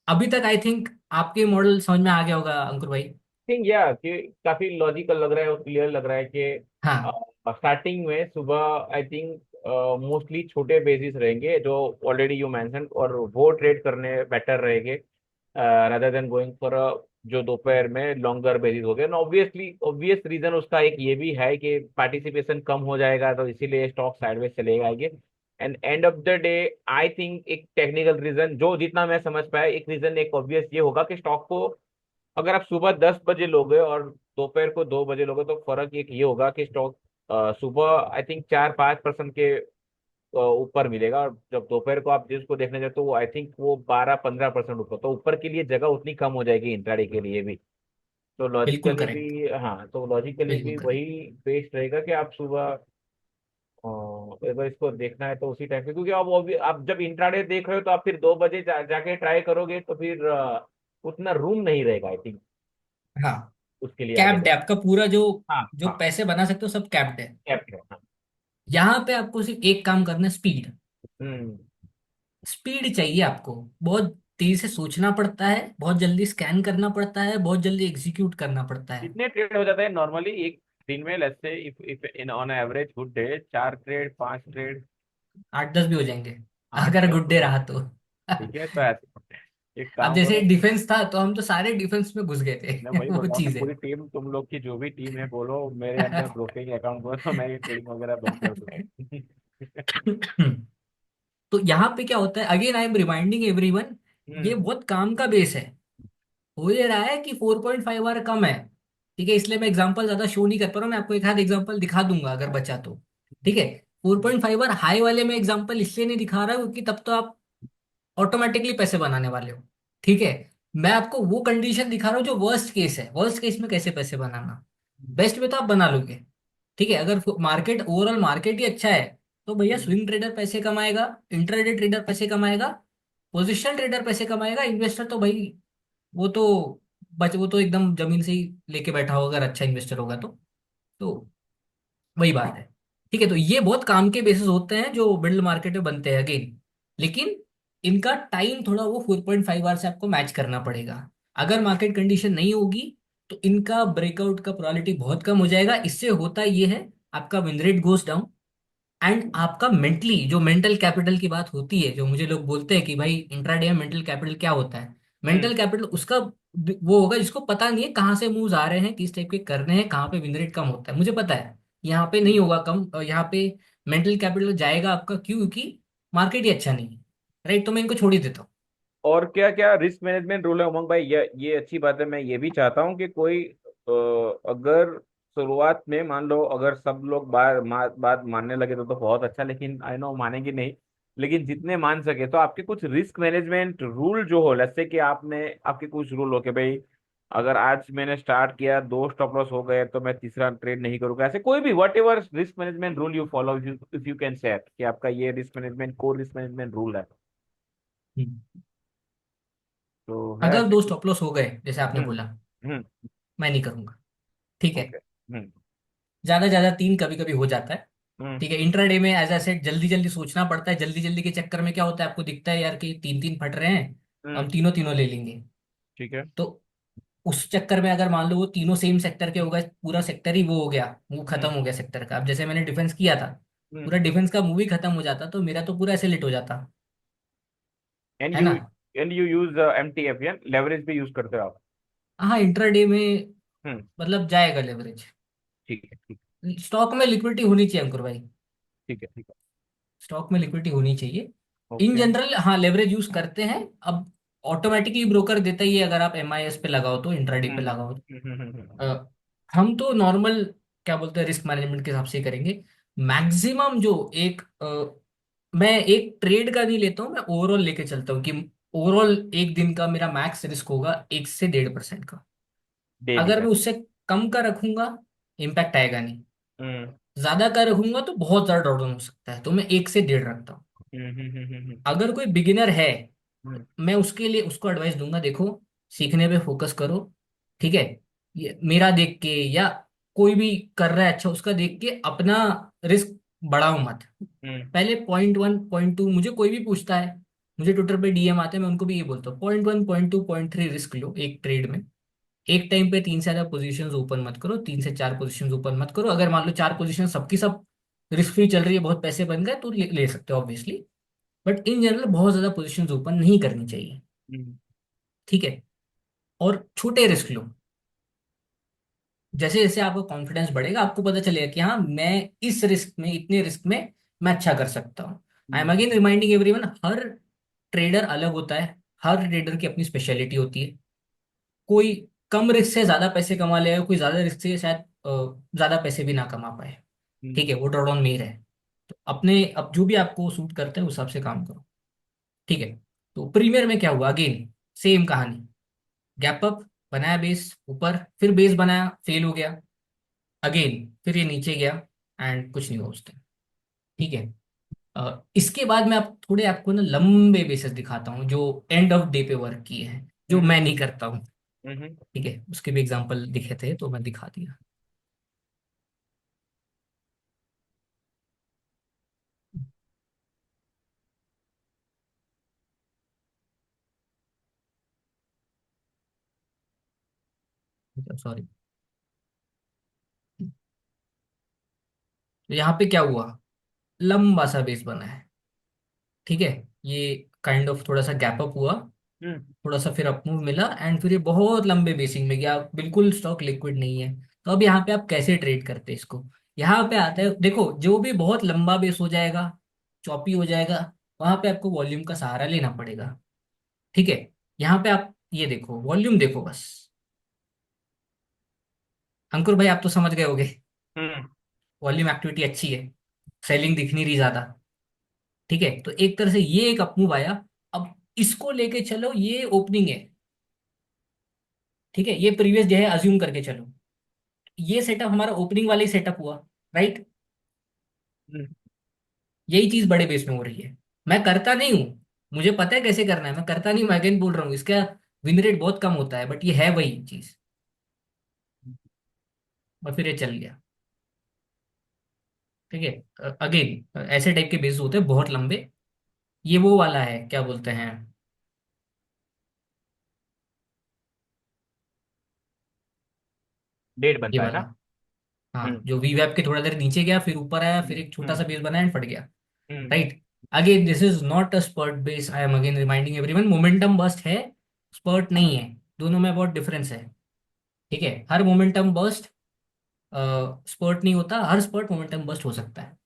अभी तक आई थिंक आपके मॉडल समझ में आ गया होगा अंकुर भाई। थिंक या कि काफी लॉजिकल लग रहा है और क्लियर लग रहा है कि हाँ, स्टार्टिंग में सुबह आई थिंक मोस्टली छोटे बेसिस रहेंगे जो ऑलरेडी यू मेंशन, और वो ट्रेड करने बेटर रहेंगे रादर देन गोइंग फॉर जो दोपहर में लॉन्गर बेसिस हो गए। ऑब्वियसली ऑब्वियस रीजन उसका एक ये भी है कि पार्टिसिपेशन कम हो जाएगा, तो इसीलिए स्टॉक साइडवेज चलेगा आगे। And end of the day I think एक टेक्निकल रीजन जो जितना मैं समझ पाया, एक रीजन एक ऑब्वियस ये होगा कि स्टॉक को अगर आप सुबह 10 बजे लोगे और दोपहर को 2 बजे लोगे, तो फर्क एक ये होगा कि स्टॉक सुबह आई थिंक 4-5% के ऊपर मिलेगा, और जब दोपहर को आप जिसको देखने जाते हो वो आई थिंक वो 12-15% ऊपर, तो ऊपर के लिए जगह उतनी कम हो जाएगी इंट्राडे के लिए भी। तो बिल्कुल लॉजिकली करेक्ट, भी, हाँ, तो लॉजिकली बिल्कुल भी करेक्ट। वही बेस्ट रहेगा कि आप सुबह एक बार इसको देखना है तो उसी टाइम पे, क्योंकि अब वो भी आप जब इंट्राडे देख रहे हो तो आप फिर 2 बजे जाके ट्राई करोगे तो फिर उतना रूम नहीं रहेगा आई थिंक हाँ, उसके लिए आगे कैप्ड है बढ़। आपका पूरा, जो हाँ जो हाँ। पैसे बना सकते हो सब कैप्ड है। कैप्ट है हाँ। यहाँ पे आपको सिर्फ एक काम करना है, स्पीड। हम्म। स्पीड चाहिए आपको। बहुत तेजी से सोचना पड़ता है, बहुत जल्दी स्कैन करना पड़ता है, बहुत जल्दी एग्जीक्यूट करना पड़ता है। कितने ट्रेड हो जाते हैं नॉर्मली एक दिन में, let's say if if in on average good day, 4 trade 5 trade? 8-10 भी हो जाएंगे, आठ अगर दस गुड हो डे जाते रहा तो। हैं। ठीक है तो ऐसे एक अब काम जैसे करो। डिफेंस था तो हम तो सारे डिफेंस में घुस गए मैं थे वही बोल वो रहा हूँ कि चीज है। पूरी टीम, तुम लोग की जो भी टीम है बोलो मेरे अंदर ब्रोकिंग अकाउंट बोलो तो मैं ये ट्रेडिंग वगैरह बंद कर दूँ। तो यहाँ पे क्या होता है, again I am reminding everyone, ये हम्म। बहुत काम का बेस है। हो ये रहा है कि 4.5 आवर कम है, ठीक है, इसलिए मैं एग्जांपल ज्यादा शो नहीं कर पा रहा हूँ। मैं आपको एक आध एग्जांपल दिखा दूंगा अगर बचा तो। ठीक है, 4.5 आवर हाई वाले में एग्जांपल इसलिए नहीं दिखा रहा क्योंकि तब तो आप ऑटोमेटिकली पैसे बनाने वाले हो। ठीक है, मैं आपको वो कंडीशन दिखा रहा हूँ जो वर्स्ट केस है। वर्स्ट केस में कैसे पैसे बनाना, बेस्ट में तो आप बना लोगे। ठीक है, अगर मार्केट, ओवरऑल मार्केट ही अच्छा है, तो भैया स्विंग ट्रेडर पैसे कमाएगा, इंट्राडे ट्रेडर पैसे कमाएगा, पोजिशन ट्रेडर पैसे कमाएगा, इन्वेस्टर तो भाई वो तो वो तो एकदम जमीन से ही लेके बैठा होगा अगर अच्छा इन्वेस्टर होगा तो वही बात है। ठीक है, तो ये बहुत काम के बेसिस होते हैं जो बिल्ड मार्केट में बनते हैं अगेन। लेकिन इनका टाइम थोड़ा वो 4.5 आवर से आपको मैच करना पड़ेगा। अगर मार्केट कंडीशन नहीं होगी तो इनका ब्रेकआउट का प्रोबेबिलिटी बहुत कम हो जाएगा। इससे होता ये है, आपका win rate goes down, and आपका मेंटली, जो मेंटल कैपिटल की बात होती है, जो मुझे लोग बोलते हैं कि भाई इंट्राडे में मेंटल कैपिटल क्या होता है। हम्म। मेंटल कैपिटल उसका वो होगा जिसको पता नहीं है कहाँ से मूव्स आ रहे हैं, किस टाइप के करने हैं, कहाँ पे विन रेट कम होता है। मुझे पता है यहाँ पे नहीं होगा कम, यहाँ पे मेंटल कैपिटल जाएगा आपका, क्यों? क्योंकि मार्केट ही अच्छा नहीं है। राइट, तो मैं इनको छोड़ ही देता हूँ। और क्या क्या रिस्क मैनेजमेंट रूल है उमंग भाई? ये अच्छी बात है। मैं ये भी चाहता हूँ कि कोई अगर शुरुआत में मान लो अगर सब लोग बात मानने लगे तो बहुत अच्छा, लेकिन आई नो मानेंगे नहीं। लेकिन जितने मान सके तो आपके कुछ रिस्क मैनेजमेंट रूल जो हो, जैसे कि आपने आपके कुछ रूल हो कि भाई अगर आज मैंने स्टार्ट किया 2 स्टॉप लॉस हो गए तो मैं तीसरा ट्रेड नहीं करूंगा, ऐसे कोई भी what ever risk management rule you follow, if you can set कि आपका ये risk management core risk management rule है हम्म। तो है अगर ऐसे दो कुछ? स्टॉप लॉस हो गए जैसे आपने हम्म। बोला, हम्म। मैं नहीं करूंगा। ठीक है, ओके। हम्म। ज्यादा तीन कभी कभी हो जाता है। हम्म। ठीक है, इंट्राडे में एज आई सेड जल्दी जल्दी सोचना पड़ता है। जल्दी जल्दी के चक्कर में क्या होता है, आपको दिखता है यार कि तीन तीन फट रहे हैं, हम हम्म। तीनों तीनों ले लेंगे। ठीक है। तो उस चक्कर में अगर मान लो वो तीनों सेम सेक्टर के हो गए, पूरा सेक्टर ही वो हो गया, वो खत्म हम्म। हो गया सेक्टर का। अब जैसे मैंने डिफेंस किया था, हम्म। पूरा डिफेंस का मूव ही खत्म हो जाता तो मेरा तो पूरा ऐसे लेट हो जाता, एंड है यू ना। एंड यू यूज MTF या लेवरेज भी यूज करते हो आप? हाँ, इंट्राडे में हम्म। मतलब जाएगा लेवरेज। ठीक है ठीक। स्टॉक में लिक्विडिटी होनी चाहिए अंकुर भाई, ठीक है ठीक है। स्टॉक में लिक्विडिटी होनी चाहिए। In okay. जनरल हाँ लेवरेज यूज करते हैं। अब ऑटोमेटिकली ब्रोकर देता ही है अगर आप MIS पे लगाओ तो, इंट्राडे पे लगाओ तो। अ, हम तो नॉर्मल क्या बोलते हैं रिस्क मैनेजमेंट के हिसाब से ही करेंगे। मैक्सिमम जो एक मैं एक ट्रेड का नहीं लेता हूँ, मैं ओवरऑल लेके चलता हूँ कि ओवरऑल एक दिन का मेरा मैक्स रिस्क होगा 1 से 1.5% का। डेली अगर का? मैं उससे कम का रखूंगा, इम्पैक्ट आएगा नहीं। हम्म। ज्यादा का रखूंगा तो बहुत ज्यादा ड्रॉडाउन हो सकता है, तो मैं 1 से 1.5 रखता हूँ। अगर कोई बिगिनर है तो हम्म। मैं उसके लिए उसको एडवाइस दूंगा, देखो सीखने पे फोकस करो। ठीक है, ये मेरा देख के या कोई भी कर रहा है अच्छा उसका देख के अपना रिस्क बढ़ाओ मत। हम्म। पहले पॉइंट 1 पॉइंट 2, मुझे कोई भी पूछता है, मुझे ट्विटर पे DM आते हैं, मैं उनको भी ये बोलता हूँ पॉइंट 1 पॉइंट 2 पॉइंट 3 रिस्क लो एक ट्रेड में। एक टाइम पे 3 से ज्यादा पोजीशंस ओपन मत करो, 3 से 4 पोजीशंस ओपन मत करो। अगर मान लो 4 पोजीशन सबकी सब रिस्क फ्री चल रही है, बहुत पैसे बन गए तो ले सकते हो ऑब्वियसली। बट इन जनरल बहुत ज्यादा पोजीशंस ओपन नहीं करनी चाहिए। हम्म। ठीक है, और छोटे रिस्क लो। जैसे जैसे आपका कॉन्फिडेंस बढ़ेगा आपको पता चलेगा कि हाँ मैं इस रिस्क में, इतने रिस्क में मैं अच्छा कर सकता हूँ। आई am again reminding everyone, her trader अलग होता है, हर ट्रेडर की अपनी स्पेशलिटी होती है। कोई कम रिस्क से ज्यादा पैसे कमा लेगा, कोई ज्यादा रिस्क से शायद ज्यादा पैसे भी ना कमा पाए। ठीक है, वो ड्रॉडाउन में ही रहे। तो अपने अब जो भी आपको सूट करते हैं उस हिसाब से काम करो। ठीक है, तो प्रीमियर में क्या हुआ, अगेन सेम कहानी। गैप अप, बनाया बेस ऊपर, फिर बेस बनाया फेल हो गया, अगेन फिर ये नीचे गया, एंड कुछ नहीं हुआ उस टाइम। ठीक है। इसके बाद मैं आप थोड़े आपको ना लंबे बेसिस दिखाता हूँ जो एंड ऑफ डे पे वर्क किए हैं, जो हम्म मैं नहीं करता हूँ। हम्म ठीक है, उसके भी एग्जांपल दिखे थे तो मैं दिखा दिया। सॉरी। तो यहाँ पे क्या हुआ, लंबा सा बेस बना है। ठीक है, ये काइंड ऑफ थोड़ा सा गैप अप हुआ, हम्म थोड़ा सा फिर अप मूव मिला, एंड फिर ये बहुत लंबे बेसिंग में गया, बिल्कुल स्टॉक लिक्विड नहीं है। तो अब यहाँ पे आप कैसे ट्रेड करते हैं इसको। यहाँ पे आता है, देखो जो भी बहुत लंबा बेस हो जाएगा, चॉपी हो जाएगा, वहां पे आपको वॉल्यूम का सहारा लेना पड़ेगा। ठीक है, यहाँ पे आप ये देखो, वॉल्यूम देखो बस। अंकुर भाई आप तो समझ गए होगे, हम्म वॉल्यूम एक्टिविटी अच्छी है, सेलिंग दिख नहीं रही ज्यादा। ठीक है, तो एक तरह से ये एक अपमूव आया। अब इसको लेके चलो, ये ओपनिंग है। ठीक है, ये प्रीवियस जो है अज्यूम करके चलो, ये सेटअप हमारा ओपनिंग वाला ही सेटअप हुआ, राइट। हम्म यही चीज बड़े बेस में हो रही है। मैं करता नहीं हूँ, मुझे पता है कैसे करना है, मैं करता नहीं हूँ, मैं अगेन बोल रहा हूँ, इसका विन रेट बहुत कम होता है, बट ये है वही चीज। और फिर ये चल गया। ठीक है, अगेन ऐसे टाइप के बेस होते हैं बहुत लंबे। ये वो वाला है, क्या बोलते हैं, डेट ये बनता है वाला। ना। हाँ, हम्म जो वी वेब के थोड़ा देर नीचे गया, फिर ऊपर आया, फिर एक छोटा हम्म सा बेस बना एंड फट गया। Hmm right. Again this is not a spurt base, I am again reminding everyone, momentum bust है, स्पर्ट नहीं है। दोनों में बहुत डिफरेंस है। ठीक है, हर मोमेंटम बस्ट स्पर्ट नहीं होता, हर स्पर्ट मोमेंटम बस्ट हो सकता है।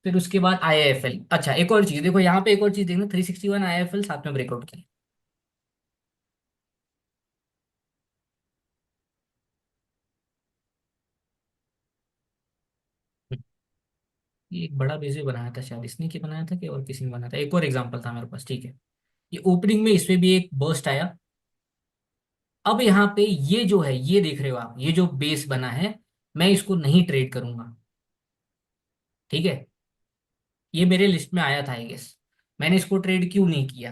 फिर उसके बाद आईआईएफएल, अच्छा एक और चीज देखो, यहाँ पे एक और चीज देखना, 361 आईआईएफएल साथ में ब्रेकआउट की। ये एक बड़ा बेस भी बनाया था, शायद इसने की बनाया था कि और किसी ने बनाया था, एक और एग्जांपल था मेरे पास। ठीक है, ये ओपनिंग में इसमें भी एक बर्स्ट आया। अब यहाँ पे ये जो है, ये देख रहे हो आप, ये जो बेस बना है, मैं इसको नहीं ट्रेड करूंगा। ठीक है, ये मेरे लिस्ट में आया था आई गेस। मैंने इसको ट्रेड क्यों नहीं किया।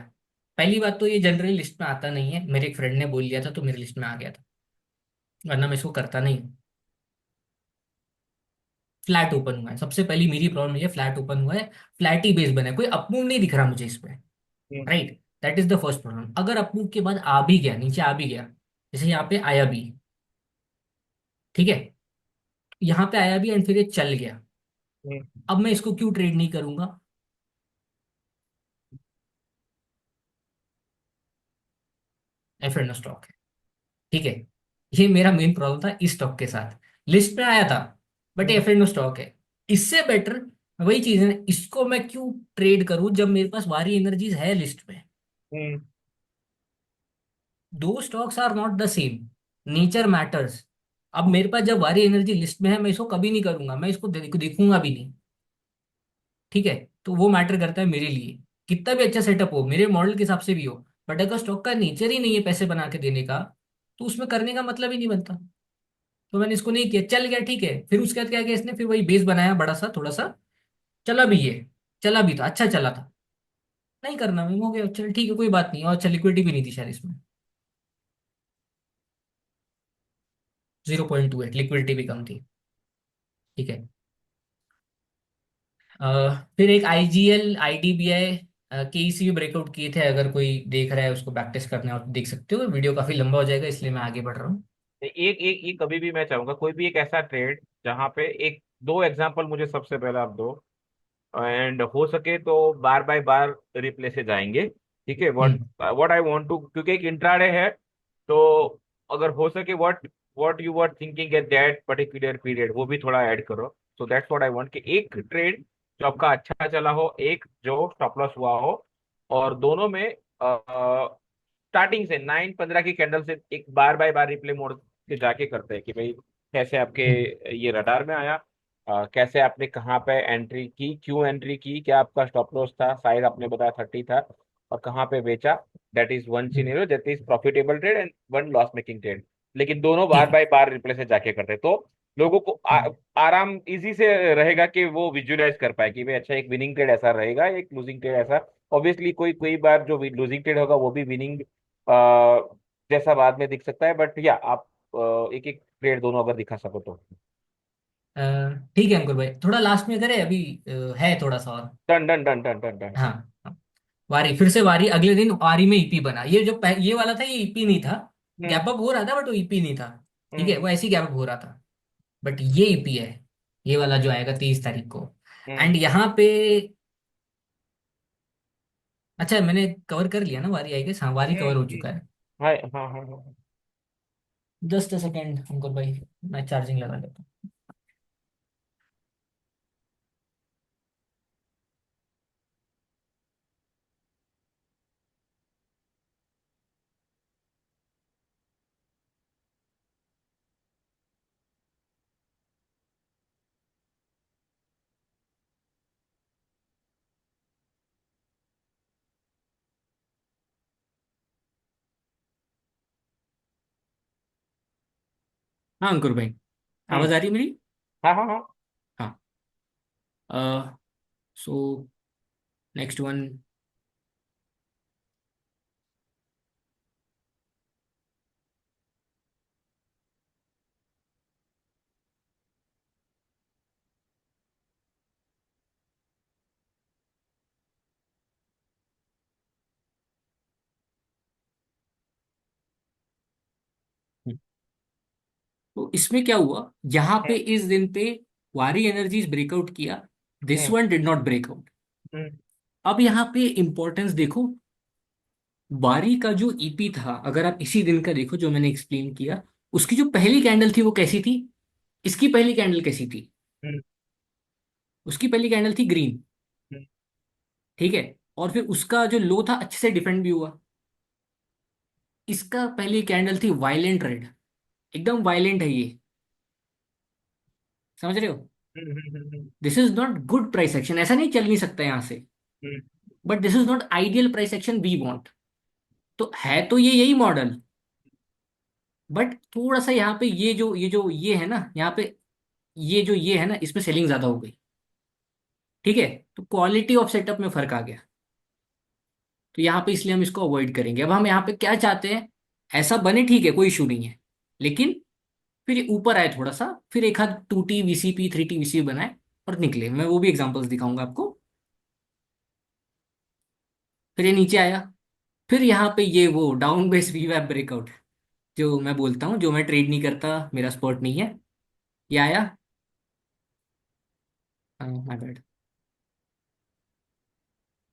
पहली बात तो ये जनरली लिस्ट में आता नहीं है, मेरे एक फ्रेंड ने बोल दिया था तो मेरे लिस्ट में आ गया था, वरना मैं इसको करता नहीं। फ्लैट ओपन हुआ है, सबसे पहली मेरी प्रॉब्लम ये, फ्लैट ओपन हुआ है, फ्लैट ही बेस बना है, कोई अपमूव नहीं दिख रहा मुझे इस पे। Hmm right, that is the first problem. अगर अपमूव के बाद आ भी गया, नीचे आ भी गया, जैसे यहाँ पे आया भी, ठीक है, यहाँ पे आया भी एंड फिर ये चल गया, हम्म अब मैं इसको क्यों ट्रेड नहीं करूंगा। एफ एंड स्टॉक है। ठीक है, ये मेरा मेन प्रॉब्लम था इस स्टॉक के साथ, लिस्ट में आया था but hmm F and stock है। इससे बेटर वही चीज है ना, इसको मैं क्यों ट्रेड करूं जब मेरे पास वारी एनर्जीज है लिस्ट में। हम्म दो stocks are not the same, nature matters. अब मेरे पास जब वारी एनर्जी लिस्ट में है, मैं इसको कभी नहीं करूंगा, मैं इसको देखूंगा भी नहीं। ठीक है, तो वो मैटर करता है मेरे लिए, कितना भी अच्छा सेटअप हो मेरे मॉडल के हिसाब से भी हो, बट अगर स्टॉक का नेचर ही नहीं है पैसे बना के देने का, तो उसमें करने का मतलब ही नहीं बनता। तो मैंने इसको नहीं किया, चल गया। ठीक है, फिर उसके बाद क्या किया इसने, फिर वही बेस बनाया बड़ा सा थोड़ा सा, चला भी ये, चला भी था, अच्छा चला था, नहीं करना मैं, हो गया, चल ठीक है कोई बात नहीं। और अच्छा, लिक्विडिटी भी नहीं थी शायद इसमें, 0.28 लिक्विडिटी भी कम थी। ठीक है, फिर एक आईजीएल आईडीबीआई केईसी भी ब्रेकआउट किए थे, अगर कोई देख रहा है उसको बैक टेस्ट करना है और देख सकते हो, वीडियो काफी लंबा हो जाएगा इसलिए मैं आगे बढ़ रहा हूँ। एक एक ये कभी भी मैं चाहूंगा कोई भी एक ऐसा ट्रेड जहां पे एक दो एग्जांपल मुझे सबसे पहले आप दो, एंड हो सके तो बार बाय बार रिप्ले से जाएंगे। ठीक है, what hmm what I want to, क्योंकि एक इंट्राडे है तो अगर हो सके what what you were thinking at that particular period वो भी थोड़ा ऐड करो। So that's what I want कि एक ट्रेड जो आपका अच्छा चला हो, एक जो स्टॉप लॉस हुआ हो, और दोनों में स्टार्टिंग से 9-15 की कैंडल से एक बार बाय बार रिप्ले मोड से जाके करते हैं कि भाई कैसे आपके हम्म ये रडार में आया, कैसे आपने कहाँ पे एंट्री की, क्यों एंट्री की, क्या आपका स्टॉप लॉस था, साइज आपने बताया 30 था, और कहाँ पे बेचा। That is one hmm, scenario, that is profitable trade and one loss making trade. लेकिन दोनों बार ठीक है। बाय बार रिप्ले से जाके करते हैं। तो लोगों को आराम इजी से रहेगा कि वो विजुअलाइज कर पाए कि भाई अच्छा एक विनिंग ट्रेड ऐसा रहेगा, एक लूजिंग ट्रेड ऐसा। ऑब्वियसली कोई कोई बार जो लूजिंग ट्रेड होगा वो भी विनिंग जैसा बाद में दिख सकता है, बट या आप एक एक ट्रेड दोनों अगर दिखा सको तो। अ, ठीक है अंकुर भाई, थोड़ा लास्ट में करें अभी, है थोड़ा सा और। Done done done done done done. हाँ हाँ। वारी, फिर से वारी, अगले दिन वारी में ईपी बना। ये जो ये वाला था ये ईपी नहीं था। हम्म गैप अप हो रहा था बट वो ईपी नहीं था। ठीक है, हम्म वो ऐसे ही गैप अप हो रहा था। बट ये ईपी है, ये वाला जो आएगा 23 तारीख को। हम्म एंड यहाँ पे, अच्छा मैंने कवर कर लिया ना वारी, आई गेस। हाँ, वारी कवर हो हम्म। चुका है। हाँ हाँ हाँ हाँ। जस्ट अ सेकेंड अंकुर भाई, मैं चार्जिंग लगा लेता हूँ। हाँ अंकुर भाई, हम्म। आवाज आ रही है मेरी? हाँ हाँ हाँ। हाँ। So next one. तो इसमें क्या हुआ, यहाँ पे हम्म इस दिन पे वारी एनर्जीज ब्रेकआउट किया, this hmm one did not breakout. हम्म अब यहाँ पे इंपॉर्टेंस देखो, वारी का जो ईपी था, अगर आप इसी दिन का देखो जो मैंने एक्सप्लेन किया, उसकी जो पहली कैंडल थी वो कैसी थी, इसकी पहली कैंडल कैसी थी? हम्म उसकी पहली कैंडल थी ग्रीन। हम्म ठीक है, और फिर उसका जो लो था अच्छे से डिफेंड भी हुआ। इसका पहली कैंडल थी वायलेंट रेड, एकदम वायलेंट है ये, समझ रहे हो? Hmm this is not good price action, ऐसा नहीं, चल नहीं सकता यहाँ से। Hmm but this is not ideal price action we want. तो है तो ये यही मॉडल, बट थोड़ा सा यहाँ पे ये है ना, यहाँ पे ये है ना, इसमें सेलिंग ज्यादा हो गई। ठीक है, तो क्वालिटी ऑफ सेटअप में फर्क आ गया। तो यहाँ पे इसलिए हम इसको अवॉइड करेंगे। अब हम यहाँ पे क्या चाहते हैं, ऐसा बने ठीक है, कोई इशू नहीं है, लेकिन फिर ये ऊपर आए थोड़ा सा, फिर एक आध 2T VCP 3T VCP बनाए और निकले। मैं वो भी एग्जांपल्स दिखाऊंगा आपको। फिर ये नीचे आया, फिर यहाँ पे ये वो डाउन बेस वीवैप ब्रेकआउट, जो मैं बोलता हूँ, जो मैं ट्रेड नहीं करता, मेरा स्पॉट नहीं है। ये आया, माय बैड,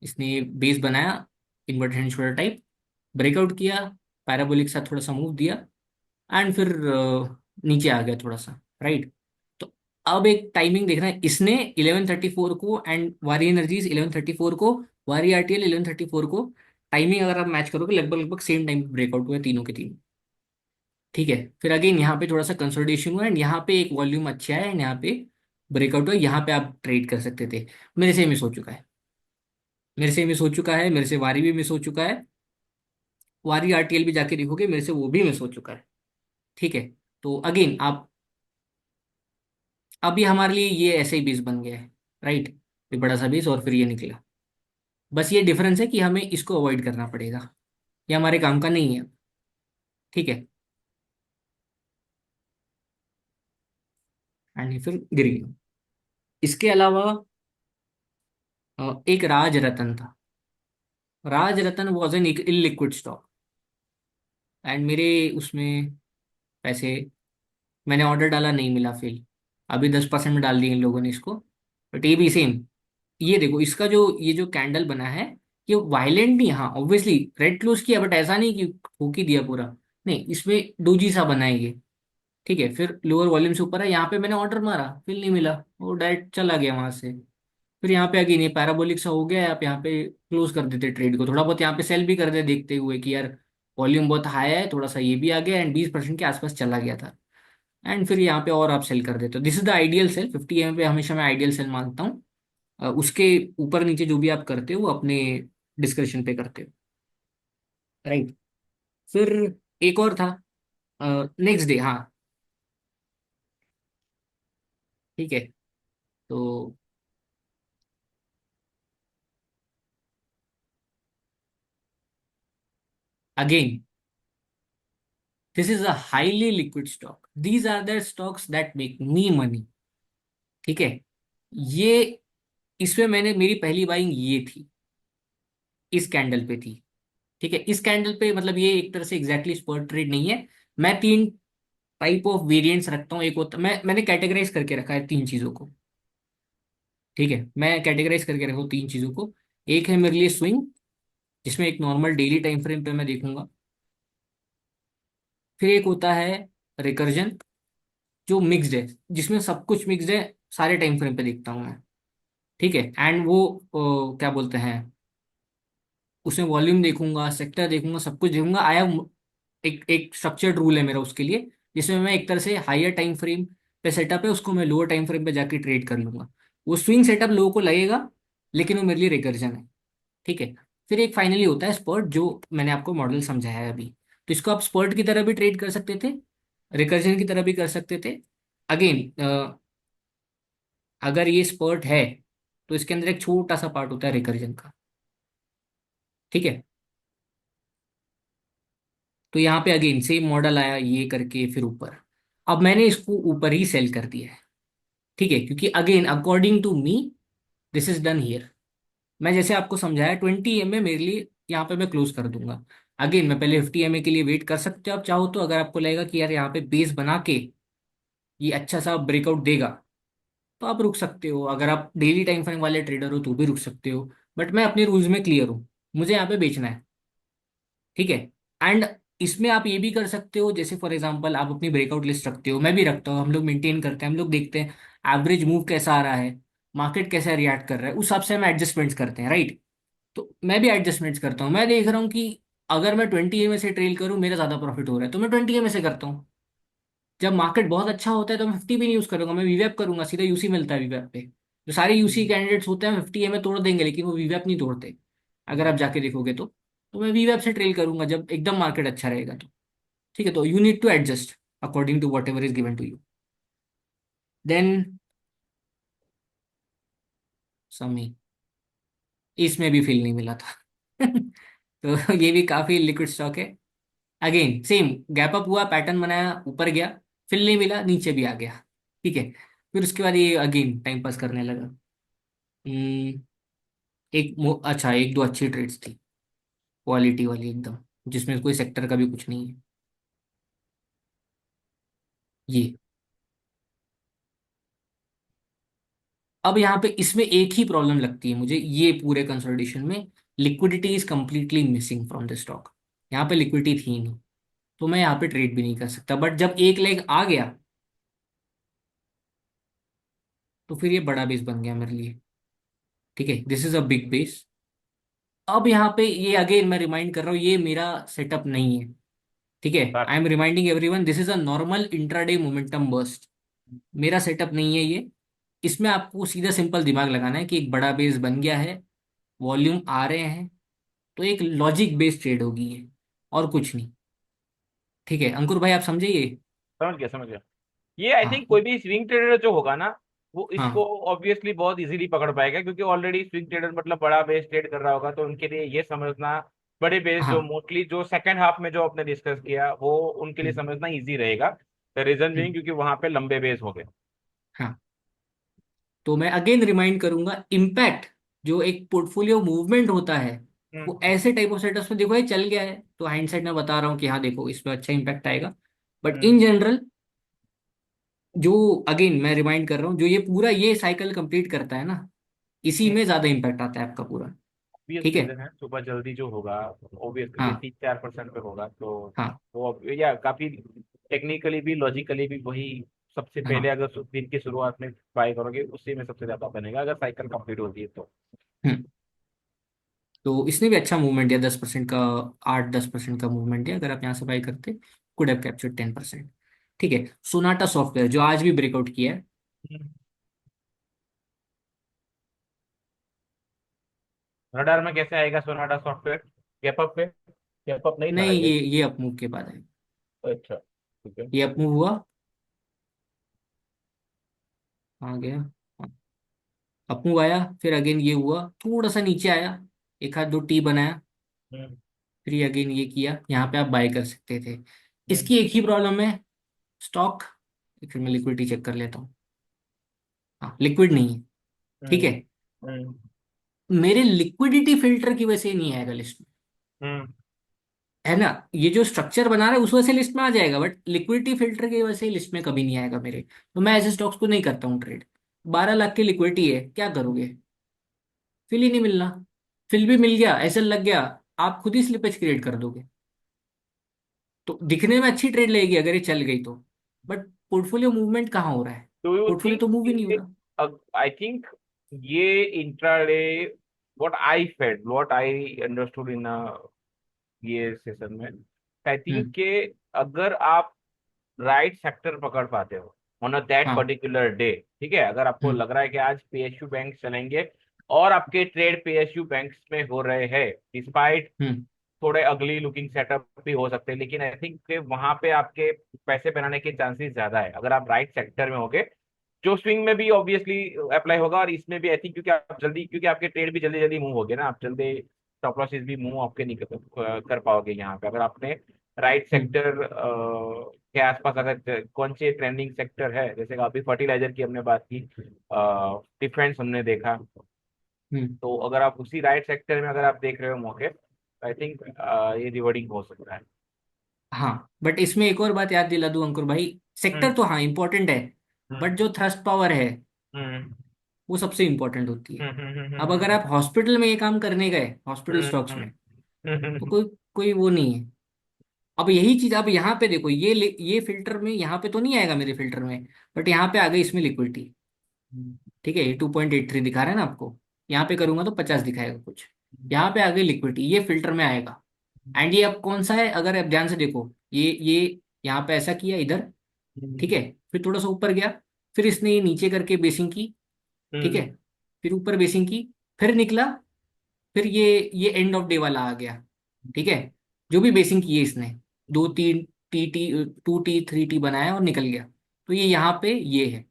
इसने बेस बनाया, inverted hand shoulder type, breakout किया, पैराबोलिक साथ थोड़ा सा मूव दिया, एंड फिर नीचे आ गया थोड़ा सा, राइट। तो अब एक टाइमिंग देखना है, इसने 11:34 को, एंड वारी एनर्जीज 11:34 को, वारी आरटीएल 11:34 को, टाइमिंग अगर आप मैच करोगे लगभग लगभग सेम टाइम ब्रेकआउट हुए तीनों के तीनों। ठीक है, फिर अगेन यहाँ पे थोड़ा सा कंसोलिडेशन हुआ, एंड यहाँ पे एक वॉल्यूम अच्छा है, एंड यहाँ पे ब्रेकआउट हुआ, यहाँ पे आप ट्रेड कर सकते थे। मेरे से मिस हो चुका है, मेरे से मिस हो चुका है, मेरे से वारी भी मिस हो चुका है, वारी आरटीएल भी जाके देखोगे मेरे से वो भी मिस हो चुका है। ठीक है, तो अगेन आप, अभी हमारे लिए ये ऐसे ही बेस बन गया है, राइट। ये बड़ा सा बेस और फिर ये निकला। बस ये डिफरेंस है कि हमें इसको अवॉइड करना पड़ेगा, ये हमारे काम का नहीं है। ठीक है, एंड ये फिर गिर गया। इसके अलावा एक राज रतन था। Raj Ratan was an illiquid stock, and मेरे उसमें पैसे, मैंने ऑर्डर डाला, नहीं मिला, फेल। अभी 10% में डाल दिए इन लोगों ने इसको। बट ये भी सेम, ये देखो इसका जो ये जो कैंडल बना है, ये वायलेंट नहीं, हाँ ऑब्वियसली रेड क्लोज किया, बट ऐसा नहीं कि फूक ही दिया पूरा, नहीं, इसमें डोजी सा बना है ये। ठीक है, फिर लोअर वॉल्यूम से ऊपर है, यहाँ पे मैंने ऑर्डर मारा, फिर नहीं मिला, वो डायरेक्ट चला गया वहां से। फिर यहाँ पे अगेन ये पैराबोलिक सा हो गया, आप यहाँ पे क्लोज कर देते ट्रेड को, थोड़ा बहुत यहाँ पे सेल भी कर दे देखते हुए कि यार वॉल्यूम बहुत हाई है, थोड़ा सा ये भी आ गया, एंड 20% के आसपास चला गया था। एंड फिर यहाँ पे और आप सेल कर देते हो, this is the ideal sell, 50 पे हमेशा मैं आइडियल सेल मानता हूँ। उसके ऊपर नीचे जो भी आप करते हो वो अपने डिस्क्रिप्शन पे करते हो, राइट। फिर एक और था, नेक्स्ट डे, हाँ, ठीक है। तो again, this is a highly liquid stock, these are the stocks that make me money. ठीक है। ये, इसमें मैंने, मेरी पहली बाइंग ये थी, इस कैंडल पे थी। ठीक है, इस कैंडल पे, मतलब ये एक तरह से एग्जैक्टली स्पॉट ट्रेड नहीं है। मैं तीन टाइप ऑफ वेरिएंट्स रखता हूँ। एक होता, मैंने कैटेगराइज करके रखा है तीन चीजों को। ठीक है, मैं कैटेगराइज करके रखा हूँ तीन चीजों को। एक है मेरे लिए स्विंग, जिसमें एक नॉर्मल डेली टाइम फ्रेम पे मैं देखूंगा। फिर एक होता है रिकर्जन, जो मिक्स्ड है, जिसमें सब कुछ मिक्स्ड है, सारे टाइम फ्रेम पे देखता हूँ मैं। ठीक है, एंड वो क्या बोलते हैं, उसमें वॉल्यूम देखूंगा, सेक्टर देखूंगा, सब कुछ देखूंगा। आई हैव एक एक स्ट्रक्चर्ड रूल है मेरा उसके लिए, जिसमें मैं एक तरह से हायर टाइम फ्रेम पे सेटअप है, उसको मैं लोअर टाइम फ्रेम पे जाके ट्रेड कर लूंगा। वो स्विंग सेटअप लोगों को लगेगा, लेकिन वो मेरे लिए रिकर्जन है। ठीक है। फिर एक फाइनली होता है स्पर्ट, जो मैंने आपको मॉडल समझाया है अभी। तो इसको आप स्पर्ट की तरह भी ट्रेड कर सकते थे, रिकर्जन की तरह भी कर सकते थे। अगेन, अगर ये स्पर्ट है, तो इसके अंदर एक छोटा सा पार्ट होता है रिकर्जन का। ठीक है। तो यहाँ पे अगेन सेम मॉडल आया, ये करके फिर ऊपर। अब मैंने इसको ऊपर ही सेल कर दिया है। ठीक है, क्योंकि again according to me, this is done here. मैं जैसे आपको समझाया, 20 मेरे लिए यहाँ पे मैं क्लोज कर दूंगा। अगेन, मैं पहले 50 के लिए वेट कर सकते हो आप चाहो तो, अगर आपको लगेगा कि यार यहाँ पे बेस बना के ये अच्छा सा ब्रेकआउट देगा, तो आप रुक सकते हो। अगर आप डेली टाइम फ्रेम वाले ट्रेडर हो तो भी रुक सकते हो। बट मैं अपने रूल्स में क्लियर हूँ, मुझे यहाँ पे बेचना है। ठीक है। एंड इसमें आप ये भी कर सकते हो, जैसे फॉर एग्जांपल आप अपनी ब्रेकआउट लिस्ट रखते हो, मैं भी रखता हूँ, हम लोग मेंटेन करते हैं, हम लोग देखते हैं एवरेज मूव कैसा आ रहा है, मार्केट कैसा रिएक्ट कर रहा है, उस हिसाब से हम एडजस्टमेंट्स करते हैं, राइट। तो मैं भी एडजस्टमेंट्स करता हूँ। मैं देख रहा हूँ कि अगर मैं 20 में से ट्रेल करूँ, मेरा ज्यादा प्रॉफिट हो रहा है, तो मैं 20 में से करता हूँ। जब मार्केट बहुत अच्छा होता है तो मैं 50 भी नहीं यूज करूंगा, मैं वीवैप करूंगा, सीधा यूसी मिलता है वीवैप पे। जो सारे यूसी कैंडिडेट्स होते हैं 50 में तोड़ देंगे, लेकिन वो वीवैप नहीं तोड़ते, अगर आप जाके देखोगे तो मैं वीवैप से ट्रेल करूंगा जब एकदम मार्केट अच्छा रहेगा तो। ठीक है, तो you need to adjust according to whatever is given to you. Then समी, इसमें भी फील नहीं मिला था। तो ये भी काफी लिक्विड स्टॉक है। अगेन सेम, गैप अप हुआ, पैटर्न बनाया, ऊपर गया, फिल नहीं मिला, नीचे भी आ गया। ठीक है। फिर उसके बाद ये अगेन टाइम पास करने लगा। हम्म, अच्छा, एक दो अच्छी ट्रेड्स थी, क्वालिटी वाली एकदम, जिसमें कोई सेक्टर का भी कुछ नहीं है। ये, अब यहाँ पे इसमें एक ही प्रॉब्लम लगती है मुझे, ये पूरे कंसोलिडेशन में liquidity is completely missing from the stock. यहाँ पे लिक्विडिटी थी नहीं, तो मैं यहाँ पे ट्रेड भी नहीं कर सकता। बट जब एक लेग आ गया, तो फिर ये बड़ा बेस बन गया मेरे लिए। ठीक है, this is a big base. अब यहाँ पे ये अगेन मैं रिमाइंड कर रहा हूँ, ये मेरा सेटअप नहीं है। ठीक है, I am reminding everyone, this is a normal intraday momentum burst, मेरा सेटअप नहीं है ये। इसमें आपको सीधा सिंपल दिमाग लगाना है कि एक बड़ा बेस बन गया है, वॉल्यूम आ रहे हैं, तो एक लॉजिक बेस्ड ट्रेड होगी ये, और कुछ नहीं। ठीक है अंकुर भाई, आप समझे ये? समझ गया, समझ गया। ये आई हाँ थिंक कोई भी स्विंग ट्रेडर जो होगा ना, वो इसको हाँ ऑब्वियसली बहुत इजीली पकड़ पाएगा, क्योंकि ऑलरेडी स्विंग ट्रेडर मतलब बड़ा बेस ट्रेड कर रहा होगा, तो उनके लिए ये समझना, बड़े बेस जो हाँ। मोस्टली जो सेकंड हाफ में जो आपने डिस्कस किया, वो उनके लिए हम्म, समझना इजी रहेगा। रीजन बीइंग हम्म, क्योंकि वहां पे लंबे बेस हो गए। हाँ। तो मैं अगेन रिमाइंड करूंगा, इम्पैक्ट जो एक पोर्टफोलियो मूवमेंट होता है, वो हम्म। ऐसे टाइप ऑफ सेटअप्स में देखो, ये चल गया है तो हाइंडसाइड में बता रहा हूँ कि हाँ देखो इसमें अच्छा इम्पैक्ट आएगा। But in hmm. जनरल, जो, अगेन मैं रिमाइंड कर रहा हूँ, जो ये पूरा ये साइकिल कंप्लीट करता है ना, इसी में ज्यादा इम्पैक्ट आता है आपका पूरा। ऑब्वियस ठीक है। रीजन है, सुबह जल्दी जो होगा, ऑब्वियसली हाँ 3-4% पे होगा, तो हाँ वो या काफी टेक्निकली भी लॉजिकली भी वही सबसे पहले, हाँ। अगर दिन की शुरुआत में बाय करोगे उसी में सबसे ज्यादा बनेगा, अगर साइकिल कंप्लीट होती है तो। हम्म। तो इसने भी अच्छा मूवमेंट दिया, 10% का, 8-10% का मूवमेंट दिया। अगर आप यहाँ से बाई करते, कुड हैव कैप्चर्ड 10%। ठीक है। सोनाटा सॉफ्टवेयर जो आज भी ब्रेकआउट किया है। रडार में कैसे आएगा सोनाटा सॉफ्टवेयर? गैप अप पे? गैप अप नहीं था नहीं, आई गेस। ये अपमूव के बाद है। अच्छा, ठीक है। ये अपमूव हुआ, आ गया, अप मूव आया, फिर अगेन ये हुआ, थोड़ा सा नीचे आया, एक हाथ दो टी बनाया, हम्म। फिर ये अगेन ये किया, यहाँ पे आप बाय कर सकते थे। हम्म। इसकी एक ही प्रॉब्लम है, स्टॉक, फिर मैं लिक्विडिटी चेक कर लेता हूँ। हाँ, लिक्विड नहीं है। ठीक हम्म। है, हम्म। मेरे लिक्विडिटी फिल्टर की वजह से नहीं आएगा लिस्ट में, हम्म। है ना। ये जो स्ट्रक्चर बना रहा है उस वजह से लिस्ट में आ जाएगा, बट लिक्विडिटी फिल्टर की वजह से लिस्ट में कभी नहीं आएगा मेरे। तो मैं ऐसे स्टॉक्स को नहीं करता हूँ ट्रेड। 12 लाख की लिक्विडिटी है, क्या करोगे, फिल ही नहीं मिलना। फिल भी मिल गया, ऐसा लग गया, आप खुद ही स्लिपेज क्रिएट कर दोगे। तो दिखने में अच्छी ट्रेड लगेगी अगर ये चल गई तो, बट पोर्टफोलियो मूवमेंट कहाँ हो रहा है, डू यू पोर्टफोलियो थिंक तो मूव ही नहीं हो ये, रहा। आई थिंक ये intraday, what I understood in ये सेशन में, आई थिंक हम्म। के अगर आप राइट सेक्टर पकड़ पाते हो ऑन अ दैट हाँ। पर्टिकुलर डे, ठीक है, अगर आपको हम्म। लग रहा है कि आज पीएसयू बैंक चलेंगे और आपके ट्रेड पीएसयू बैंक्स में हो रहे हैं, डिस्पाइट हम्म। थोड़े अगली लुकिंग सेटअप भी हो सकते हैं, लेकिन आई थिंक वहां पे आपके पैसे बनाने के चांसेस ज्यादा है अगर आप राइट सेक्टर में होगे, जो स्विंग में भी ऑब्वियसली अप्लाई होगा और इसमें भी आई थिंक, क्योंकि आपके ट्रेड भी जल्दी जल्दी मूव हो गए ना, आप जल्दी स्टॉप लॉसेस भी मूव आपके नहीं कर पाओगे यहाँ पे, अगर आपने राइट हम्म। सेक्टर के आसपास, अगर कौन से ट्रेंडिंग सेक्टर है, जैसे कि अभी फर्टिलाइजर की हमने बात की, डिफेंस हमने देखा, हम्म। तो अगर आप उसी राइट सेक्टर में अगर आप देख रहे हो मौके, आई थिंक ये रिवर्डिंग हो सकता है। हाँ, बट इसमें एक और बात याद दिला दूं अंकुर भाई, सेक्टर हम्म। तो हाँ इंपॉर्टेंट है, बट हम्म। जो थ्रस्ट पावर है हम्म। वो सबसे इंपॉर्टेंट होती है। हम्म। अब अगर आप हॉस्पिटल में ये काम करने गए, हॉस्पिटल हम्म। स्टॉक्स हम्म। में, तो हम्म। कोई कोई वो नहीं है। अब यही चीज अब यहाँ पे देखो, ये फिल्टर में यहाँ पे तो नहीं आएगा मेरे फिल्टर में, बट यहाँ पे आ गई इसमें लिक्विडिटी। ठीक है, ये 2.83 दिखा रहा है ना आपको, यहाँ पे करूंगा तो 50 दिखाएगा कुछ। यहाँ पे आ गई लिक्विडिटी, ये फिल्टर में आएगा। एंड ये अब कौन सा है, अगर आप ध्यान से देखो, ये यहाँ पे ऐसा किया इधर, ठीक है, फिर थोड़ा सा ऊपर गया, फिर इसने ये नीचे करके बेसिंग की, ठीक है, फिर ऊपर बेसिंग की, फिर निकला, फिर ये एंड ऑफ डे वाला आ गया, ठीक है, जो भी बेसिंग की है इसने, 2 3 टी 2 T 3 T बनाया और निकल गया। तो ये यहाँ पे ये है,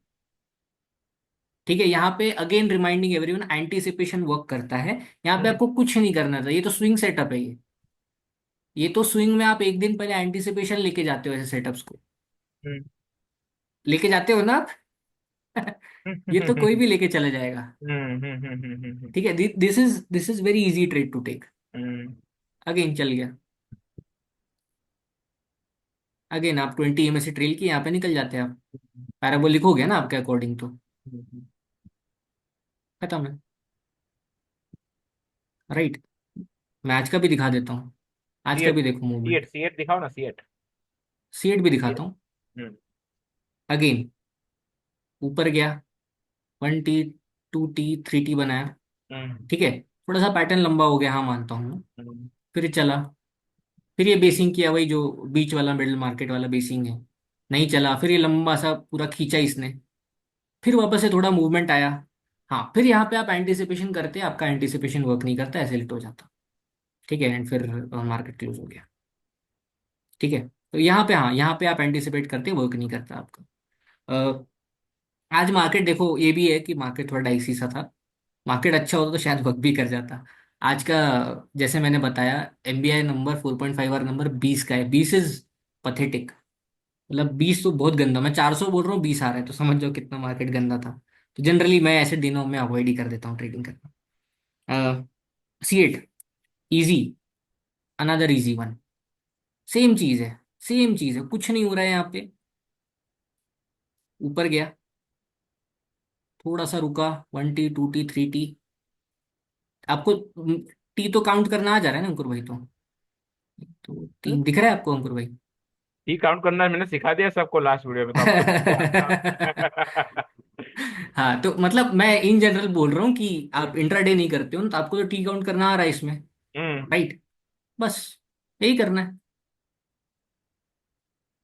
ठीक है, यहाँ पे again reminding everyone, anticipation work करता है। यहाँ पे आपको कुछ नहीं करना था, ये तो स्विंग सेटअप है ये तो स्विंग में आप एक दिन पहले एंटीसिपेशन लेके जाते हो ऐसे सेटअप्स को, लेके जाते हो ना आप। ये तो कोई भी लेके चला जाएगा। ठीक है, this is very easy trade to take. Again चल गया, अगेन आप 20 से ट्रेल की, यहाँ पे निकल जाते हैं आप, पैराबोलिक हो गया ना आपके अकॉर्डिंग, तो खत्म है। राइट, मैं आज का भी दिखा देता हूँ, आज का सीएट भी देखो मूवमेंट, सीएट सीएट दिखाओ ना, सीएट। सीएट भी दिखाता सीएट। हूँ। हम्म। अगेन ऊपर गया, 1 T 2 T 3 T बनाया, हम्म। ठीक है, थोड़ा सा पैटर्न लंबा हो गया, हाँ मानता हूँ मैं। हम्म। फिर चला, फिर ये बेसिंग किया, वही जो बीच वाला मिडिल मार्केट वाला बेसिंग है, नहीं चला, फिर ये लंबा सा पूरा खींचा इसने, फिर वापस से थोड़ा मूवमेंट आया। हाँ, फिर यहाँ पे आप एंटिसिपेशन करते, आपका एंटिसिपेशन वर्क नहीं करता, ऐसे लिट हो जाता। ठीक है, एंड फिर मार्केट क्लोज हो गया। ठीक है, तो यहाँ पे, हाँ यहाँ पे आप एंटिसिपेट करते, वर्क नहीं करता आपका। अ, आज मार्केट देखो, ये भी है कि मार्केट थोड़ा डाइसी सा था, मार्केट अच्छा होता तो शायद वर्क भी कर जाता आज का। जैसे मैंने बताया, एमबीआई नंबर 4.5 और नंबर 20 का है, 20 इज पथेटिक, मतलब 20 तो बहुत गंदा, मैं 400 बोल रहा हूँ, 20 आ रहा है, तो समझ जाओ कितना मार्केट गंदा था। तो जनरली मैं ऐसे दिनों में अवॉइड ही कर देता हूँ ट्रेडिंग करना। C8 easy, another easy one, same चीज है, सेम चीज है, कुछ नहीं हो रहा है यहाँ पे। ऊपर गया, थोड़ा सा रुका, 1 T 2 T 3 T, आपको टी तो काउंट करना आ जा रहा है ना अंकुर भाई, तो तीन दिख रहा है आपको अंकुर भाई। टी काउंट करना मैंने सिखा दिया सबको लास्ट वीडियो में, तो अब तो मुझे आता। हाँ, तो मतलब मैं इन जनरल बोल रहा हूँ कि आप हम्म। इंट्राडे नहीं करते हो ना, तो आपको तो टी काउंट करना आ रहा है इसमें। हम्म। राइट, बस यही करना है,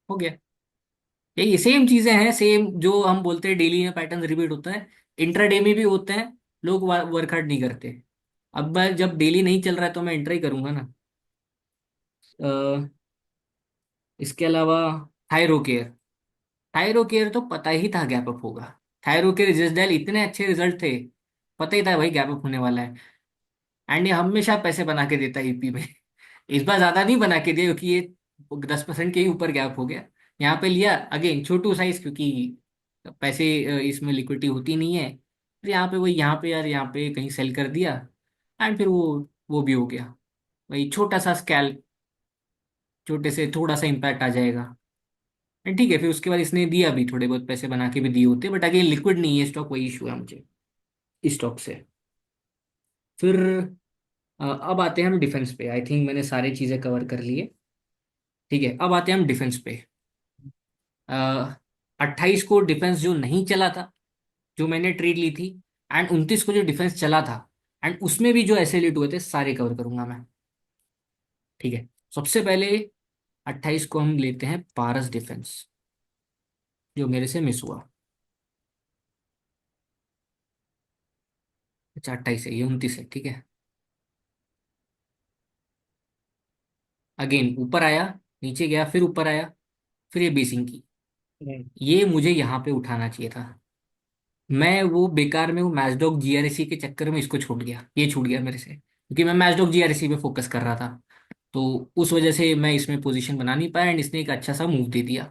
हो गया। यही सेम चीजें हैं, सेम जो हम बोलते हैं डेली में पैटर्न रिपीट होता है, इंट्राडे में भी होते हैं। लोग वर्क हार्ड नहीं करते। अब मैं जब डेली नहीं चल रहा है तो मैं इंट्रा ही करूंगा ना। अ, इसके अलावा थायरो केयर, थायरो केयर तो पता ही था गैप अप होगा। थायरो के रिजल्ट इतने अच्छे रिजल्ट थे, पता ही था भाई गैप अप होने वाला है। एंड ये हमेशा पैसे बना के देता है ईपी में। इस बार ज्यादा नहीं बना के दिया क्योंकि ये 10% के ही ऊपर गैप हो गया। यहाँ पे लिया अगेन छोटू साइज, क्योंकि पैसे इसमें लिक्विडिटी होती नहीं है। फिर यहाँ पे वही, यहाँ पे यार, यहाँ पे कहीं सेल कर दिया। एंड फिर वो भी हो गया। वही छोटा सा स्कैल, छोटे से थोड़ा सा इम्पैक्ट आ जाएगा। एंड ठीक है, फिर उसके बाद इसने दिया भी, थोड़े बहुत पैसे बना के भी दिए होते, बट अगेन लिक्विड नहीं है स्टॉक, वही इशू है मुझे इस स्टॉक से। फिर अब आते हैं हम डिफेंस पे। आई थिंक मैंने सारी चीजें कवर कर लिए। ठीक है, अब आते हैं हम डिफेंस पे। 28 को डिफेंस जो नहीं चला था, जो मैंने ट्रेड ली थी, एंड 29 को जो डिफेंस चला था, एंड उसमें भी जो एसएलइट हुए थे, सारे कवर करूंगा मैं। ठीक है, सबसे पहले 28 को हम लेते हैं पारस डिफेंस, जो मेरे से मिस हुआ। अच्छा 28 है, ये 29 है, ठीक है। अगेन ऊपर आया, नीचे गया, फिर ऊपर आया, फिर ये बेसिंग की। हम्म, ये मुझे यहाँ पे उठाना चाहिए था। मैं वो बेकार में वो मैचडॉग जीआरएसी के चक्कर में इसको छूट गया, ये छूट गया मेरे से, क्योंकि मैं मैचडॉग जीआरएसी पे फोकस कर रहा था। तो उस वजह से मैं इसमें पोजीशन बना नहीं पाया, एंड इसने एक अच्छा सा मूव दे दिया।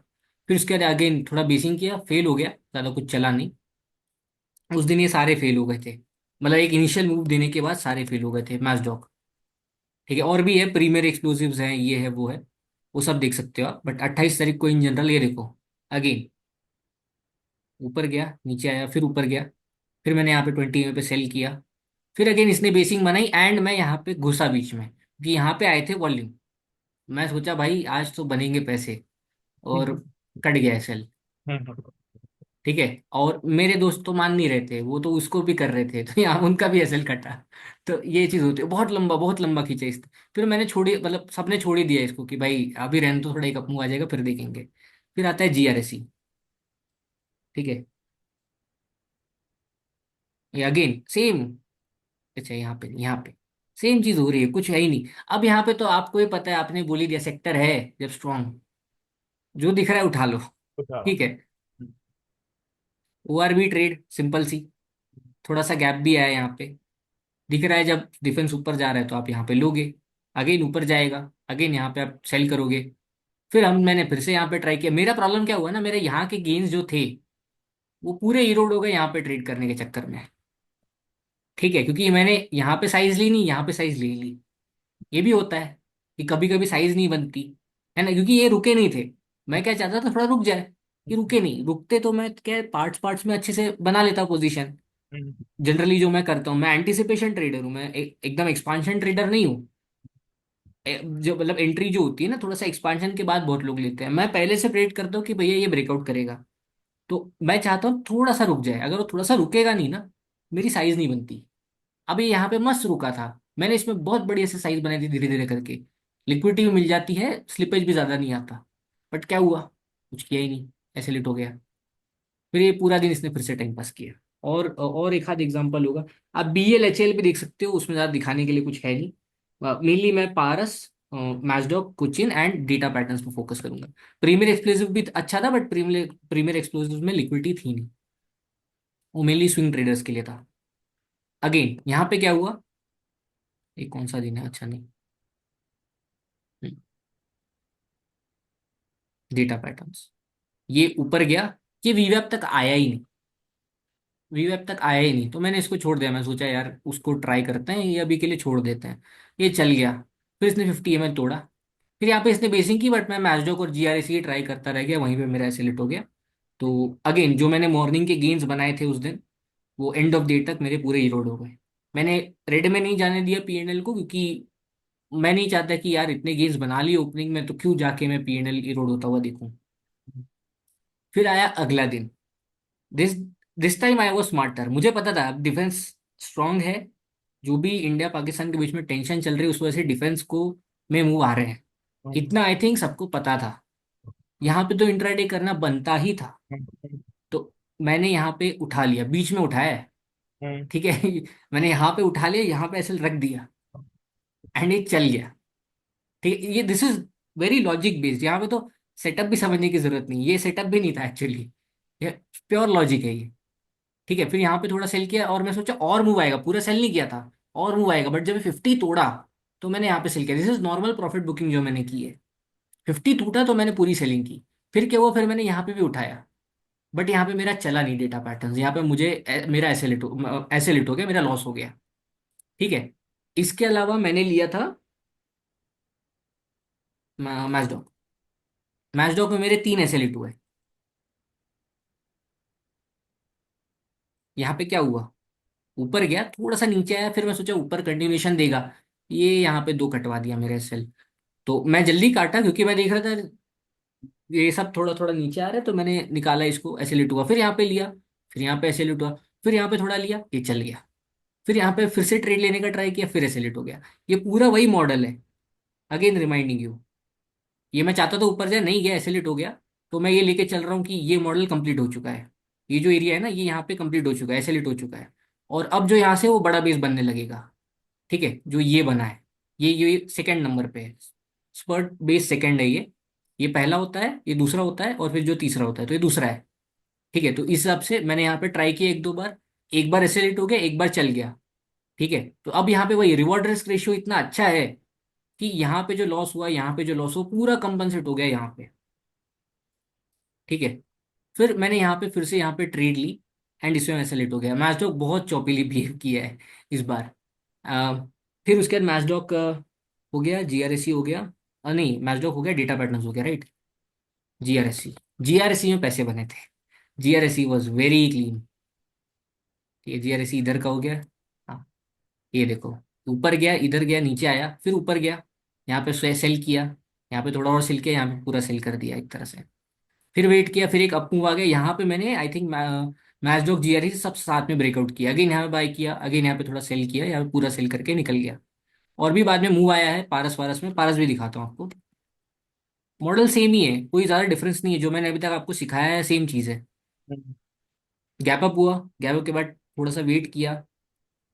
फिर उसके बाद अगेन थोड़ा बेसिंग किया, फेल हो गया, ज़्यादा कुछ चला नहीं। उस दिन ये सारे फेल हो गए थे, मतलब एक इनिशियल मूव देने के बाद सारे फेल हो गए थे मैचडॉग। ठीक है, और भी है, प्रीमियर एक्सप्लोसिव्स हैं, ये है वो है, वो सब देख सकते हो आप। बट 28 तारीख को इन जनरल ये देखो, अगेन ऊपर गया, नीचे आया, फिर ऊपर गया, फिर मैंने यहाँ पे 20 में पे सेल किया। फिर अगेन इसने बेसिंग बनाई, एंड मैं यहाँ पे घुसा बीच में, क्योंकि यहाँ पे आए थे वॉल्यूम। मैं सोचा भाई आज तो बनेंगे पैसे, और हम्म, कट गया सेल। हम्म, ठीक है, और मेरे दोस्त तो मान नहीं रहे थे, वो तो उसको भी कर रहे थे, तो यहाँ उनका भी एसएल कटा। तो ये चीज होती है, बहुत लंबा खींचा इस। फिर मैंने छोड़ी, मतलब सबने छोड़ ही दिया इसको कि भाई अभी रहने तो, थोड़ा एक अपमूव आ जाएगा फिर देखेंगे। फिर आता है जीआरएससी। ठीक है, ये अगेन सेम। अच्छा यहाँ पे सेम चीज हो रही है, कुछ है ही नहीं। अब यहाँ पे तो आपको ये पता है, आपने बोली दिया सेक्टर है जब स्ट्रॉन्ग, जो दिख रहा है उठा लो। कुछ आ रहा। ठीक है, ओआरबी ट्रेड सिंपल सी, थोड़ा सा गैप भी आया यहाँ पे, दिख रहा है जब डिफेंस ऊपर जा रहा है तो आप यहाँ पे लोगे। अगेन ऊपर जाएगा, अगेन यहाँ पे आप सेल करोगे। फिर मैंने फिर से यहाँ पे ट्राई किया। मेरा प्रॉब्लम क्या हुआ ना, मेरे यहाँ के गेन्स जो थे वो पूरे इरोड हो गए यहाँ पे ट्रेड करने के चक्कर में। ठीक है, क्योंकि मैंने यहाँ पे साइज ली नहीं, यहाँ पे साइज ले ली। ये भी होता है कि कभी कभी साइज नहीं बनती, है ना, क्योंकि ये रुके नहीं थे। मैं क्या चाहता था, थोड़ा रुक जाए। ये रुके नहीं, रुकते तो मैं क्या पार्ट्स पार्ट्स में अच्छे से बना लेता पोजीशन। हम्म, जनरली जो मैं करता हूँ, मैं एंटिसिपेशन ट्रेडर हूँ, मैं एकदम एक्सपांशन ट्रेडर नहीं हूँ। जो मतलब एंट्री जो होती है ना, थोड़ा सा एक्सपांशन के बाद बहुत लोग लेते हैं, मैं पहले से प्रेडिक्ट करता हूँ कि भैया ये ब्रेकआउट करेगा। तो मैं चाहता हूँ थोड़ा सा रुक जाए, अगर वो थोड़ा सा रुकेगा नहीं ना, मेरी साइज नहीं बनती। अभी यहाँ पे मस्त रुका था, मैंने इसमें बहुत बढ़िया से साइज बनाई थी धीरे धीरे करके। लिक्विडिटी भी मिल जाती है, स्लिपेज भी ज्यादा नहीं आता। बट क्या हुआ, कुछ किया ही नहीं, ऐसे लेट हो गया। फिर ये पूरा दिन इसने फिर से टाइम पास किया। और एक आध एग्जांपल होगा, आप बीएल एचएल भी देख सकते हो, उसमें ज़्यादा दिखाने के लिए कुछ है नहीं। मेनली मैं पारस, मैचडॉग, कोचिन एंड डेटा पैटर्न्स पे फोकस करूंगा। प्रीमियर एक्सप्लोसिव भी अच्छा था, बट प्रीमियर एक्सप्लोसिव में लिक्विडिटी थी नहीं, वो मेनली स्विंग ट्रेडर्स के लिए था। अगेन यहाँ पे क्या हुआ, ये कौन सा दिन है, अच्छा नहीं, डेटा पैटर्न्स, ये ऊपर गया, ये वीवैप तक आया ही नहीं। वीवेब तक आया ही नहीं, तो मैंने इसको छोड़ दिया। मैं सोचा यार उसको ट्राई करते हैं, ये अभी के लिए छोड़ देते हैं। ये चल गया, फिर इसने 50 ml तोड़ा। फिर यहाँ पे इसने बेसिंग की, बट मैं मैचडॉक और जीआरएसी ट्राई करता रह गया, वहीं पे मेरा ऐसे लेट हो गया। तो अगेन जो मैंने मॉर्निंग के गेन्स बनाए थे उस दिन, वो एंड ऑफ डे तक मेरे पूरे इरोड हो गए। मैंने रेड में नहीं जाने दिया पीएनएल को, क्योंकि मैं नहीं चाहता कि यार इतने गेन्स बना लिए ओपनिंग में, तो क्यों जाके मैं पीएनएल इरोड होता हुआ देखूं। फिर आया अगला दिन, this this time I was smarter. मुझे पता था अब डिफेंस स्ट्रांग है, जो भी इंडिया पाकिस्तान के बीच में टेंशन चल रही है उस वजह से डिफेंस को में मूव आ रहे हैं। हम्म, इतना आई थिंक सबको पता था। यहाँ पे तो इंट्राडे करना बनता ही था। हम्म, तो मैंने यहाँ पे उठा लिया, बीच में उठाया है। हम्म, ठीक है, मैंने यहाँ पे उठा लिया, यहाँ पे ऐसे रख दिया, एंड ये चल गया। ठीक है, ये this is very logic based, यहाँ पे तो सेटअप भी समझने की जरूरत नहीं, ये सेटअप भी नहीं था एक्चुअली, ये प्योर लॉजिक है ये। ठीक है, फिर यहाँ पे थोड़ा सेल किया और मैं सोचा और मूव आएगा, पूरा सेल नहीं किया था, और मूव आएगा, बट जब 50 तोड़ा तो मैंने यहाँ पे सेल किया। This is normal profit booking जो मैंने की है। 50 टूटा तो मैंने पूरी सेलिंग की। फिर क्या हुआ, फिर मैंने यहाँ पे भी उठाया, बट यहाँ पे मेरा चला नहीं डेटा पैटर्न, यहाँ पे मुझे मेरा ऐसे लिट हो गया, मेरा लॉस हो गया। ठीक है, इसके अलावा मैंने लिया था मैचडॉक। मैचडॉक में मेरे 3 ऐसे लिट हुए। यहाँ पे क्या हुआ, ऊपर गया, थोड़ा सा नीचे आया, फिर मैं सोचा ऊपर कंटिन्यूएशन देगा, ये यहाँ पे 2 कटवा दिया मेरे सेल। तो मैं जल्दी काटा क्योंकि मैं देख रहा था ये सब थोड़ा थोड़ा नीचे आ रहा है, तो मैंने निकाला इसको, ऐसे लिट हुआ, फिर यहाँ पे लिया, फिर यहाँ पे ऐसे लिट हुआ, फिर यहाँ पे थोड़ा लिया, ये चल गया, फिर यहाँ पे फिर से ट्रेड लेने का ट्राई किया, फिर ऐसे लिट हो गया। ये पूरा वही मॉडल है, अगेन रिमाइंडिंग यू। ये मैं चाहता था ऊपर जाए, नहीं गया, ऐसे लेट हो गया। तो मैं ये लेके चल रहा हूँ कि ये मॉडल कंप्लीट हो चुका है, ये जो एरिया है ना, ये यहाँ पे कंप्लीट हो चुका है, ऐसे लेट हो चुका है। और अब जो यहाँ से वो बड़ा बेस बनने लगेगा। ठीक है, जो ये बना है, ये सेकंड नंबर पे है, स्पर्ट बेस सेकंड है ये पहला होता है, ये दूसरा होता है, और फिर जो तीसरा होता है तो ये दूसरा है। ठीक है, तो इस हिसाब से मैंने यहाँ पे ट्राई किया 1-2 बार, एक बार ऐसे लेट हो गया, एक बार चल गया। ठीक है, तो अब यहाँ पे वही रिवॉर्ड रिस्क रेशियो इतना अच्छा है कि यहाँ पे जो लॉस हुआ, यहाँ पे जो लॉस हुआ, पूरा कंपनसेट हो गया यहाँ पे। ठीक है, फिर मैंने यहाँ पे फिर से यहाँ पे ट्रेड ली, एंड इसमें मैचडॉक हो गया। मैचडॉक बहुत चौपीली बिहेव किया है इस बार। अ, फिर उसके बाद मैचडॉक हो गया, जीआरएससी हो गया, नहीं मैचडॉक हो गया, डेटा पैटर्न्स हो गया, राइट। जीआरएससी, जीआरएससी में पैसे बने थे, जीआरएससी वॉज वेरी क्लीन। ये जीआरएससी इधर का हो गया। हाँ, ये देखो, ऊपर गया, इधर गया, नीचे आया, फिर ऊपर गया, यहाँ पे सेल किया, यहाँ पे थोड़ा और सेल किया, यहाँ पे पूरा सेल कर दिया एक तरह से। फिर वेट किया, फिर एक अप मूव आ गया, यहाँ पे मैंने आई थिंक मैचडॉक जीआरई सब साथ में ब्रेकआउट किया, अगेन यहाँ पे बाय किया, अगेन यहाँ पे थोड़ा सेल किया, यहाँ पे पूरा सेल करके निकल गया। और भी बाद में मूव आया है पारस वारस में, पारस भी दिखाता हूँ आपको। मॉडल सेम ही है, कोई ज़्यादा डिफरेंस नहीं है, जो मैंने अभी तक आपको सिखाया है सेम चीज़ है। हम्म। गैप अप हुआ, गैप अप के बाद थोड़ा सा वेट किया,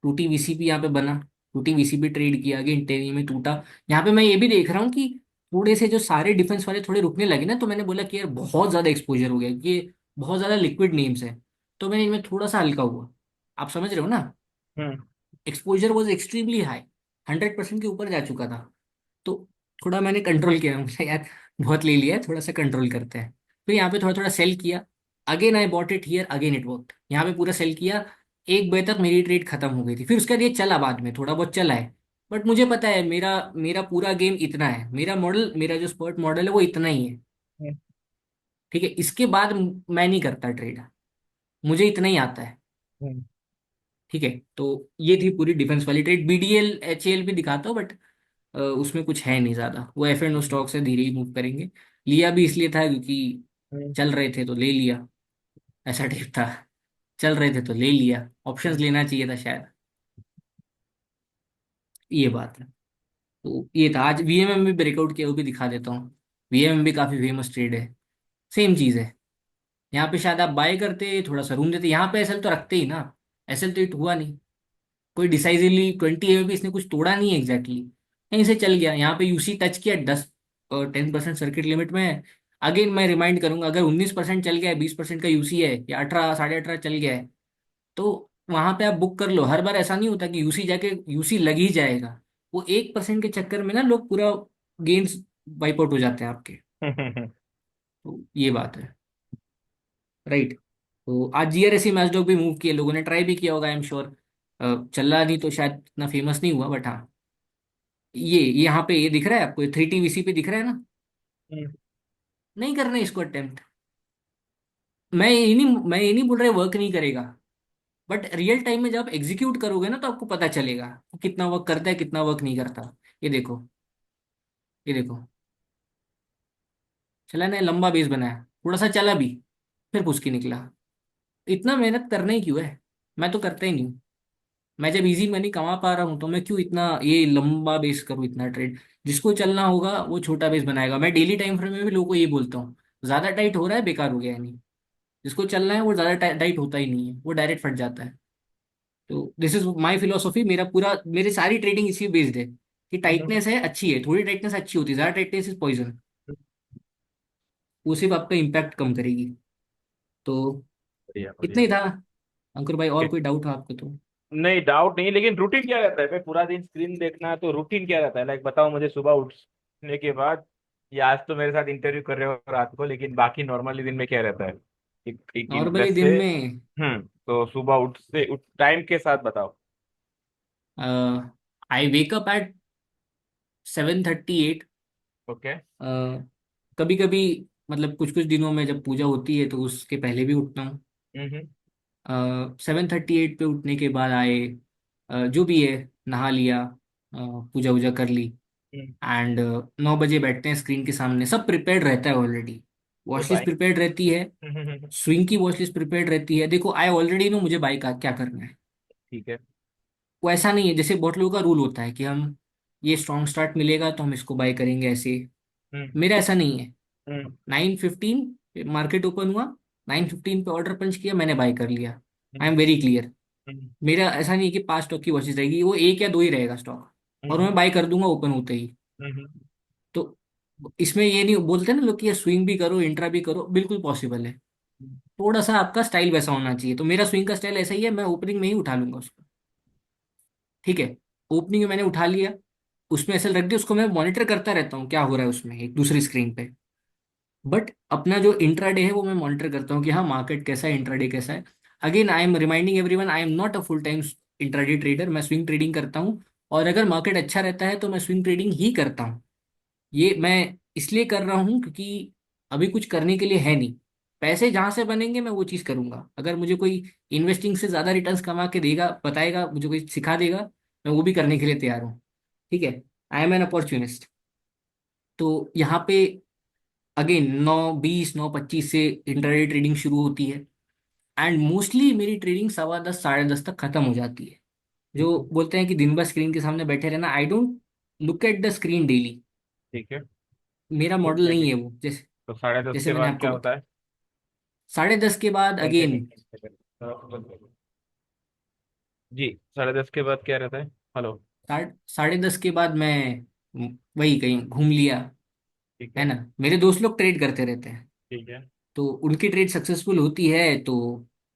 टूटी वीसीपी यहाँ पे बना, टूटी वीसीपी ट्रेड किया, अगेन टेनी में टूटा। यहाँ पे मैं ये भी देख रहा हूँ कि थोड़े से जो सारे डिफेंस वाले थोड़े रुकने लगे ना, तो मैंने बोला कि यार बहुत ज्यादा एक्सपोजर हो गया, ये बहुत ज्यादा लिक्विड नेम्स है, तो मैंने इनमें थोड़ा सा हल्का हुआ। आप समझ रहे हो ना, हम्म। एक्सपोजर वॉज एक्सट्रीमली हाई, 100% के ऊपर जा चुका था। तो थोड़ा मैंने कंट्रोल किया, मुझे यार बहुत ले लिया है, थोड़ा सा कंट्रोल करते हैं। फिर यहाँ पे थोड़ा थोड़ा सेल किया, again I bought it here, again it worked, यहाँ पे पूरा सेल किया। 1 बजे तक मेरी ट्रेड खत्म हो गई थी, फिर उसके बाद ये चला, बाद में थोड़ा बहुत चला है, बट मुझे पता है मेरा मेरा पूरा गेम इतना है, मेरा मॉडल, मेरा जो स्पॉट मॉडल है वो इतना ही है। हम्म। ठीक है, इसके बाद मैं नहीं करता ट्रेड, मुझे इतना ही आता है। हम्म। ठीक है, तो ये थी पूरी डिफेंस वाली ट्रेड। बीडीएल एचएल भी दिखाता हूँ, बट उसमें कुछ है नहीं ज़्यादा, वो एफ एंड ओ स्टॉक से धीरे ही मूव करेंगे। लिया भी इसलिए था क्योंकि हम्म। चल रहे थे तो ले लिया, ऐसा टाइप था, चल रहे थे तो ले लिया, ऑप्शंस लेना चाहिए था शायद, ये बात है। तो ये था, आज वीएमएम भी ब्रेकआउट किया, वो भी दिखा देता हूँ। वीएमएम भी काफ़ी फेमस ट्रेड है, सेम चीज़ है। यहाँ पे शायद आप बाय करते, थोड़ा सा रूम देते, यहाँ पे एसएल तो रखते ही ना, एसएल तो इट हुआ नहीं, कोई डिसाइसिवली 20 भी इसने कुछ तोड़ा नहीं है एग्जैक्टली, कहीं से चल गया। यहाँ पे यूसी टच किया 10 और 10% सर्किट लिमिट में। अगेन मैं रिमाइंड करूंगा, अगर 19% चल गया है, 20% का यूसी है, या 18 18.5 चल गया है, तो वहां पे आप बुक कर लो। हर बार ऐसा नहीं होता कि यूसी जाके यूसी लग ही जाएगा, वो 1% के चक्कर में ना लोग पूरा गेम्स वाइप आउट हो जाते हैं आपके। हम्म। तो ये बात है, राइट। तो आज जीआरएसी मैचडॉग भी मूव किए, लोगों ने ट्राई भी किया होगा, आई एम श्योर। चला नहीं तो शायद इतना फेमस नहीं हुआ, बट हाँ, ये यहाँ पे ये दिख रहा है आपको, 3TVC पे दिख रहा है ना, हम्म। नहीं करना है इसको अटेम्प्ट। मैं ये नहीं बोल रहा वर्क नहीं करेगा, बट रियल टाइम में जब एग्जीक्यूट करोगे ना, तो आपको पता चलेगा कि कितना वर्क करता है, कितना वर्क नहीं करता। ये देखो, ये देखो, चला ना, लंबा बेस बनाया, थोड़ा सा चला भी, फिर फुसकी निकला। इतना मेहनत करना ही क्यों है, मैं तो करता ही नहीं हूँ। मैं जब इजी मनी कमा पा रहा हूँ, तो मैं क्यों इतना ये लंबा बेस करूँ, इतना ट्रेड। जिसको चलना होगा वो छोटा बेस बनाएगा। मैं डेली टाइम फ्रेम में भी लोगों को ये बोलता हूँ, ज्यादा टाइट हो रहा है, बेकार हो गया है, नहीं। जिसको चलना है वो ज्यादा टाइट होता ही नहीं है, वो डायरेक्ट फट जाता है। तो दिस इज माई फिलोसॉफी, मेरा पूरा, मेरी सारी ट्रेडिंग इसी बेस्ड है कि हम्म। टाइटनेस है अच्छी है, थोड़ी टाइटनेस अच्छी होती है, ज्यादा टाइटनेस इज पॉइजन, वो सिर्फ आपका इम्पैक्ट कम करेगी। तो बढ़िया इतना बढ़िया। ही था। अंकुर भाई, और कोई डाउट है आपको तो? नहीं, डाउट नहीं, लेकिन रूटीन क्या रहता है भाई? पूरा दिन स्क्रीन देखना है तो रूटीन क्या रहता है? लाइक बताओ मुझे, सुबह उठने के बाद, या आज तो मेरे साथ इंटरव्यू कर रहे हो रात को, लेकिन बाकी नॉर्मली दिन में क्या रहता है? एक नॉर्मली इंटरेस्ट दिन से। में तो सुबह उठ टाइम के साथ बताओ। I wake up at 7:38। ओके। कभी कभी मतलब कुछ कुछ दिनों में जब पूजा होती है तो उसके पहले भी उठता हूँ। हम्म। 7:38 पे उठने के बाद आए, जो भी है नहा लिया, पूजा वूजा कर ली। हम्म। एंड 9 बजे बैठते हैं स्क्रीन के सामने, सब प्रिपेयर्ड रहता है ऑलरेडी। तो वॉच लिस्ट बाय। प्रिपेयर्ड रहती है, स्विंग की वॉच लिस्ट प्रिपेयर्ड रहती है। देखो, आई ऑलरेडी नो मुझे बाइक का क्या करना है। ठीक है। वो ऐसा नहीं है जैसे बहुत लोगों का रूल होता है कि हम ये स्ट्रॉन्ग स्टार्ट मिलेगा तो हम इसको बाय करेंगे ऐसे। हम्म। मेरा ऐसा नहीं है। हम्म। 9:15 मार्केट ओपन हुआ, 9:15 पे ऑर्डर पंच किया, मैंने बाय कर लिया। I am hmm. Very clear. हम्म। मेरा ऐसा नहीं है कि 5 स्टॉक की वॉचेस रहेगी, वो एक या दो ही रहेगा स्टॉक, और मैं हम्म। बाय कर दूंगा ओपन होते ही। हम्म। तो इसमें ये नहीं बोलते ना लोग कि ये स्विंग भी करो इंट्रा भी करो, बिल्कुल पॉसिबल है। थोड़ा सा आपका स्टाइल वैसा होना चाहिए, तो मेरा स्विंग का स्टाइल ऐसा ही है, मैं ओपनिंग में ही उठा लूंगा उसको। ठीक है, ओपनिंग में मैंने उठा लिया, उसमें ऐसे रख दिया, उसको मैं मॉनिटर करता रहता हूँ क्या हो रहा है उसमें एक दूसरी स्क्रीन पे। बट अपना जो इंट्राडे है वो मैं मॉनिटर करता हूँ कि हाँ मार्केट कैसा है, इंट्राडे कैसा है। Again I am reminding everyone, I am not a full time intraday trader, मैं स्विंग ट्रेडिंग करता हूँ। और अगर मार्केट अच्छा रहता है तो मैं स्विंग ट्रेडिंग ही करता हूँ। ये मैं इसलिए कर रहा हूँ क्योंकि अभी कुछ करने के लिए है नहीं। पैसे जहां से बनेंगे मैं वो चीज़ करूंगा। अगर मुझे कोई इन्वेस्टिंग से ज़्यादा रिटर्न्स कमा के देगा, बताएगा, मुझे कोई सिखा देगा, मैं वो भी करने के लिए तैयार हूँ। ठीक है, आई एम एन अपॉर्चुनिस्ट। तो यहाँ पे अगेन 9:20 9:25 से इंटरडे ट्रेडिंग शुरू होती है। एंड मोस्टली मेरी ट्रेडिंग 10:15 10:30 तक खत्म हो जाती है। जो ठीक है। बोलते हैं कि दिन भर स्क्रीन के सामने बैठे रहना, I don't look at the screen daily. ठीक है। मेरा गुड मॉडल नहीं है टेक्निक। वो। जैसे तो 10:30 जैसे के मैंने बाद आपको क्या बता, होता है? 10:30 के बाद वन अगेन, सेकेंड। जी, 10:30 के बाद क्या रहता है? हेलो। 10:30 के बाद मैं वही कहीं घूम लिया, ठीक है है। ना। मेरे दोस्त लोग ट्रेड करते रहते हैं, ठीक है। तो उनकी ट्रेड सक्सेसफुल होती है तो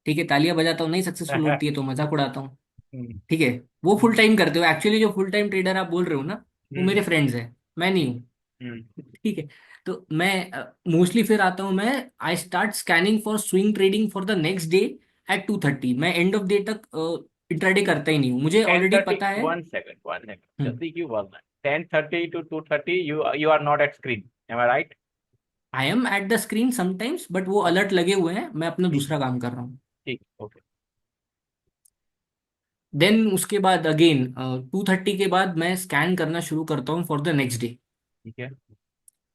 ठीक है, तालियां बजाता हूँ। नहीं सक्सेसफुल होती है तो मजाक उड़ाता हूँ। हम्म। ठीक है, वो फुल हम्म। टाइम करते हो। एक्चुअली जो फुल टाइम ट्रेडर आप बोल रहे हो ना, वो मेरे हम्म। फ्रेंड्स हैं, मैं नहीं हूँ। हम्म। ठीक है, तो मैं मोस्टली फिर आता हूँ मैं, I start scanning for swing trading for the next day at 2:30। मैं एंड ऑफ डे तक इंट्राडे करता ही नहीं हूँ, मुझे टेन ऑलरेडी थर्टी पता है। 1 सेकंड, 1 सेकंड, हम्म, जल्दी क्यों बोलना है? 10:30 to 2:30, you are not at screen, am I right? I am at the screen sometimes, but वो अलर्ट लगे हुए हैं, मैं अपना ठीक। दूसरा काम कर रहा हूँ। ठीक। ओके। देन उसके बाद अगेन 2:30 के बाद मैं स्कैन करना शुरू करता हूँ फॉर द नेक्स्ट डे। ठीक है।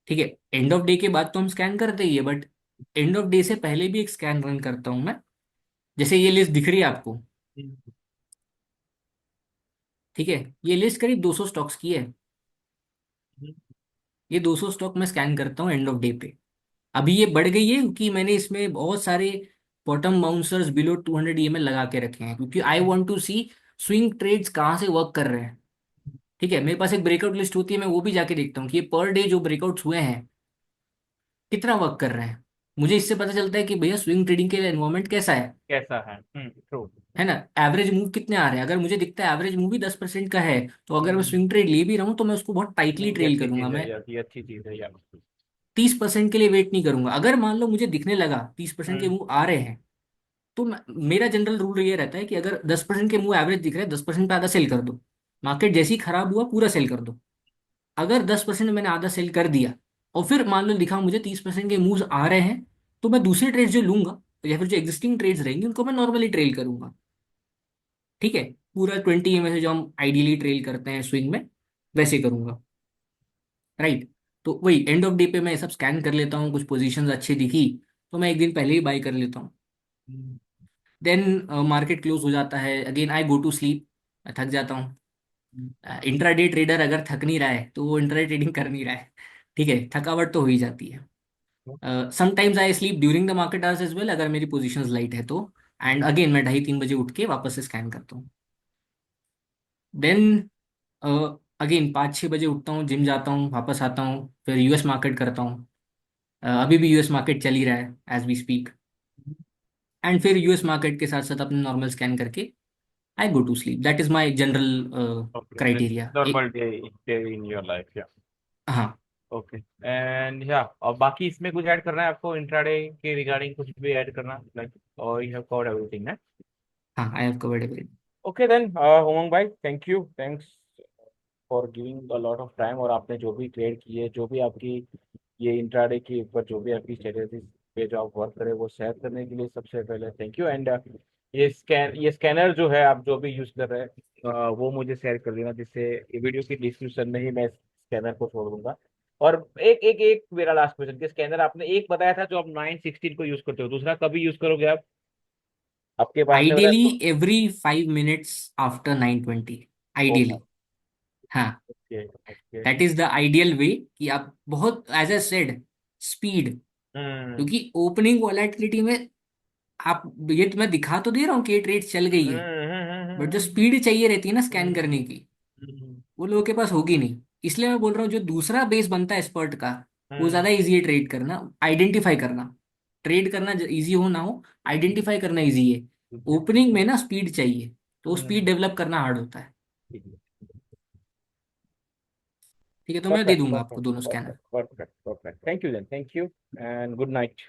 ठीक है, एंड ऑफ डे के बाद तो हम स्कैन करते ही है, बट एंड ऑफ डे से पहले भी एक स्कैन रन करता हूँ मैं। जैसे ये लिस्ट दिख रही है आपको, हम्म। ठीक है, ये लिस्ट करीब 200 स्टॉक्स की है। ये 200 स्टॉक मैं स्कैन करता हूँ एंड ऑफ डे पे। अभी ये बढ़ गई है क्योंकि मैंने इसमें बहुत सारे बॉटम बाउंसर्स बिलो 200 EML लगा के रखे हैं, क्योंकि I want to see swing trades कहाँ से वर्क कर रहे हैं। ठीक है, मेरे पास एक ब्रेकआउट लिस्ट होती है, मैं वो भी जाके देखता हूँ कि ये पर डे जो ब्रेकआउट्स हुए हैं कितना वर्क कर रहे हैं। मुझे इससे पता चलता है कि भैया स्विंग ट्रेडिंग के लिए एनवायरमेंट कैसा कैसा है? ट्रू। है ना। एवरेज मूव कितने आ रहे हैं, अगर मुझे दिखता है एवरेज मूव ही 10% का है, तो अगर मैं स्विंग ट्रेड ले भी रहा हूँ तो मैं उसको बहुत टाइटली ये ट्रेल अच्छी करूंगा। चीज है मैं यार, ये अच्छी चीज है यार। 30% के लिए वेट नहीं करूंगा। अगर मान लो मुझे दिखने लगा 30% के हम्म। मूव आ रहे हैं, तो मेरा जनरल रूल ये रहता है कि अगर 10% के मूव एवरेज दिख रहे हैं, 10% पे आधा सेल कर दो। मार्केट जैसे ही खराब हुआ पूरा सेल कर दो। अगर 10% मैंने आधा सेल कर दिया और फिर मान लो दिखा मुझे 30% के मूव्स आ रहे हैं, तो मैं दूसरे ट्रेड्स जो लूंगा या फिर जो एग्जिस्टिंग ट्रेड्स रहेंगी उनको मैं नॉर्मली ट्रेल करूंगा। ठीक है, पूरा 20 में से जो हम आइडियली ट्रेल करते हैं स्विंग में, वैसे करूंगा। राइट, तो वही एंड ऑफ डे पे मैं सब स्कैन कर लेता हूँ, कुछ पोजीशंस अच्छी दिखी तो मैं एक दिन पहले ही बाई कर लेता हूँ। हम्म। देन मार्केट क्लोज हो जाता है, again I go to sleep, मैं थक जाता हूँ। इंट्राडे ट्रेडर अगर थक नहीं रहा है तो वो इंट्राडे ट्रेडिंग कर नहीं रहा है। ठीक है, थकावट तो हो ही जाती है। Sometimes I sleep during the market hours as well, अगर मेरी पोजीशंस लाइट है तो। एंड अगेन मैं 2:30 3 बजे उठ के वापस से स्कैन करता हूँ। देन अगेन 5 6 बजे उठता हूँ, जिम जाता हूँ, वापस आता हूँ, फिर यूएस मार्केट करता हूँ। अभी भी यूएस मार्केट चल ही रहा है एज वी स्पीक। एंड फिर यूएस मार्केट के साथ साथ अपने नॉर्मल स्कैन करके I go to sleep. That is my general Okay, that's criteria एक। normal day in your life, yeah. हाँ ओके एंड या और बाकी इसमें कुछ ऐड करना है आपको इंट्राडे के रिगार्डिंग, कुछ भी ऐड करना लाइक, और यू हैव कवर्ड एवरीथिंग ना? हाँ, I have covered everything. Okay then Umang भाई, thanks for giving a lot of time, और आपने जो भी ट्रेड किए, जो भी आपकी ये इंट्राडे के ऊपर जो भी आपकी स्ट्रेटेजी पे जो आप वर्क करें वो शेयर करने के लिए सबसे पहले थैंक यू। एंड ये स्कैनर जो है आप जो भी यूज कर रहे हैं वो मुझे शेयर कर देना, जिससे वीडियो की डिस्क्रिप्शन में ही मैं स्कैनर को छोड़ दूंगा। और एक एक एक मेरा लास्ट क्वेश्चन, कि स्कैनर आपने एक बताया था जो आप 916 को यूज करते हो, दूसरा कभी यूज करोगे आप? आपके आपने बताया आइडियली तो। Every 5 minutes after 9:20, okay ideally. हाँ, okay okay. That is the ideal way कि आप बहुत, एज ए सेड, स्पीड। हम्म क्योंकि ओपनिंग वॉलेटिलिटी में आप, ये तो मैं दिखा तो दे रहा हूँ कि ये ट्रेड चल गई है, बट जो स्पीड चाहिए रहती है ना स्कैन हम्म, करने की, हम्म, वो लोगों के पास होगी नहीं। इसलिए मैं बोल रहा हूँ जो दूसरा बेस बनता है स्पर्ट का, वो हम्म, ज्यादा इजी है ट्रेड करना, आइडेंटिफाई करना। ट्रेड करना इजी हो ना हो, आइडेंटिफाई करना इजी है। ओपनिंग में ना स्पीड चाहिए, तो स्पीड हम्म, डेवलप करना हार्ड होता है। ठीक है। ठीक है, तो मैं दे परफेक्ट दूंगा आपको परफेक्ट दोनों scanner. Perfect perfect perfect, thank you then, thank you and good night.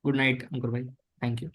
Good night Ankur भाई। Thank you.